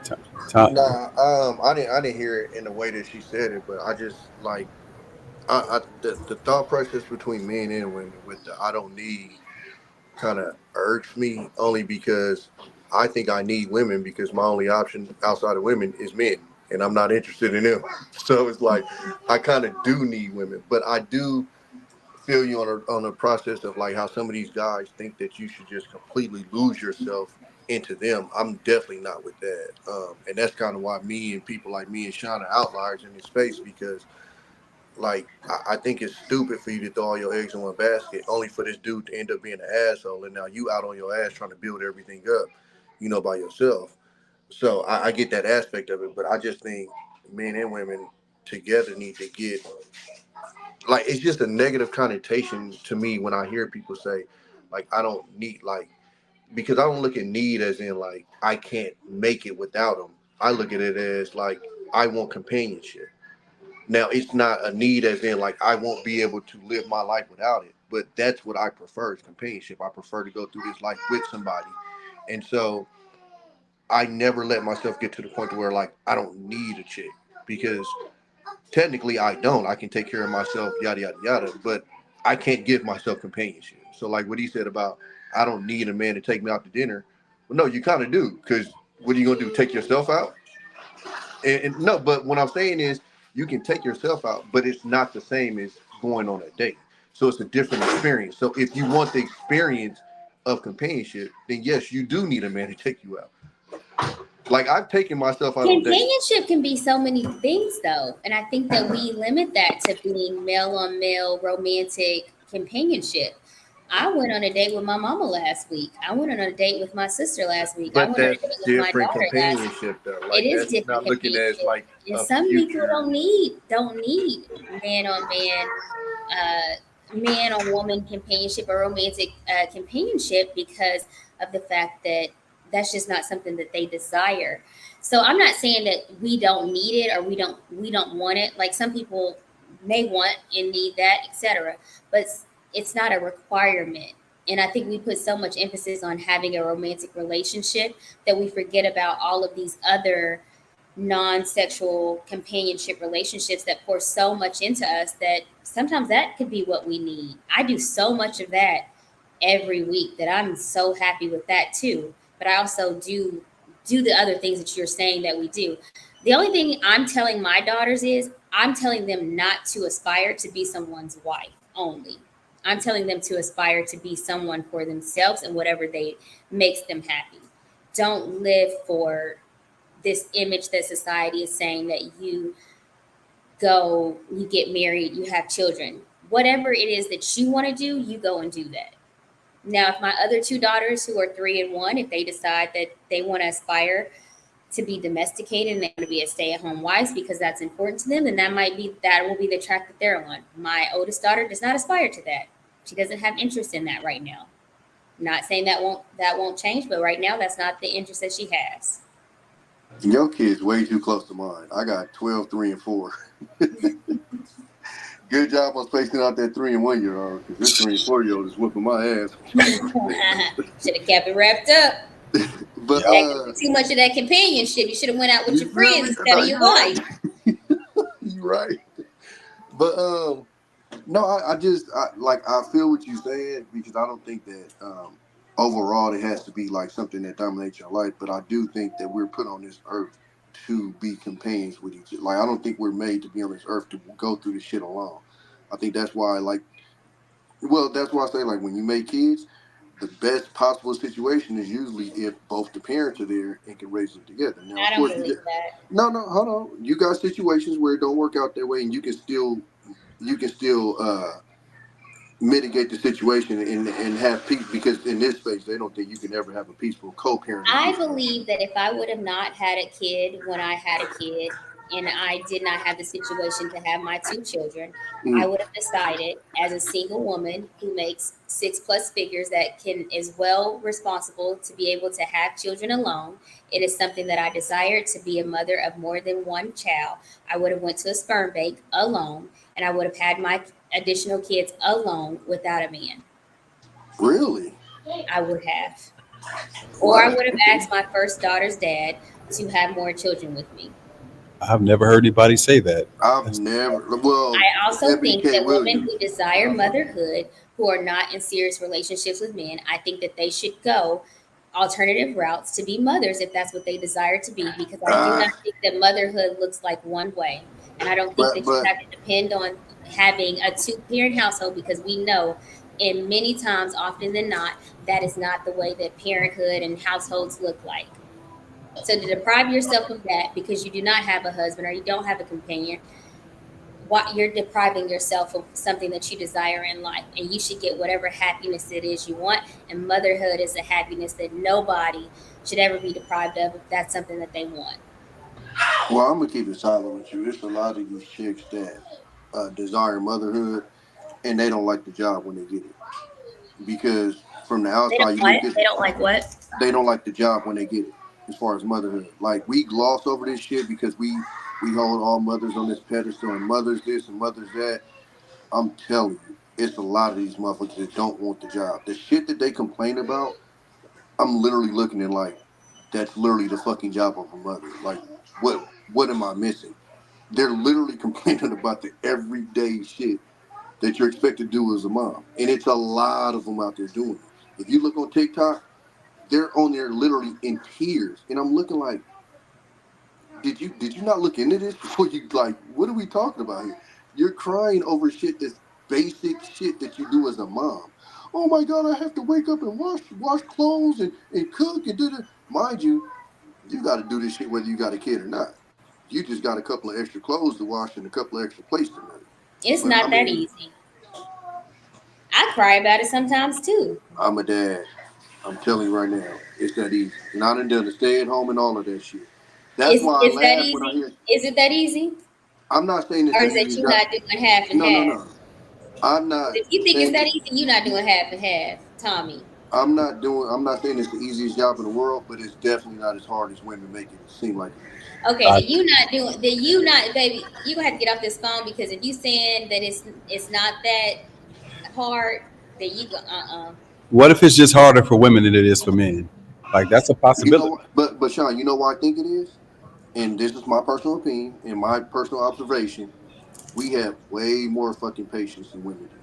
To- To- Nah, I didn't hear it in the way that she said it, but I just like, the thought process between men and women with the I don't need kind of irks me only because I think I need women because my only option outside of women is men, and I'm not interested in them. So it's like I kind of do need women, but I do feel you on a process of like how some of these guys think that you should just completely lose yourself into them. I'm definitely not with that, and that's kind of why me and people like me and Sean are outliers in this space because like I think it's stupid for you to throw all your eggs in one basket, only for this dude to end up being an asshole, and now you out on your ass trying to build everything up, by yourself. So I get that aspect of it, but I just think men and women together need to get like it's just a negative connotation to me when I hear people say like I don't need like because I don't look at need as in like I can't make it without them. I look at it as like I want companionship. Now it's not a need as in like I won't be able to live my life without it, but that's what I prefer is companionship. I prefer to go through this life with somebody, and so I never let myself get to the point to where like I don't need a chick because technically I don't. I can take care of myself, yada yada yada, but I can't give myself companionship. So like what he said about I don't need a man to take me out to dinner. Well, no, you kind of do because what are you gonna do? Take yourself out? And no, but what I'm saying is you can take yourself out, but it's not the same as going on a date. So it's a different experience. So if you want the experience of companionship, then yes, you do need a man to take you out. Like I've taken myself out on dates. Companionship can be so many things, though, and I think that we limit that to being male on male romantic companionship. I went on a date with my mama last week. I went on a date with my sister last week. I But went on a that's date with my different daughter last week. companionship though. It Like is that's different not looking at companionship, like and a some people future. don't need man on man on woman companionship or romantic companionship because of the fact that that's just not something that they desire. So I'm not saying that we don't need it or we don't want it. Like some people may want and need that, etc. But it's not a requirement. And I think we put so much emphasis on having a romantic relationship that we forget about all of these other non-sexual companionship relationships that pour so much into us that sometimes that could be what we need. I do so much of that every week that I'm so happy with that too. But I also do the other things that you're saying that we do. The only thing I'm telling my daughters is I'm telling them not to aspire to be someone's wife only. I'm telling them to aspire to be someone for themselves and whatever they makes them happy. Don't live for this image that society is saying that you get married, you have children. Whatever it is that you want to do, you go and do that. Now, if my other two daughters, who are 3 and 1, if they decide that they want to aspire to be domesticated and they want to be a stay-at-home wife because that's important to them, then that will be the track that they're on. My oldest daughter does not aspire to that. She doesn't have interest in that right now. Not saying that won't change, but right now that's not the interest that she has. Your kid's way too close to mine. I got 12, 3, and 4. Good job on spacing out that 3 and 1 year old because this 3 and 4-year-old is whooping my ass. Should have kept it wrapped up. But Too much of that companionship. You should have went out with your friends instead of your wife. You're right. But no, I feel what you're saying because I don't think that overall it has to be like something that dominates your life. But I do think that we're put on this earth to be companions with each other. Like I don't think we're made to be on this earth to go through this shit alone. I think that's why that's why I say like when you make kids, the best possible situation is usually if both the parents are there and can raise them together. Now, I don't believe that. No, hold on. You got situations where it don't work out that way, and you can still mitigate the situation and have peace because in this space they don't think you can ever have a peaceful co-parent. I believe that if I would have not had a kid when I had a kid and I did not have the situation to have my 2 children, I would have decided as a single woman who makes 6+ figures that is well responsible to be able to have children alone. It is something that I desired to be a mother of more than one child. I would have went to a sperm bank alone and I would have had my additional kids alone without a man. Really? I would have. Or I would have asked my first daughter's dad to have more children with me. I've never heard anybody say that. I also think that women who desire motherhood, who are not in serious relationships with men, I think that they should go alternative routes to be mothers if that's what they desire to be, because I do not think that motherhood looks like one way. And I don't think that you have to depend on having a 2-parent household because we know in many times, often than not, that is not the way that parenthood and households look like. So to deprive yourself of that because you do not have a husband or you don't have a companion, you're depriving yourself of something that you desire in life. And you should get whatever happiness it is you want. And motherhood is a happiness that nobody should ever be deprived of if that's something that they want. Well, I'm going to keep it silent with you. It's a lot of these chicks that desire motherhood and they don't like the job when they get it. Because from the outside, they don't like what? They don't like the job when they get it. As far as motherhood, like we gloss over this shit because we hold all mothers on this pedestal and mothers this and mothers that. I'm telling you, it's a lot of these motherfuckers that don't want the job. The shit that they complain about, I'm literally looking at like, that's literally the fucking job of a mother. Like, what am I missing? They're literally complaining about the everyday shit that you're expected to do as a mom, and it's a lot of them out there doing it. If you look on TikTok, they're on there literally in tears. And I'm looking like, did you not look into this before you like? What are we talking about here? You're crying over shit that's basic shit that you do as a mom. Oh my God, I have to wake up and wash clothes and cook and do the. Mind you, you got to do this shit whether you got a kid or not. You just got a couple of extra clothes to wash and a couple of extra plates to make. It's But, not I that mean, easy. I cry about it sometimes too. I'm a dad. I'm telling you right now, it's that easy. And I done done the stay at home and all of that shit. That's why I Is that laugh when I easy? hear. Is it that easy? I'm not saying it's Or the is it easy you job. not doing half and No, half? I'm not If you think it's saying. that easy, you're not doing half and half, Tommy. I'm not saying it's the easiest job in the world, but it's definitely not as hard as women make it seem like it is. Okay, then you not doing. Then you not, baby. You gonna have to get off this phone because if you saying that it's not that hard, then you go. What if it's just harder for women than it is for men? Like that's a You possibility. know, but Sean, you know why I think it is? And this is my personal opinion and my personal observation. We have way more fucking patience than women do.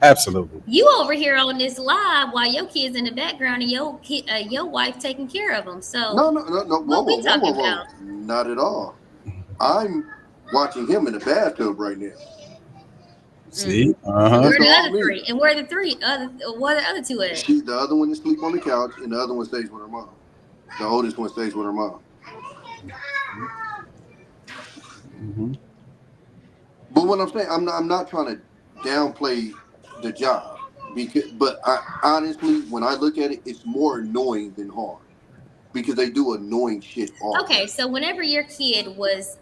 Absolutely. You over here on this live while your kids in the background and your wife taking care of them. So No. what we talking about? Not at all. I'm watching him in the bathtub right now. See? And Uh-huh. where the That's all other me. three? And where the three? Where the other two at? The other one is sleep on the couch, and the other one stays with her mom. The oldest one stays with her mom. hmm But what I'm saying, I'm not trying to downplay the job, but I honestly, when I look at it, it's more annoying than hard because they do annoying shit all Okay, day. so whenever your kid was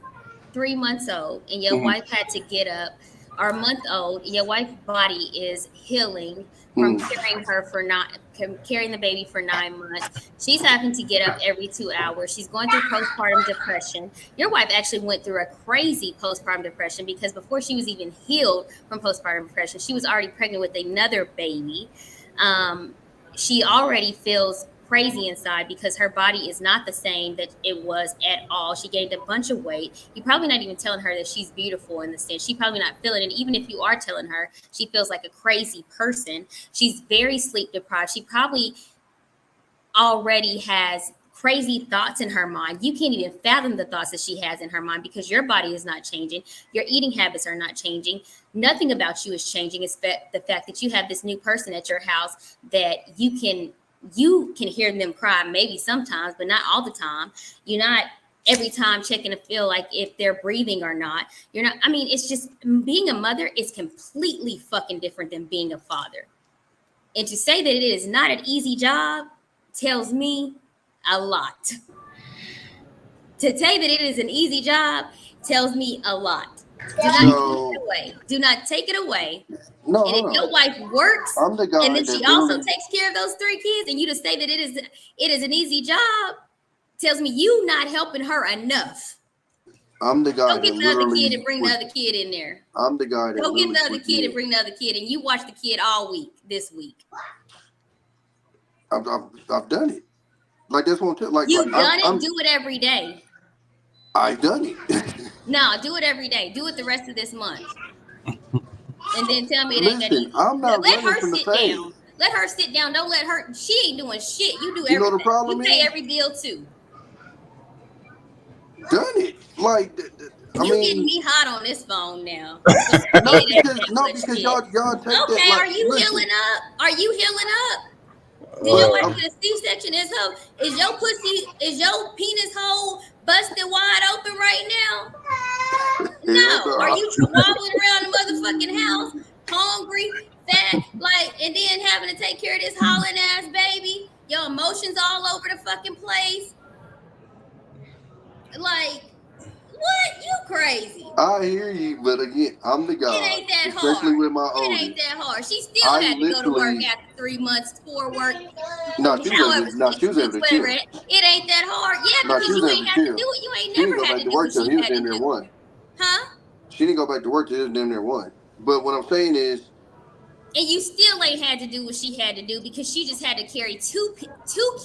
3 months old and your Mhm. wife had to get up, or a month old, your wife's body is healing from carrying the baby for 9 months. She's having to get up every 2 hours. She's going through postpartum depression. Your wife actually went through a crazy postpartum depression because before she was even healed from postpartum depression, she was already pregnant with another baby. She already feels crazy inside because her body is not the same that it was at all. She gained a bunch of weight. You're probably not even telling her that she's beautiful in the sense. She's probably not feeling it. Even if you are telling her, she feels like a crazy person. She's very sleep deprived. She probably already has crazy thoughts in her mind. You can't even fathom the thoughts that she has in her mind because your body is not changing. Your eating habits are not changing. Nothing about you is changing. It's the fact that you have this new person at your house that you can hear them cry maybe sometimes, but not all the time. You're not every time checking to feel like if they're breathing or not. You're not. I mean, it's just being a mother is completely fucking different than being a father. And to say that it is not an easy job tells me a lot. To say that it is an easy job tells me a lot. Do not take it away. Do not take it away. No, And if your wife works, I'm the guy and then that she also literally- takes care of those 3 kids, and you to say that it is an easy job tells me you not helping her enough. I'm the guy Don't get that the other literally. kid and bring the other kid in there. I'm the guy that. Go get literally the other puts kid me and bring the other kid, and you watch the kid all week this week. I've done it. Like that's what I'm telling. Like You've done I'm, it. Do it every day. I've done it. No, do it every day. Do it the rest of this month, and then tell me it ain't that Listen, easy. I'm not Let running her from the sit fame. down. Let her sit down. Don't let her. She ain't doing shit. You do You know everything. the problem You pay is? every bill too. Done it. Like I You getting mean, me hot on this phone now. no, because y'all take that. Okay, Like, are you listen, healing up? Are you healing up? Did your wife get a C-section? Is your pussy, is your penis hole busted wide open right now? No. Are you wobbling around the motherfucking house, hungry, fat, like, and then having to take care of this hollering ass baby? Your emotions all over the fucking place. Like, what? You crazy. I hear you, but again, I'm the guy. It ain't that especially hard. with my It oldest. ain't that hard. She still had to go to work literally- after 3 months for work. No, she was able to chill. It ain't that hard. Yeah, No, because she was you able ain't to have to chill. do it. You ain't She didn't never go had back to to do work what till she he was had to damn near do. one. Huh? She didn't go back to work till he was damn near one. But what I'm saying is, And you still ain't had to do what she had to do because she just had to carry two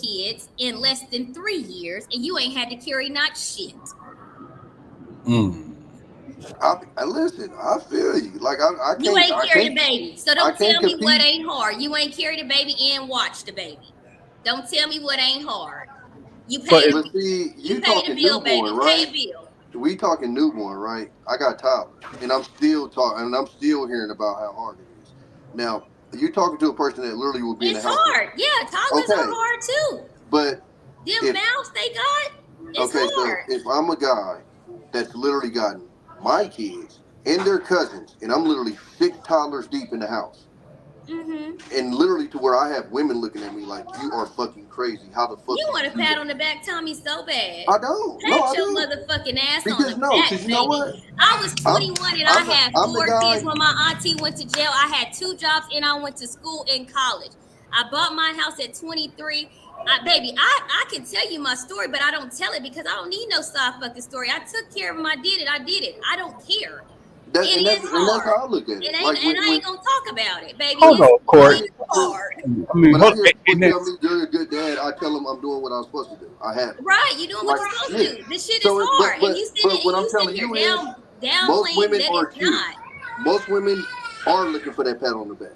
kids in less than 3 years, and you ain't had to carry not shit. I listen. I feel you. Like I can't. You ain't I carry can't- the baby, so I don't can't tell me what compete. ain't hard. You ain't carry the baby and watch the baby. Don't tell me what ain't hard. You pay So the But see, you pay the talking bill, newborn, baby. right? Pay a bill. we talking newborn, right? I got toddlers, and I'm still talking, and I'm still hearing about how hard it is. Now, you're talking to a person that literally will be in It's the house. hard. Yeah, toddlers Okay. are hard too. But Them if mouths they got, it's okay, hard. so if I'm a guy that's literally gotten my kids and their cousins, and I'm literally 6 toddlers deep in the house. And literally to where I have women looking at me like, you are fucking crazy. How the fuck You want to do pat that? on the back, Tommy, so bad. I don't. Pat No, I your don't. motherfucking ass Because on the no, back, because you know what? I was 21 and I had I'm the 4 guy- kids when my auntie went to jail. I had 2 jobs and I went to school and college. I bought my house at 23. Baby, I can tell you my story, but I don't tell it because I don't need no soft fucking story. I took care of them. I did it. I don't care. That's, It and, that's, is and that's hard. how I look at it. It ain't, Like, and I ain't gonna talk about it, baby. Hold on, Court. It's hard. I mean, when I hold, hear hey, people Ness, tell me you're a good dad, I tell them I'm doing what I'm supposed to do. I have. Right, you doing what Like, you're supposed to yeah. do. This shit So is it- hard, but- and you but sitting what I'm you telling sitting you here is, most downplaying women that are it's cute. not. Most women are looking for that pat on the back.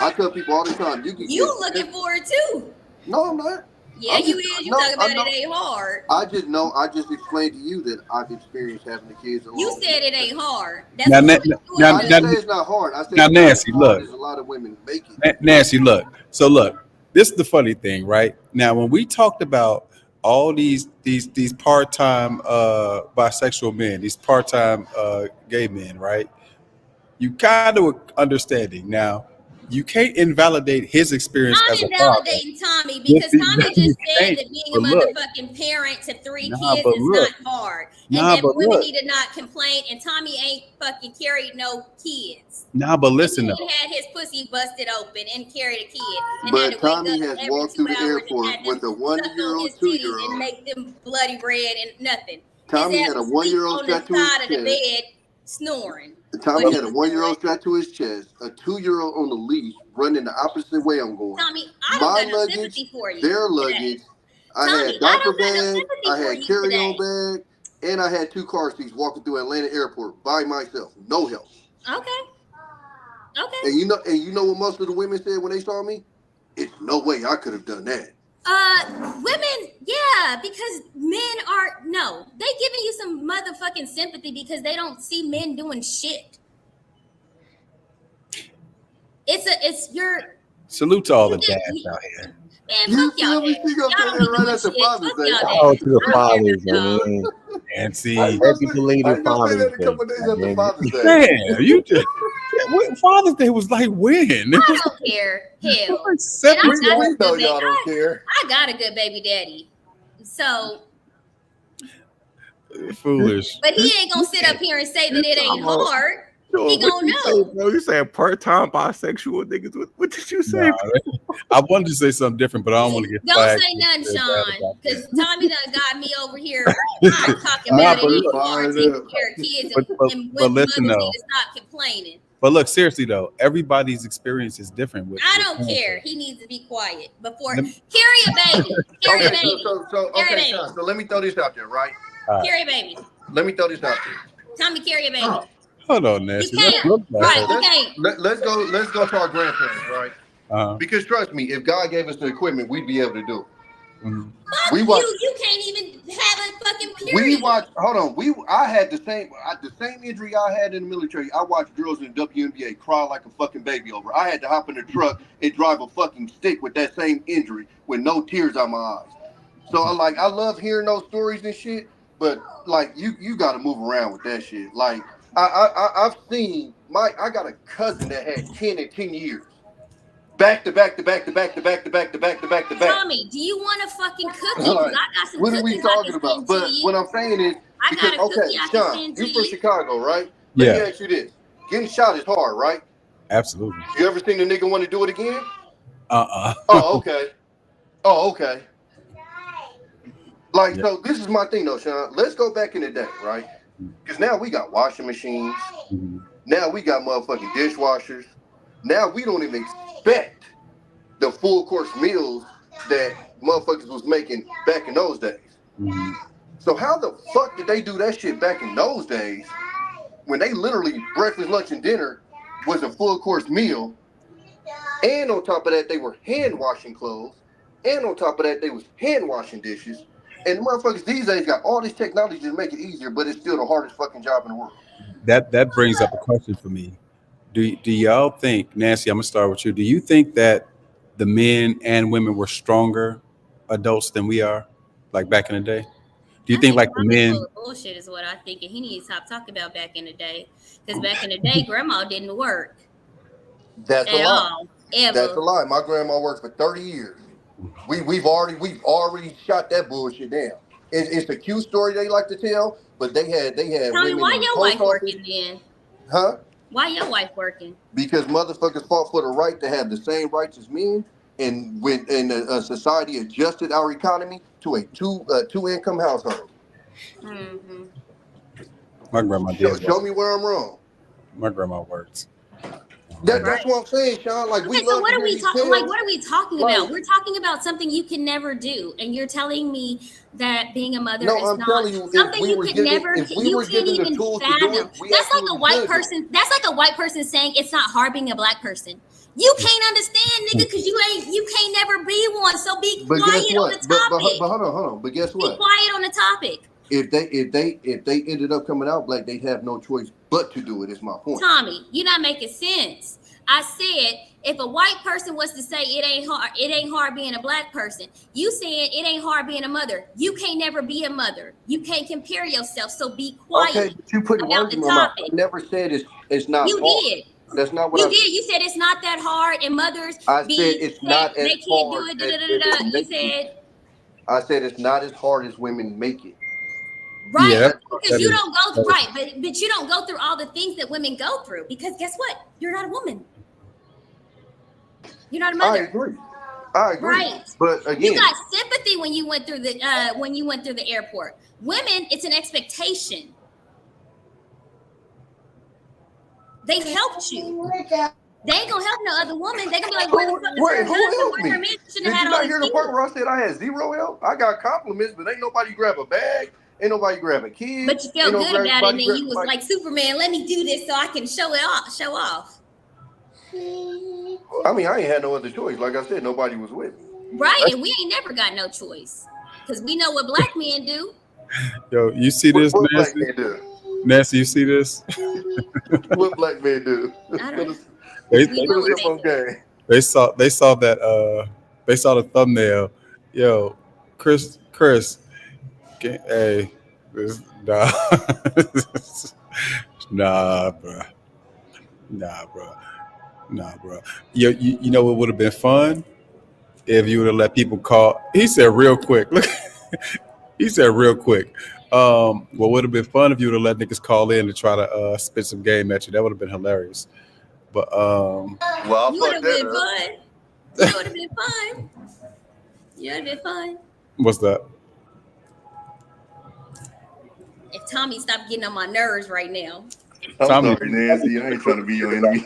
I tell people all the time, you can You get, looking for it too? No, I'm not. Yeah, I'm you just- is. You no, talking about I know. it ain't hard. I just know. I just explained to you that I've experienced having the kids along. You said it ain't hard. That's Now, what now- you doing. now- I didn't say it's not hard. I said now, it's Nancy, not as hard look. as a lot of women make it. Nancy, look. So look, this is the funny thing, right? Now, when we talked about all these part-time bisexual men, these part-time gay men, right? You kind of understanding now. You can't invalidate his experience I'm as a father. invalidating Tommy because Yes, Tommy you just said can't. that being a But look. motherfucking parent to 3 Nah, kids but is look. not hard, and Nah, that but women look. need to not complain. And Tommy ain't fucking carried no kids. Nah, but listen and though. he had his pussy busted open and carried a kid. And But had to Tommy wake up has every walked 2 through the hours airport and had with them a suck on 1-year-old, his titties 2-year-old. and make them bloody red and nothing. Tommy His ass had a was 1-year-old asleep on strapped the to his side of the chest. bed snoring. Tommy What had he a was 1-year-old doing. strapped to his chest, a 2-year-old on the leash, running the opposite way I'm going. Tommy, I don't My got no luggage, sympathy for you. their today. luggage. I Tommy, had I diaper don't got no bag, sympathy I for had you carry-on today. bag, and I had 2 car seats walking through Atlanta Airport by myself, no help. Okay. Okay. And you know what most of the women said when they saw me? It's no way I could have done that. Women, yeah, because men are they giving you some motherfucking sympathy because they don't see men doing shit. It's your Salute to all the you get- dads you- out here. man, You fuck y'all feel me? dads. She gonna Y'all say don't that be right doing after shit. Father's Fuck Day. y'all Shout dads. out to the I don't care fathers, about y'all. man. Nancy. Happy belated I ain't gonna say Father's that a Day. couple days after man. Father's Day. Damn, you just Father's Day was like when? It I was don't care. Hell. like 7 And We I got know a good y'all baby. don't care. I got a good baby daddy. So, foolish. but he ain't gonna sit up here and say that it ain't hard. He gonna know. Bro, you saying part-time bisexual niggas? What did you say? Nah, I wanted to say something different, but I don't want to get Don't flagged. say nothing, Sean, because Tommy done got me over here talking Nah, about but it look- ain't hard taking care of kids and But women listen, mothers though. need to stop complaining. But look, seriously though, everybody's experience is different. I don't care. He needs to be quiet before Let carry a baby. Carry a Okay, baby. so Carry a okay, baby. Sean, so let me throw this out there, right? Carry a baby. Let me throw this out there. Tommy, carry a baby. Hold on, Nancy. You can't. Look back. Right, you can't. Let's go to our grandparents, right? Because trust me, if God gave us the equipment, we'd be able to do it. Mhm. Fuck We you. watch- You can't even have a fucking period. We watched. Hold on. I had the same injury I had in the military. I watched girls in the WNBA cry like a fucking baby over. I had to hop in the truck and drive a fucking stick with that same injury with no tears out my eyes. So I love hearing those stories and shit. But like you got to move around with that shit. Like I've seen I got a cousin that had 10 and 10 years. Back to back. Tommy, do you want a fucking cookie? Because Like, I got some what are cookies we talking I can about? send But to you. what I'm saying is, I got a cookie I can Sean, send to you from you. Chicago, right? Let Yeah. me ask you this: getting shot is hard, right? Absolutely. You ever seen a nigga want to do it again? Oh, okay. Like, Yeah. so this is my thing though, Sean. Let's go back in the day, right? Because now we got washing machines. Mhm. Now we got motherfucking dishwashers. Now we don't even expect the full course meals that motherfuckers was making back in those days. Mhm. So how the fuck did they do that shit back in those days when they literally breakfast, lunch, and dinner was a full course meal? And on top of that, they were hand washing clothes. And on top of that, they was hand washing dishes. And motherfuckers these days got all this technology to make it easier, but it's still the hardest fucking job in the world. That brings up a question for me. Do y'all think, Nancy? I'm gonna start with you. Do you think that the men and women were stronger adults than we are, like back in the day? Do you I think like the Tommy's men? full of bullshit is what I think, and he needs to stop talking about back in the day. Because back in the day, grandma didn't work That's a at lie. all, That's a ever. lie. My grandma worked for 30 years. We've already shot that bullshit down. It's a cute story they like to tell, but they had Tommy, women why in the your post wife office, working then? huh? Why your wife working? Because motherfuckers fought for the right to have the same rights as men, and when society adjusted our economy to a two income household. Mm-hmm. My grandma did Show work. me where I'm wrong. My grandma worked. That's Right. what I'm saying, Sean. Like we Okay, so love what to are hear we these talking? tales. Like, what are we talking Like- about? We're talking about something you can never do, and you're telling me that being a mother No, is I'm not telling you, if something we you were could given- never. if we You were can't given the even tools to do it, fathom. we That's like a absolutely white could do it. person. That's like a white person saying it's not hard being a black person. You can't understand, nigga, because you can't never be one. So be But quiet guess on what? the But topic. hold on. But guess Be what? quiet on the topic. If they ended up coming out black, they'd have no choice but to do it. Is my point. Tommy, you're not making sense. I said if a white person was to say it ain't hard being a black person, you saying it ain't hard being a mother. You can't never be a mother. You can't compare yourself. So be quiet. Okay, but you put about words in the my mouth. topic. I never said it's not You hard. did. That's not what You I did. You said it's not that hard, and mothers I be said it's not as they can't do hard it. as Da-da-da-da-da. women You make it. said I said it's not as hard as women make it. right Yeah, because that you is- don't go that is- right, but you don't go through all the things that women go through because guess what? You're not a woman. You're not a I mother. agree. Right. But You again, got sympathy when you went through the airport. Women, it's an expectation. They helped you. They ain't gonna help no other woman. They gonna be like, where the fuck is Wait, her who husband? helped Where her me? man Did shouldn't you have had all not these hear the part things. where I said I had zero help? I got compliments, but ain't nobody grab a bag. Ain't nobody grab a kid. But you felt Ain't good about it, and then grab you was somebody- like Superman. Let me do this so I can show off. I mean, I ain't had no other choice. Like I said, nobody was with me. Right, and we ain't never got no choice because we know what black men do. Yo, you see this, What black Nancy? men do? Nancy, you see this? What black men do? I don't. They, We know what they do. Okay. they saw that they saw the thumbnail. Yo, Chris, hey, this, nah, nah, bro. You know what would have been fun if you would have let people call. He said real quick. Look, he said real quick. What would have been fun if you would have let niggas call in to try to spit some game at you. That would have been hilarious. But Well, You would have been fun. You would have been fun. You would have been fun. what's that? If Tommy stopped getting on my nerves right now. I'm Tommy- sorry, Nancy. I ain't trying to be your enemy.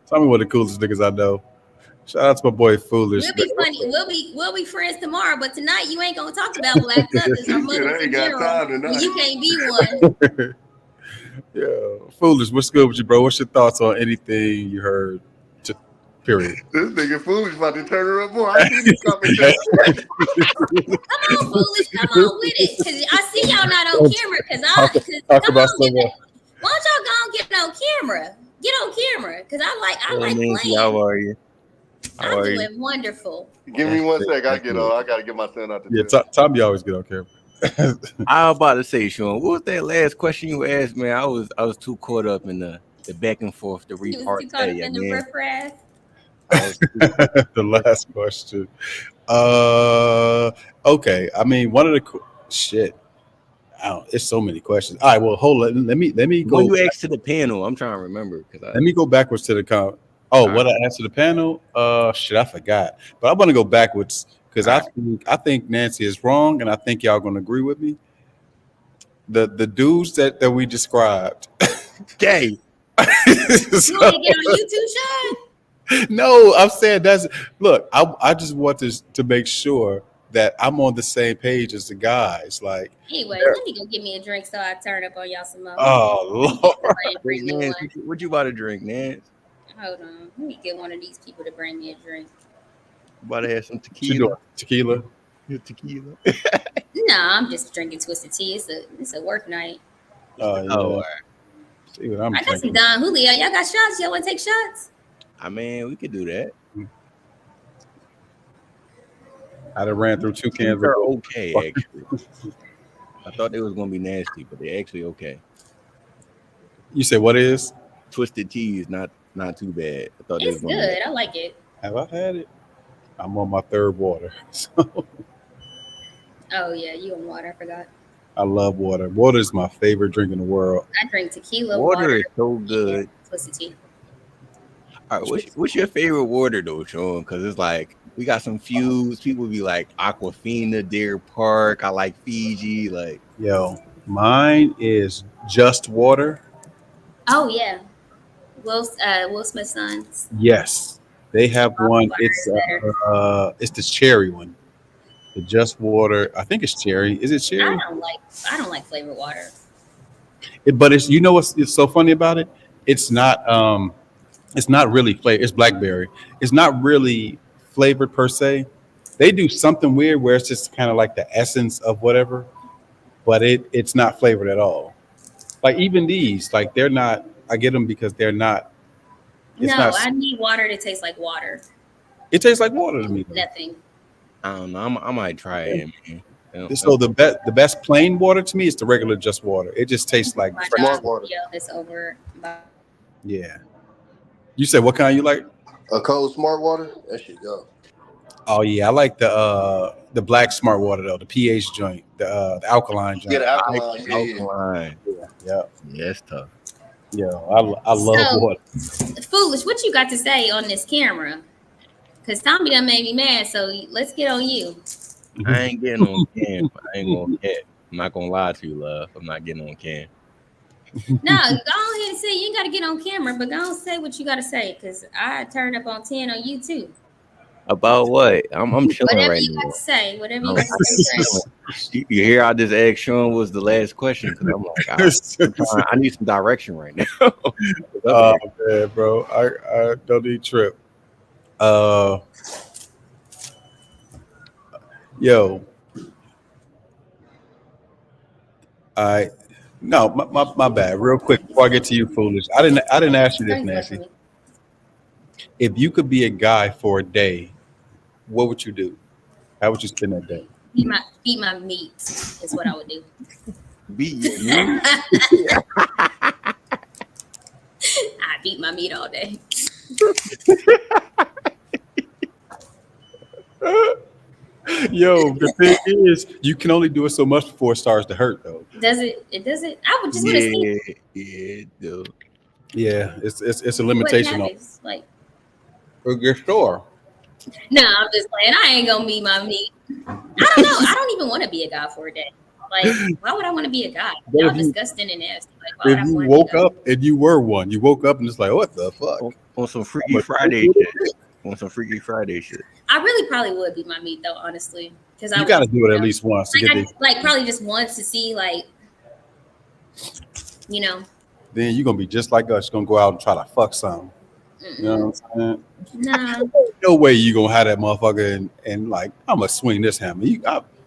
Tell me what the coolest niggas I know. Shout out to my boy Foolish. We'll be funny. We'll be friends tomorrow, but tonight you ain't gonna talk about black mothers or She said, mothers I in ain't got general. time tonight. You can't be one. Yeah, Foolish. What's good with you, bro? What's your thoughts on anything you heard? Period. This nigga foolish about to turn her up more. I see this conversation. Come on, Foolish, come on with it. Cause I see y'all not on camera. Talk Come about on, some. why don't y'all go and get on camera? Get on camera, cause I like Nancy, playing. how are you? How I'm are you? doing wonderful. Give me 1 sec. I gotta get my son out the Yeah, door. Tommy always get on camera. I was about to say, Sean, what was that last question you asked, man? I was too caught up in the back and forth, the You was repart too caught up day, in the man. riffraff. The last question. Okay. I mean, one of the shit. It's so many questions. All right. Well, hold on. Let me go. When you asked to the panel, I'm trying to remember Let me go backwards to the comment. Oh, what I answered the panel? Shit, I forgot. But I want to go backwards because I think Nancy is wrong, and I think y'all gonna agree with me. The dudes that we described. gay. You want to get on YouTube, Sean? No, I'm saying look. I just want to make sure that I'm on the same page as the guys. Like, Anyway, let me go get me a drink so I turn up on y'all some more. oh Lord. Bring me one. Nance, what you about to drink, Nance? Hold on. Let me get one of these people to bring me a drink. You about to have some What you doing? tequila? Tequila. Tequila. No, I'm just drinking twisted tea. It's a work night. Oh yeah. Oh, all right. See what I'm I got some drinking. Don Julio. Y'all got shots? Y'all want to take shots? I mean, we could do that. I done ran through 2 cans. They're Of okay, actually. I thought they was gonna be nasty, but they're actually okay. You said what is? Twisted tea is not too bad. I thought they It's was gonna good. I like it. Have I had it? I'm on my 3rd water. So Oh yeah, you and water. I forgot. I love water. Water is my favorite drink in the world. I drink tequila, Water is so and good. twisted tea. All right, what's your favorite water though, Sean? Because it's like we got some Fuse. People be like Aquafina, Deer Park. I like Fiji. Like Yo, mine is Just Water. Oh yeah, Will Smith's sons. Yes, they have one. Water is better. It's the cherry one. The Just Water. I think it's cherry. Is it cherry? I don't like flavored water. But it's, you know what's it's so funny about it? It's not really flavor. It's blackberry. It's not really flavored per se. They do something weird where it's just kind of like the essence of whatever, but it's not flavored at all. Like even these, like they're not. I get them because they're not. It's No, not. I need water to taste like water. It tastes like water to me. Nothing. I don't know. I might try it, man. So the best plain water to me is the regular Just Water. It just tastes like My fresh. Smart dog water. is over. Yeah. You said what kind you like? A cold smart water, that shit go. Oh yeah, I like the black Smart Water though, the pH joint, the alkaline joint. Get alkaline. Yeah, yeah. Alkaline. Yeah, Yeah, it's tough. yeah. I love So- water. Foolish, what you got to say on this camera? Because Tommy done made me mad, so let's get on you. I ain't getting on cam. I ain't gonna get. I'm not gonna lie to you, love. I'm not getting on cam. No, go ahead and say you ain't got to get on camera, but go and say what you got to say, because I turned up on 10 on you too. About what? I'm chilling Whatever right you now. got to say, whatever you I'm got to say. You hear I just asked Sean was the last question because I'm like, I need some direction right now. Oh man, bro, I don't need trip. Yo, I no, my bad. Real quick before I get to you, Foolish. I didn't ask you this, Don't Nancy. fuck with me. If you could be a guy for a day, what would you do? How would you spend that day? Eat my meat is what I would do. Beat you. I beat my meat all day. Yo, the thing is, you can only do it so much before it starts to hurt, though. Does it? It doesn't. I would just want to see Yeah, dude. Yeah, it's a what limitation on happens. Like, your store. no, I'm just playing. I ain't gonna beat my meat. I don't know. I don't even want to be a guy for a day. Like, why would I want to be a guy? But Y'all if you- disgusting and nasty. Like, why would If I you want woke to be up and you were one, you woke up and it's like, what the fuck? On some Freaky Friday shit. On some Freaky Friday shit. I really probably would beat my meat though, honestly, because You got to do it at least once to Like, get the. like probably just once to see, like, you know. Then you're gonna be just like us. You're gonna go out and try to fuck something. You know what I'm saying? Nah, No way you gonna have that motherfucker and like I'm gonna swing this hammer.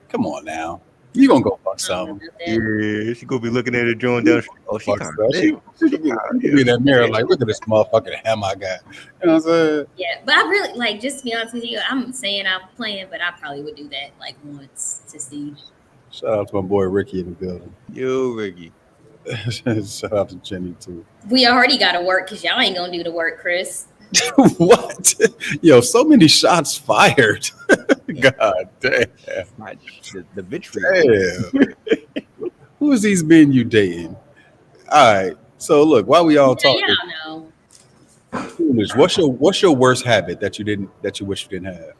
Come on now. You gonna go fuck I don't know something. about that. Yeah, she gonna be looking at it doing down. Oh, she Fuck kind stuff. of She be in that mirror like, look at this motherfucking hammer I got. You know what I'm saying? Yeah, but I really like, just to be honest with you, I'm saying I'm playing, but I probably would do that like once to see. Shout out to my boy Ricky in the building. Yo, Ricky. Shout out to Jenny too. We already got to work because y'all ain't gonna do the work, Chris. What? Yo, so many shots fired. God damn. The vitriol. Damn. Who is these men you dating? All right. So look, while we all Yeah, talking, y'all know. Foolish, what's your worst habit that you wish you didn't have?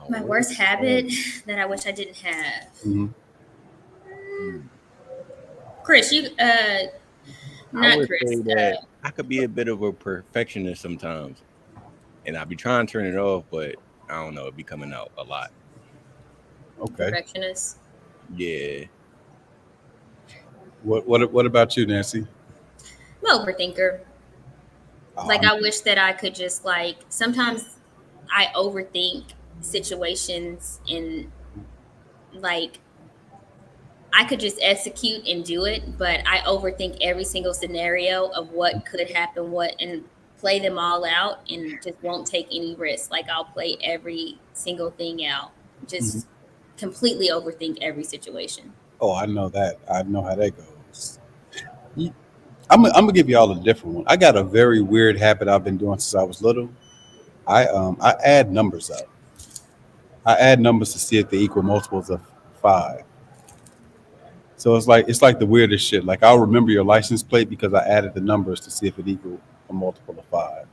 My worst habit that I wish I didn't have. Mhm. Chris, you I not would Chris. say that I could be a bit of a perfectionist sometimes, and I be trying to turn it off, but I don't know, it be coming out a lot. Okay. Perfectionist. Yeah, What about you, Nancy? I'm an overthinker. Like, I wish that I could just, like, sometimes I overthink situations and, like, I could just execute and do it, but I overthink every single scenario of what could happen, and play them all out, and just won't take any risks. Like I'll play every single thing out, just completely overthink every situation. Oh, I know that. I know how that goes. I'm gonna give y'all a different one. I got a very weird habit I've been doing since I was little. I add numbers up. I add numbers to see if they equal multiples of 5. So it's like the weirdest shit. Like I'll remember your license plate because I added the numbers to see if it equal a multiple of 5.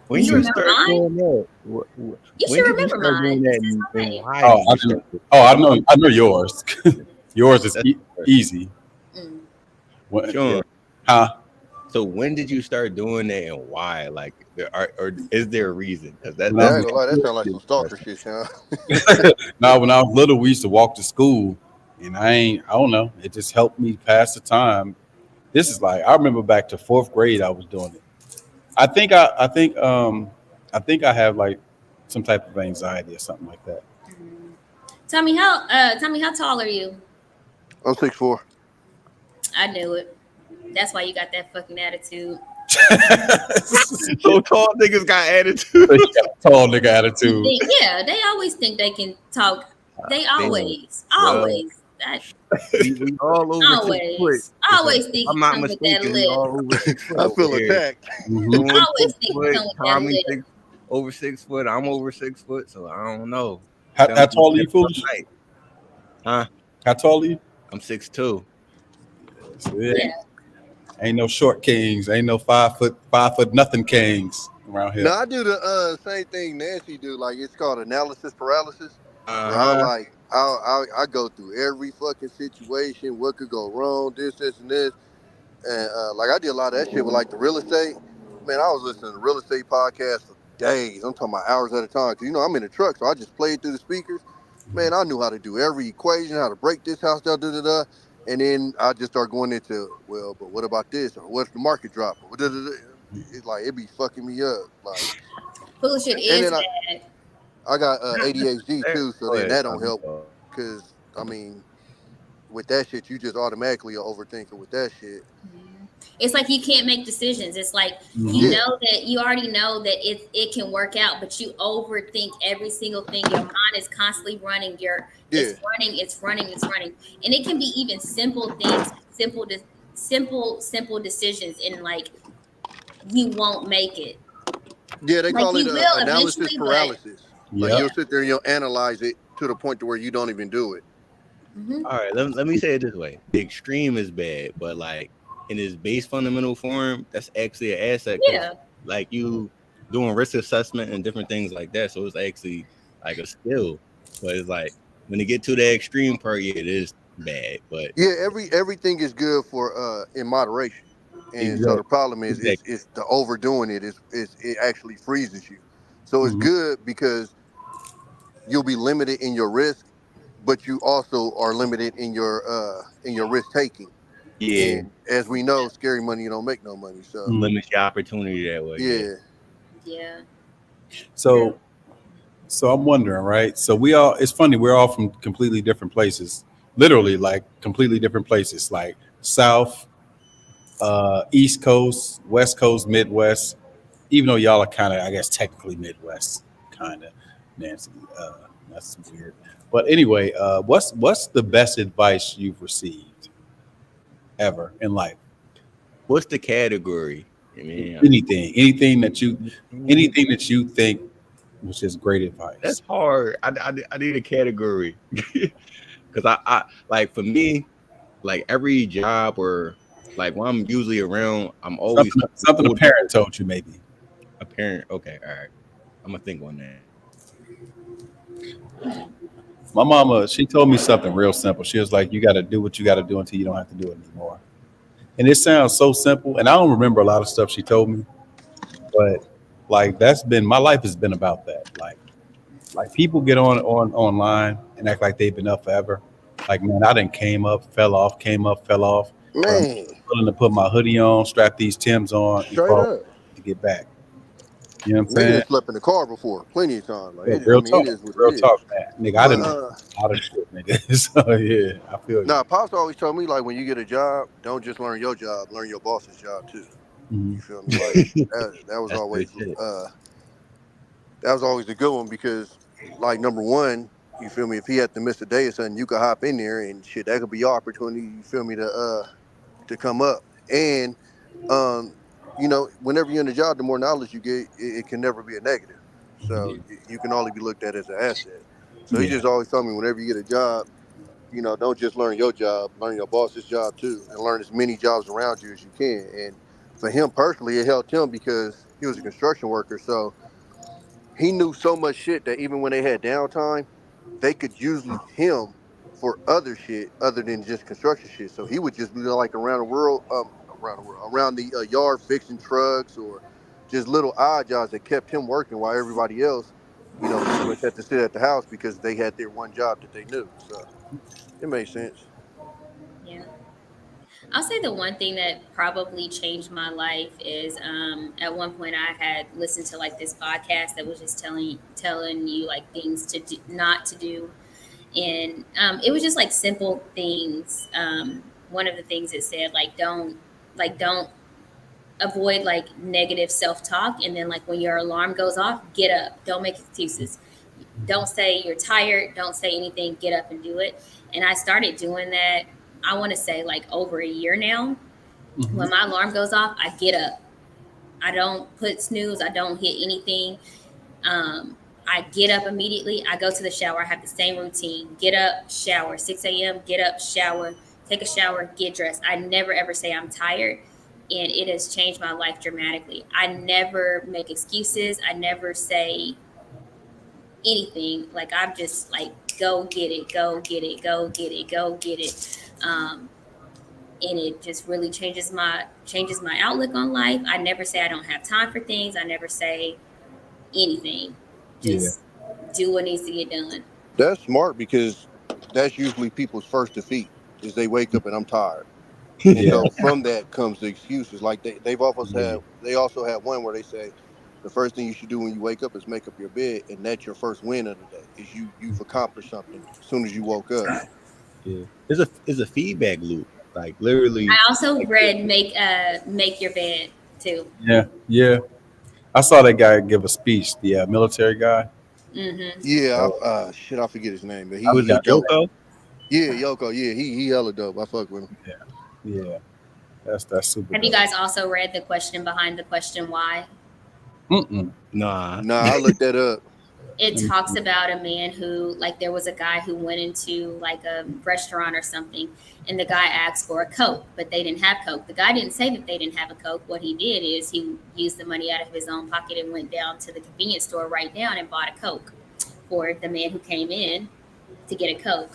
When You you remember start mine? doing that, You when should did you remember start mine. doing This that, is and mine. why Oh, did you start doing I know yours. Yours is That's easy. Mm. What- Sean, Huh? so when did you start doing that, and why? Like, or is there a reason? Because When Yeah, I I ain't gonna lie, that sounds like some stalker shit, Sean. Now, when I was little, we used to walk to school, and I don't know. It just helped me pass the time. This is like I remember back to 4th grade, I was doing it. I think I have like some type of anxiety or something like that. Mm. Tommy, how tall are you? I'm 6'4". I knew it. That's why you got that fucking attitude. so tall niggas got attitude. Tall nigga attitude. Yeah, they always think they can talk. They always. We all over 6 foot. Always think If I'm he not come with that mistaken, we lip. all over 6 foot. I over feel here. attacked. Mhm. Doing Always 6 think foot, come with that Tommy lip. over 6 foot. I'm over 6 foot, so I don't know. How tall are you, foolish? Huh? How tall are you? I'm 6'2". Yeah. Ain't no short kings. Ain't no 5 foot nothing kings around here. No, I do the same thing Nancy do. Like it's called analysis paralysis. Where Uh-huh. I go through every fucking situation. What could go wrong? This, and this. And like I did a lot of that shit with like the real estate. Man, I was listening to real estate podcasts for days. I'm talking about hours at a time. Cause I'm in the truck, so I just played through the speakers. Man, I knew how to do every equation, how to break this house down, and then I just start going into, well, but what about this? Or what's the market drop? It's like it be fucking me up. Like, Foolish shit and is then bad. I got ADHD too, so Go then ahead, that don't Tommy. help. Cause I mean, with that shit, you just automatically are overthinking with that shit. It's like you can't make decisions. It's like Mhm. you Yeah. know that you already know that it can work out, but you overthink every single thing. Your mind is constantly running. It's running, and it can be even simple things, simple decisions, and like you won't make it. Yeah, they Like call it you will analysis eventually, but paralysis. Like Yeah. you'll sit there and you'll analyze it to the point to where you don't even do it. Mhm. All right, let me say it this way. The extreme is bad, but like in its base fundamental form, that's actually an asset. 'Cause, Yeah. like you doing risk assessment and different things like that. So it's actually like a skill. But it's like when you get to the extreme part, yeah, it is bad. But Yeah, everything is good for in moderation. And so the problem is Exactly. it's the overdoing it it actually freezes you. So it's Mhm. good because you'll be limited in your risk, but you also are limited in your risk taking. yeah, And as we know, scary money you don't make no money. So Mhm. limits your opportunity that way. yeah. Yeah. So I'm wondering, right? So it's funny, we're all from completely different places. Literally like completely different places, like South, East Coast, West Coast, Midwest. Even though y'all are kind of, I guess, technically Midwest, kind of. Nancy, that's weird. But anyway, what's the best advice you've received ever in life? What's the category? I mean, Anything that you think was just great advice. that's hard. I need a category because I like for me, like every job or like when I'm usually around, I'm always Something a parent told you, maybe. a parent. Okay, all right. I'm gonna think on that. My mama, she told me something real simple. She was like, "You got to do what you got to do until you don't have to do it anymore." And it sounds so simple, and I don't remember a lot of stuff she told me, but like that's been my life has been about that. Like people get on online and act like they've been up forever. Like man, I done came up, fell off, but I'm Man, willing to put my hoodie on, strap these Timbs on, and straight crawl up. to get back. You know what I'm Nigga saying? done slept in the car before, plenty of times. Like, Yeah, real I mean, talk, it is what real it is. talk, man. Nigga, I But didn't know how to shit, nigga. So yeah, I feel you. nah, Pops always told me like when you get a job, don't just learn your job, learn your boss's job too. Mhm. You feel me? Like that was That's good always shit. that was always the good one because like number one, you feel me, if he had to miss a day or something, you could hop in there and shit, that could be your opportunity, you feel me, to come up. And um, you know, whenever you're in the job, the more knowledge you get, it can never be a negative. So you can only be looked at as an asset. So he Yeah, just always told me whenever you get a job, you know, don't just learn your job, learn your boss's job too, and learn as many jobs around you as you can. And for him personally, it helped him because he was a construction worker. So he knew so much shit that even when they had downtime, they could use him for other shit other than just construction shit. So he would just be like around the yard fixing trucks or just little odd jobs that kept him working while everybody else, you know, pretty much had to sit at the house because they had their one job that they knew. So it made sense. Yeah. I'll say the one thing that probably changed my life is at one point I had listened to like this podcast that was just telling you like things to do, not to do, and it was just like simple things. One of the things it said don't avoid like negative self talk, and then like when your alarm goes off, get up. Don't make excuses. Don't say you're tired. Don't say anything. Get up and do it. And I started doing that. I want to say like over a year now. Mhm. When my alarm goes off, I get up. I don't put snooze. I don't hit anything. Um, I get up immediately. I go to the shower. I have the same routine. Get up, shower. 6 a.m. Get up, shower. Take a shower. Get dressed. I never ever say I'm tired, and it has changed my life dramatically. I never make excuses. I never say anything. Like I'm just like go get it, go get it, go get it, go get it. And it just really changes my outlook on life. I never say I don't have time for things. I never say anything. Yeah, Just do what needs to get done. That's smart because that's usually people's first defeat is they wake up and I'm tired. And yeah, so from that comes the excuses. Like yeah, they also have one where they say the first thing you should do when you wake up is make up your bed, and that's your first win of the day. Is you've accomplished something as soon as you woke up. Yeah. It's a feedback loop. Like literally, I also like read make your bed too. yeah, yeah. I saw that guy give a speech, the military guy. Mm-hmm. Yeah, So I forget his name, but I was he just dope. Yoko. Yeah, Yoko. Yeah, he hella dope. I fuck with him. yeah, yeah. That's super Have you dope. guys also read the question behind the question why? Mm-mm. Nah. Nah, I looked that up. It Let me talks see. about a man who, like, there was a guy who went into like a restaurant or something, and the guy asked for a Coke, but they didn't have Coke. The guy didn't say that they didn't have a Coke. What he did is he used the money out of his own pocket and went down to the convenience store right down and bought a Coke for the man who came in to get a Coke.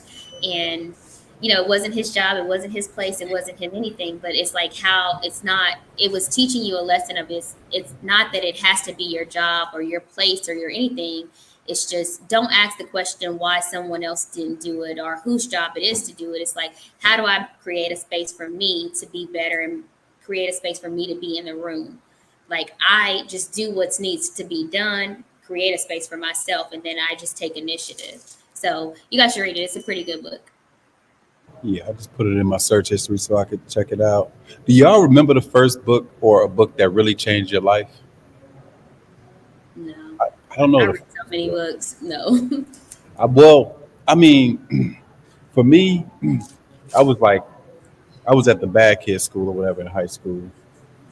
And it wasn't his job, it wasn't his place, it wasn't him anything, but it's like how it was teaching you a lesson of it's not that it has to be your job or your place or your anything. It's just don't ask the question why someone else didn't do it or whose job it is to do it. It's like, how do I create a space for me to be better and create a space for me to be in the room? Like I just do what needs to be done, create a space for myself, and then I just take initiative. So you guys should read it. It's a pretty good book. Yeah, I just put it in my search history so I could check it out. Do y'all remember the first book or a book that really changed your life? No, I don't know I the read so many books. No. well, I mean, for me, I was like, I was at the bad kid school or whatever in high school.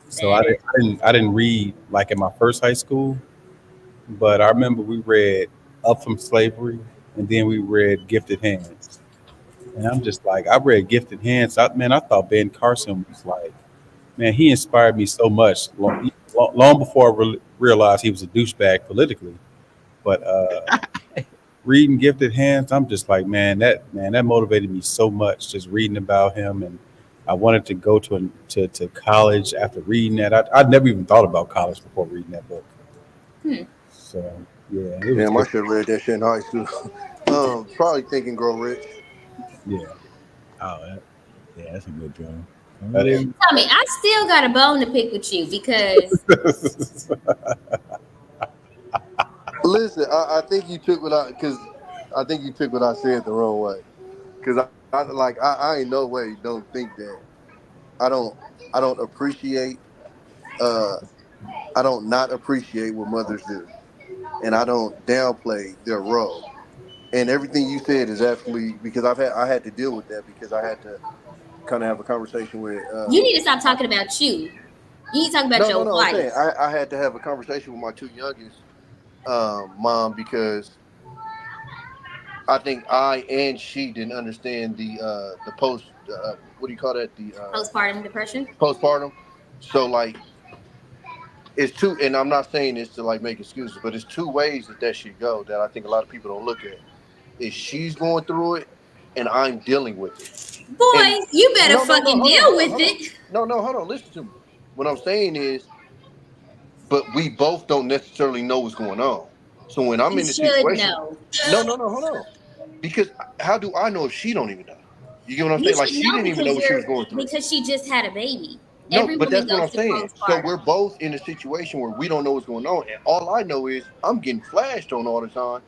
So Bad. I didn't read like in my first high school, but I remember we read Up from Slavery and then we read Gifted Hands. And I'm just like, I read Gifted Hands. Man, I thought Ben Carson was like, man, he inspired me so much long before I realized he was a douchebag politically. But reading Gifted Hands, I'm just like, man, that motivated me so much just reading about him, and I wanted to go to college after reading that. I'd never even thought about college before reading that book. Hmm. So yeah, it was Damn, I good. should have read that shit in high school. Probably Think and Grow Rich. Yeah, Oh, yeah, that's a good drum. that is. Tell me, I still got a bone to pick with you because listen, I think you took what I think you took what I said the wrong way. Because I ain't no way don't think that I don't appreciate uh I don't not appreciate what mothers do, and I don't downplay their role. And everything you said is absolutely because I had to deal with that because I had to kind of have a conversation with. You need to stop talking about you. You need to talk about your No. I'm wife. saying I had to have a conversation with my two youngest mom because I think I and she didn't understand the post what do you call that the Postpartum depression. postpartum. So like it's two, and I'm not saying this to like make excuses, but it's two ways that should go that I think a lot of people don't look at. Is she's going through it, and I'm dealing with it. Boy, And you better no, fucking hold deal on, with hold on. it. No, hold on, listen to me. What I'm saying is, but we both don't necessarily know what's going on. So when I'm You in the should situation, know. no, hold on. Because how do I know if she don't even know? You get what I'm You saying? Like should she know didn't even know what she was going through. because she just had a baby. No, Every but woman that's what I'm goes through saying. So postpartum. we're both in a situation where we don't know what's going on, and all I know is I'm getting flashed on all the time,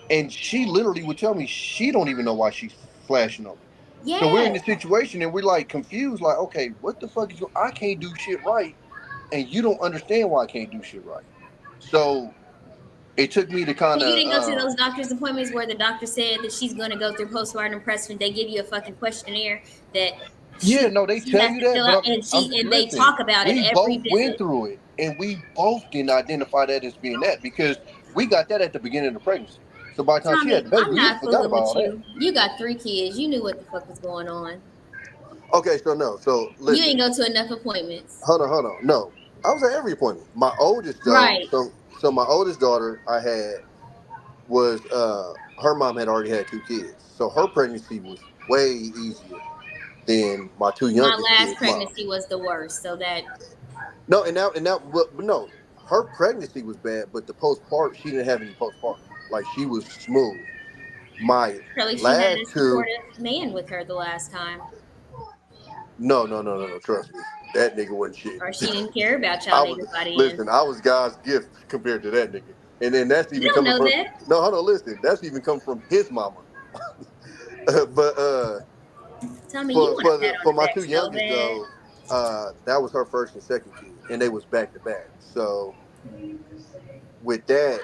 and she literally would tell me she don't even know why she's flashing on me. Yeah. So we're in this situation and we're like confused, like, okay, what the fuck is going? I can't do shit right, and you don't understand why I can't do shit right. So it took me to So kind you didn't go to of those doctor's appointments where the doctor said that she's going to go through postpartum depression. They give you a fucking questionnaire that yeah, no, they she tell has you to that, fill but out, and they listen. talk about it We every both went visit. through it, and we both didn't identify that as being that because we got that at the beginning of the pregnancy. So by the time she Tommy, had the baby, I'm we not forgot fooling about with all that. you. You got 3 kids. You knew what the fuck was going on. Okay, so no, so You listen, ain't go to enough appointments. hold on. No, I was at every appointment. My oldest though, Right. so my oldest daughter I had was her mom had already had 2 kids, so her pregnancy was way easier than my 2 My youngest last kids' mom. pregnancy was the worst. So that No, but no, her pregnancy was bad, but the postpartum, she didn't have any postpartum. Like she was smooth. My probably she had last a 2, supportive man with her the last time, no, trust me, that nigga wasn't shit. or she didn't care about I y'all was niggas by the end. listen, I was God's gift compared to that nigga, and then that's You even don't coming know from that. no, hold on, listen, that's even come from his mama. But Tell me you want a pat on for the my back 2 so youngest bad. though, that was her first and second kid, and they was back to back. So with that,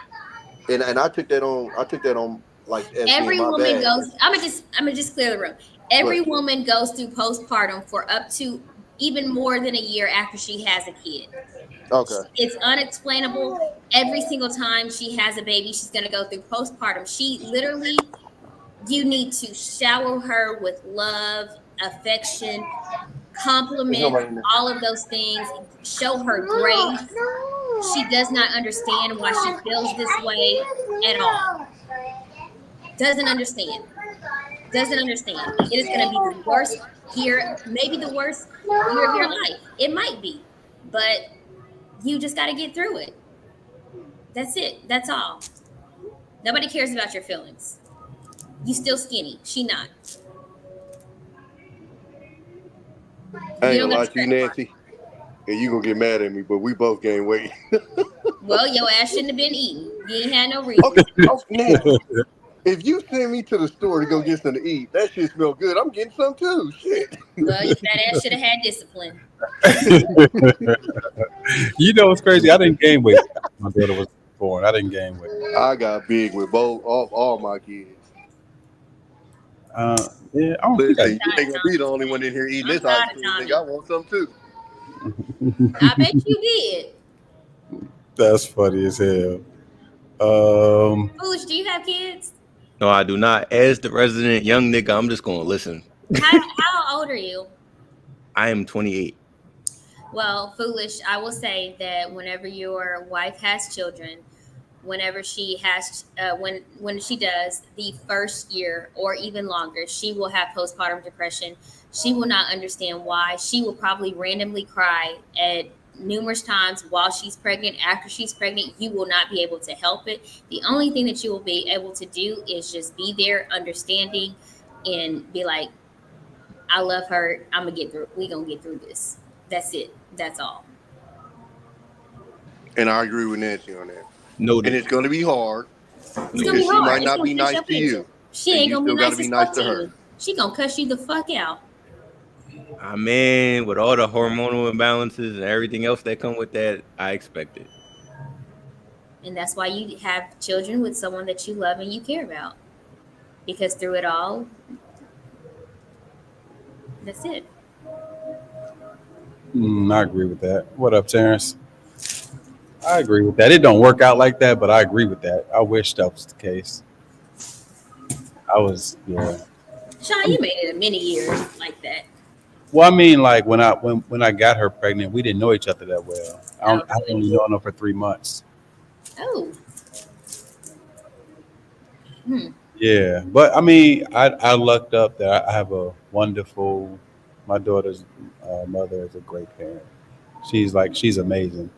and I took that on like as being Every my woman bad. goes. I'm gonna just clear the room. Every But woman goes through postpartum for up to even more than a year after she has a kid. okay, It's unexplainable. Every single time she has a baby, she's gonna go through postpartum. She literally, you need to shower her with love, affection, there's compliments, nobody in there. all of those things. Show her grace. She does not understand why she feels this way at all. Doesn't understand. Doesn't understand. It is going to be the worst year, maybe the worst year of your life. It might be, but you just got to get through it. That's it. That's all. Nobody cares about your feelings. You still skinny. She not. I You ain't don't gonna got lie to to you, stress. Nancy, and you gonna get mad at me, but we both gained weight. Well, your ass shouldn't have been eating. You ain't had no reason. Okay, Nancy, if you send me to the store to go get something to eat, that shit smell good. I'm getting some too. Shit. Well, your fat ass should have had discipline. You know what's crazy? I didn't gain weight after my daughter was born. I didn't gain weight. I got big with all my kids. Yeah, I don't think I. Listen, you ain't gonna be the only one in here eating I'm this ice tired of cream. Tommy. Nigga, I want some too. I bet you did. That's funny as hell. Foolish, do you have kids? No, I do not. As the resident young nigga, I'm just gonna listen. How old are you? I am 28. Well, Foolish, I will say that whenever your wife has children, whenever she has, when she does the first year or even longer, she will have postpartum depression. She will not understand why. She will probably randomly cry at numerous times while she's pregnant. After she's pregnant, you will not be able to help it. The only thing that you will be able to do is just be there, understanding, and be like, I love her. I'm gonna get through. We gonna get through this. That's it. That's all. And I agree with Nancy on that. Noted. And it's gonna be hard. It's gonna And be she hard. might It's not gonna be catch nice up to with you. She And ain't you gonna be still gotta nice be as nice fuck to to her. you. She gonna cuss you the fuck out. I mean, with all the hormonal imbalances and everything else that come with that, I expect it. And that's why you have children with someone that you love and you care about. Because through it all, that's it. I agree with that. What up, Terrence? I agree with that. It don't work out like that, but I agree with that. I wish that was the case. I was, yeah. Sean, you made it a many years like that. Well, I mean, like when I got her pregnant, we didn't know each other that well. Oh, I really? only known her for 3 months. Oh. Hmm. Yeah, but I mean, I lucked up that I have a wonderful. My daughter's mother is a great parent. She's amazing.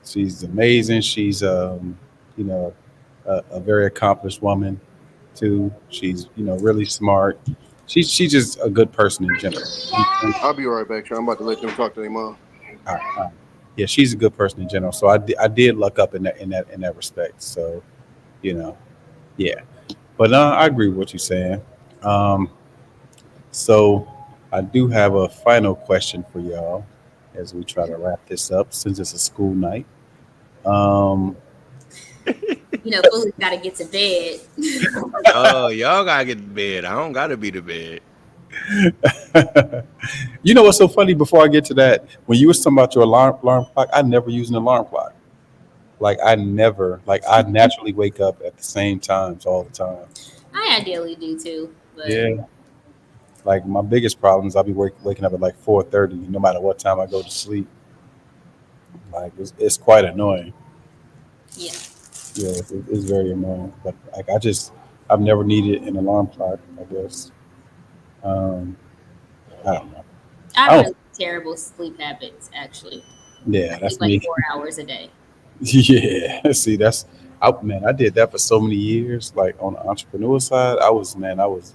She's amazing. She's you know a very accomplished woman too. She's really smart. She's just a good person in general. I'll be right back, Sean. I'm about to let them talk to their mom. All right. Yeah, she's a good person in general. So I did luck up in that respect. So you know, yeah. But I agree with what you're saying. Um, so I do have a final question for y'all as we try to wrap this up since it's a school night. Um, Foolish got to get to bed. Oh, y'all gotta get to bed. I don't gotta be to bed. you know what's so funny? Before I get to that, when you was talking about your alarm clock, I never use an alarm clock. Like I never, like I naturally wake up at the same times all the time. I ideally do too, but Yeah. Like my biggest problem is I'll be waking up at like 4:30, no matter what time I go to sleep. Like it's quite annoying. yeah. Yeah, it's very annoying. But like I've never needed an alarm clock. I guess. Um, I don't know. I I have don't. really terrible sleep habits, actually. I Yeah, sleep that's like me. 4 hours a day. Yeah. See, man. I did that for so many years. Like on the entrepreneur side, I was.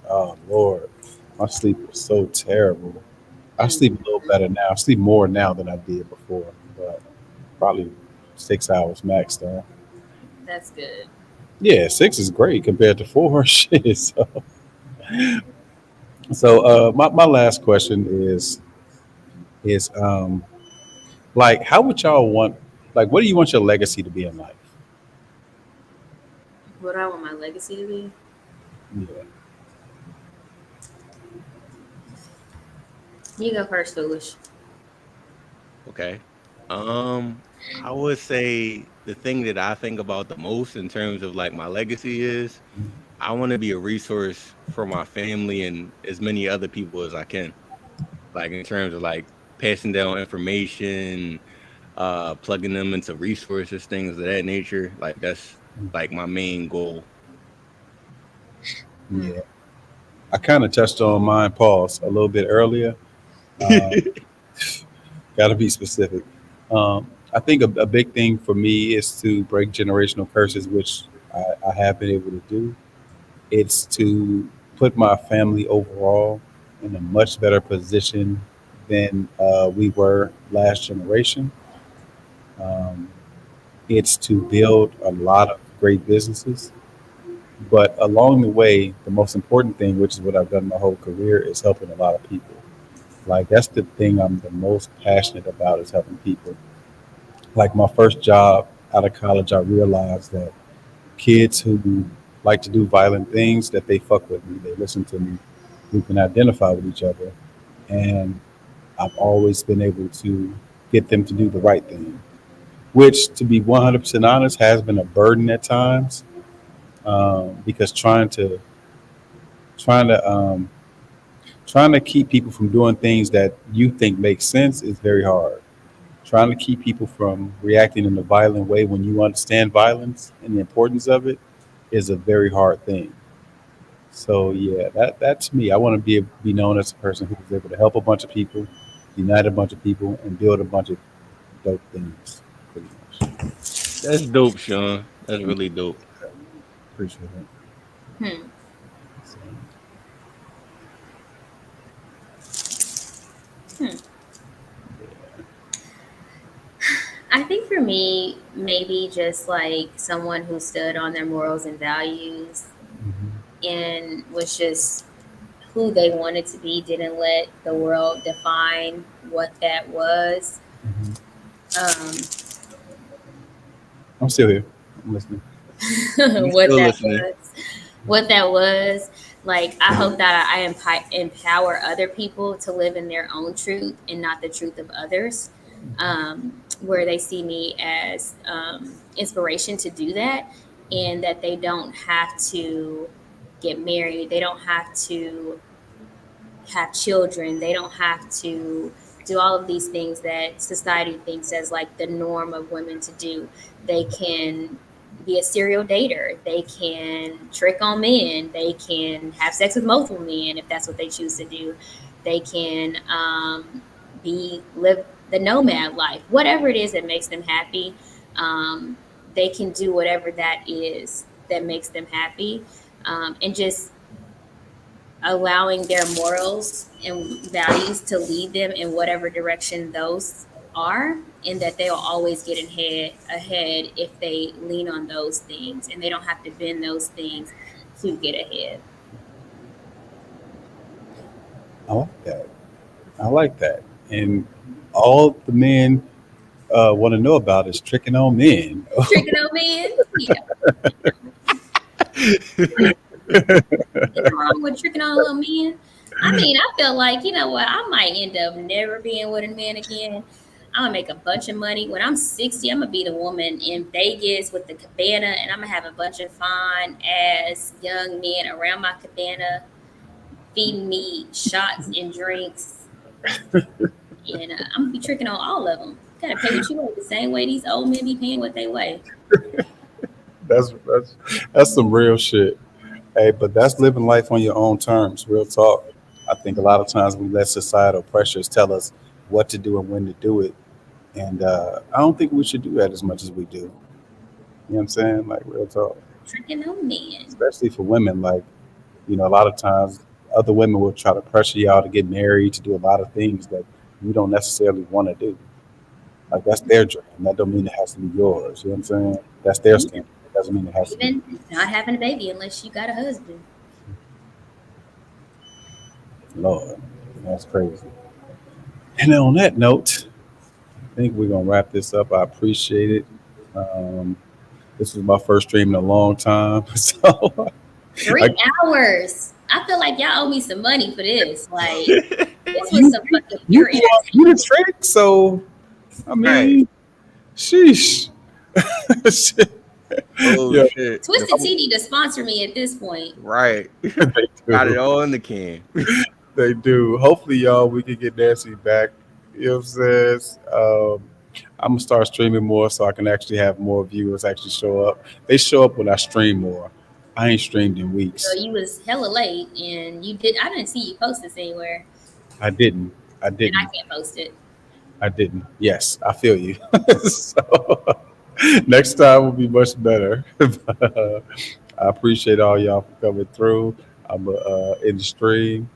Oh Lord, my sleep was so terrible. I Mm. sleep a little better now. I sleep more now than I did before, but probably 6 hours max though. That's good. Yeah, six is great compared to four. Shit. So my last question is like how would y'all want like what do you want your legacy to be in life? What do I want my legacy to be? Yeah. You go first, Foolish. Okay. Um, I would say the thing that I think about the most in terms of like my legacy is I want to be a resource for my family and as many other people as I can. Like in terms of like passing down information, plugging them into resources, things of that nature. Like that's like my main goal. Mm. Yeah. I kind of touched on mine, pause, a little bit earlier. Uh, Got to be specific. I think a big thing for me is to break generational curses, which I have been able to do. It's to put my family overall in a much better position than we were last generation. Um, it's to build a lot of great businesses. But along the way, the most important thing, which is what I've done my whole career, is helping a lot of people. Like that's the thing I'm the most passionate about is helping people. Like my first job out of college, I realized that kids who like to do violent things that they fuck with me, they listen to me, we can identify with each other, and I've always been able to get them to do the right thing, which, to be 100% honest, has been a burden at times because trying to trying to keep people from doing things that you think make sense is very hard. Trying to keep people from reacting in a violent way when you understand violence and the importance of it is a very hard thing. So yeah, that's me. I want to be known as a person who was able to help a bunch of people, unite a bunch of people, and build a bunch of dope things. Pretty much. That's dope, Sean. That's really dope. Appreciate it. Hmm. So, Hmm. I think for me, maybe just like someone who stood on their morals and values and was just who they wanted to be, didn't let the world define what that was. Um, I'm still here. I'm listening. what still that listening. was. What that was. Like, I hope that I empower other people to live in their own truth and not the truth of others, where they see me as inspiration to do that, and that they don't have to get married. They don't have to have children. They don't have to do all of these things that society thinks as like the norm of women to do. They can be a serial dater. They can trick on men. They can have sex with multiple men if that's what they choose to do. They can live the nomad life. Whatever it is that makes them happy, they can do whatever that is that makes them happy, and just allowing their morals and values to lead them in whatever direction those are, and that they'll always get ahead if they lean on those things, and they don't have to bend those things to get ahead. I like that. I like that. And all the men want to know about is tricking on men. Tricking on men, yeah. Nothing wrong with tricking on little men. I mean, I feel like, you know what, I might end up never being with a man again. I'm gonna make a bunch of money. When I'm 60, I'm gonna be the woman in Vegas with the cabana, and I'm gonna have a bunch of fine ass young men around my cabana feeding me shots and drinks. And I'm gonna be tricking on all of them. Gotta pay what you weigh the same way these old men be paying what they weigh. That's some real shit. Hey, but that's living life on your own terms. Real talk. I think a lot of times we let societal pressures tell us what to do and when to do it, and I don't think we should do that as much as we do. You know what I'm saying? Like real talk. Tricking on men. Especially for women. Like, you know, a lot of times other women will try to pressure y'all to get married, to do a lot of things that you don't necessarily want to do. Like that's their dream. That don't mean it has to be yours. You know what I'm saying? That's their standard. It doesn't mean it has to be. Even not having a baby unless you got a husband. Lord, that's crazy. And on that note, I think we're gonna wrap this up. I appreciate it. This was my first stream in a long time, so 3 hours. I feel like y'all owe me some money for this. Like, this you was some fucking you pure you the trick. So I mean, sheesh. Shit. Oh Yeah. shit! Twisted Tea need to sponsor me at this point. Right, They got it do. all in the can. They do. Hopefully, y'all, we can get Nancy back. You know what I'm saying? I'm gonna start streaming more so I can actually have more viewers actually show up. They show up when I stream more. I ain't streamed in weeks. So you was hella late, and I didn't see you post this anywhere, I didn't. I and didn't. I can't post it. I didn't. Yes, I feel you. So next time will be much better. I appreciate all y'all for coming through. I'm in the stream.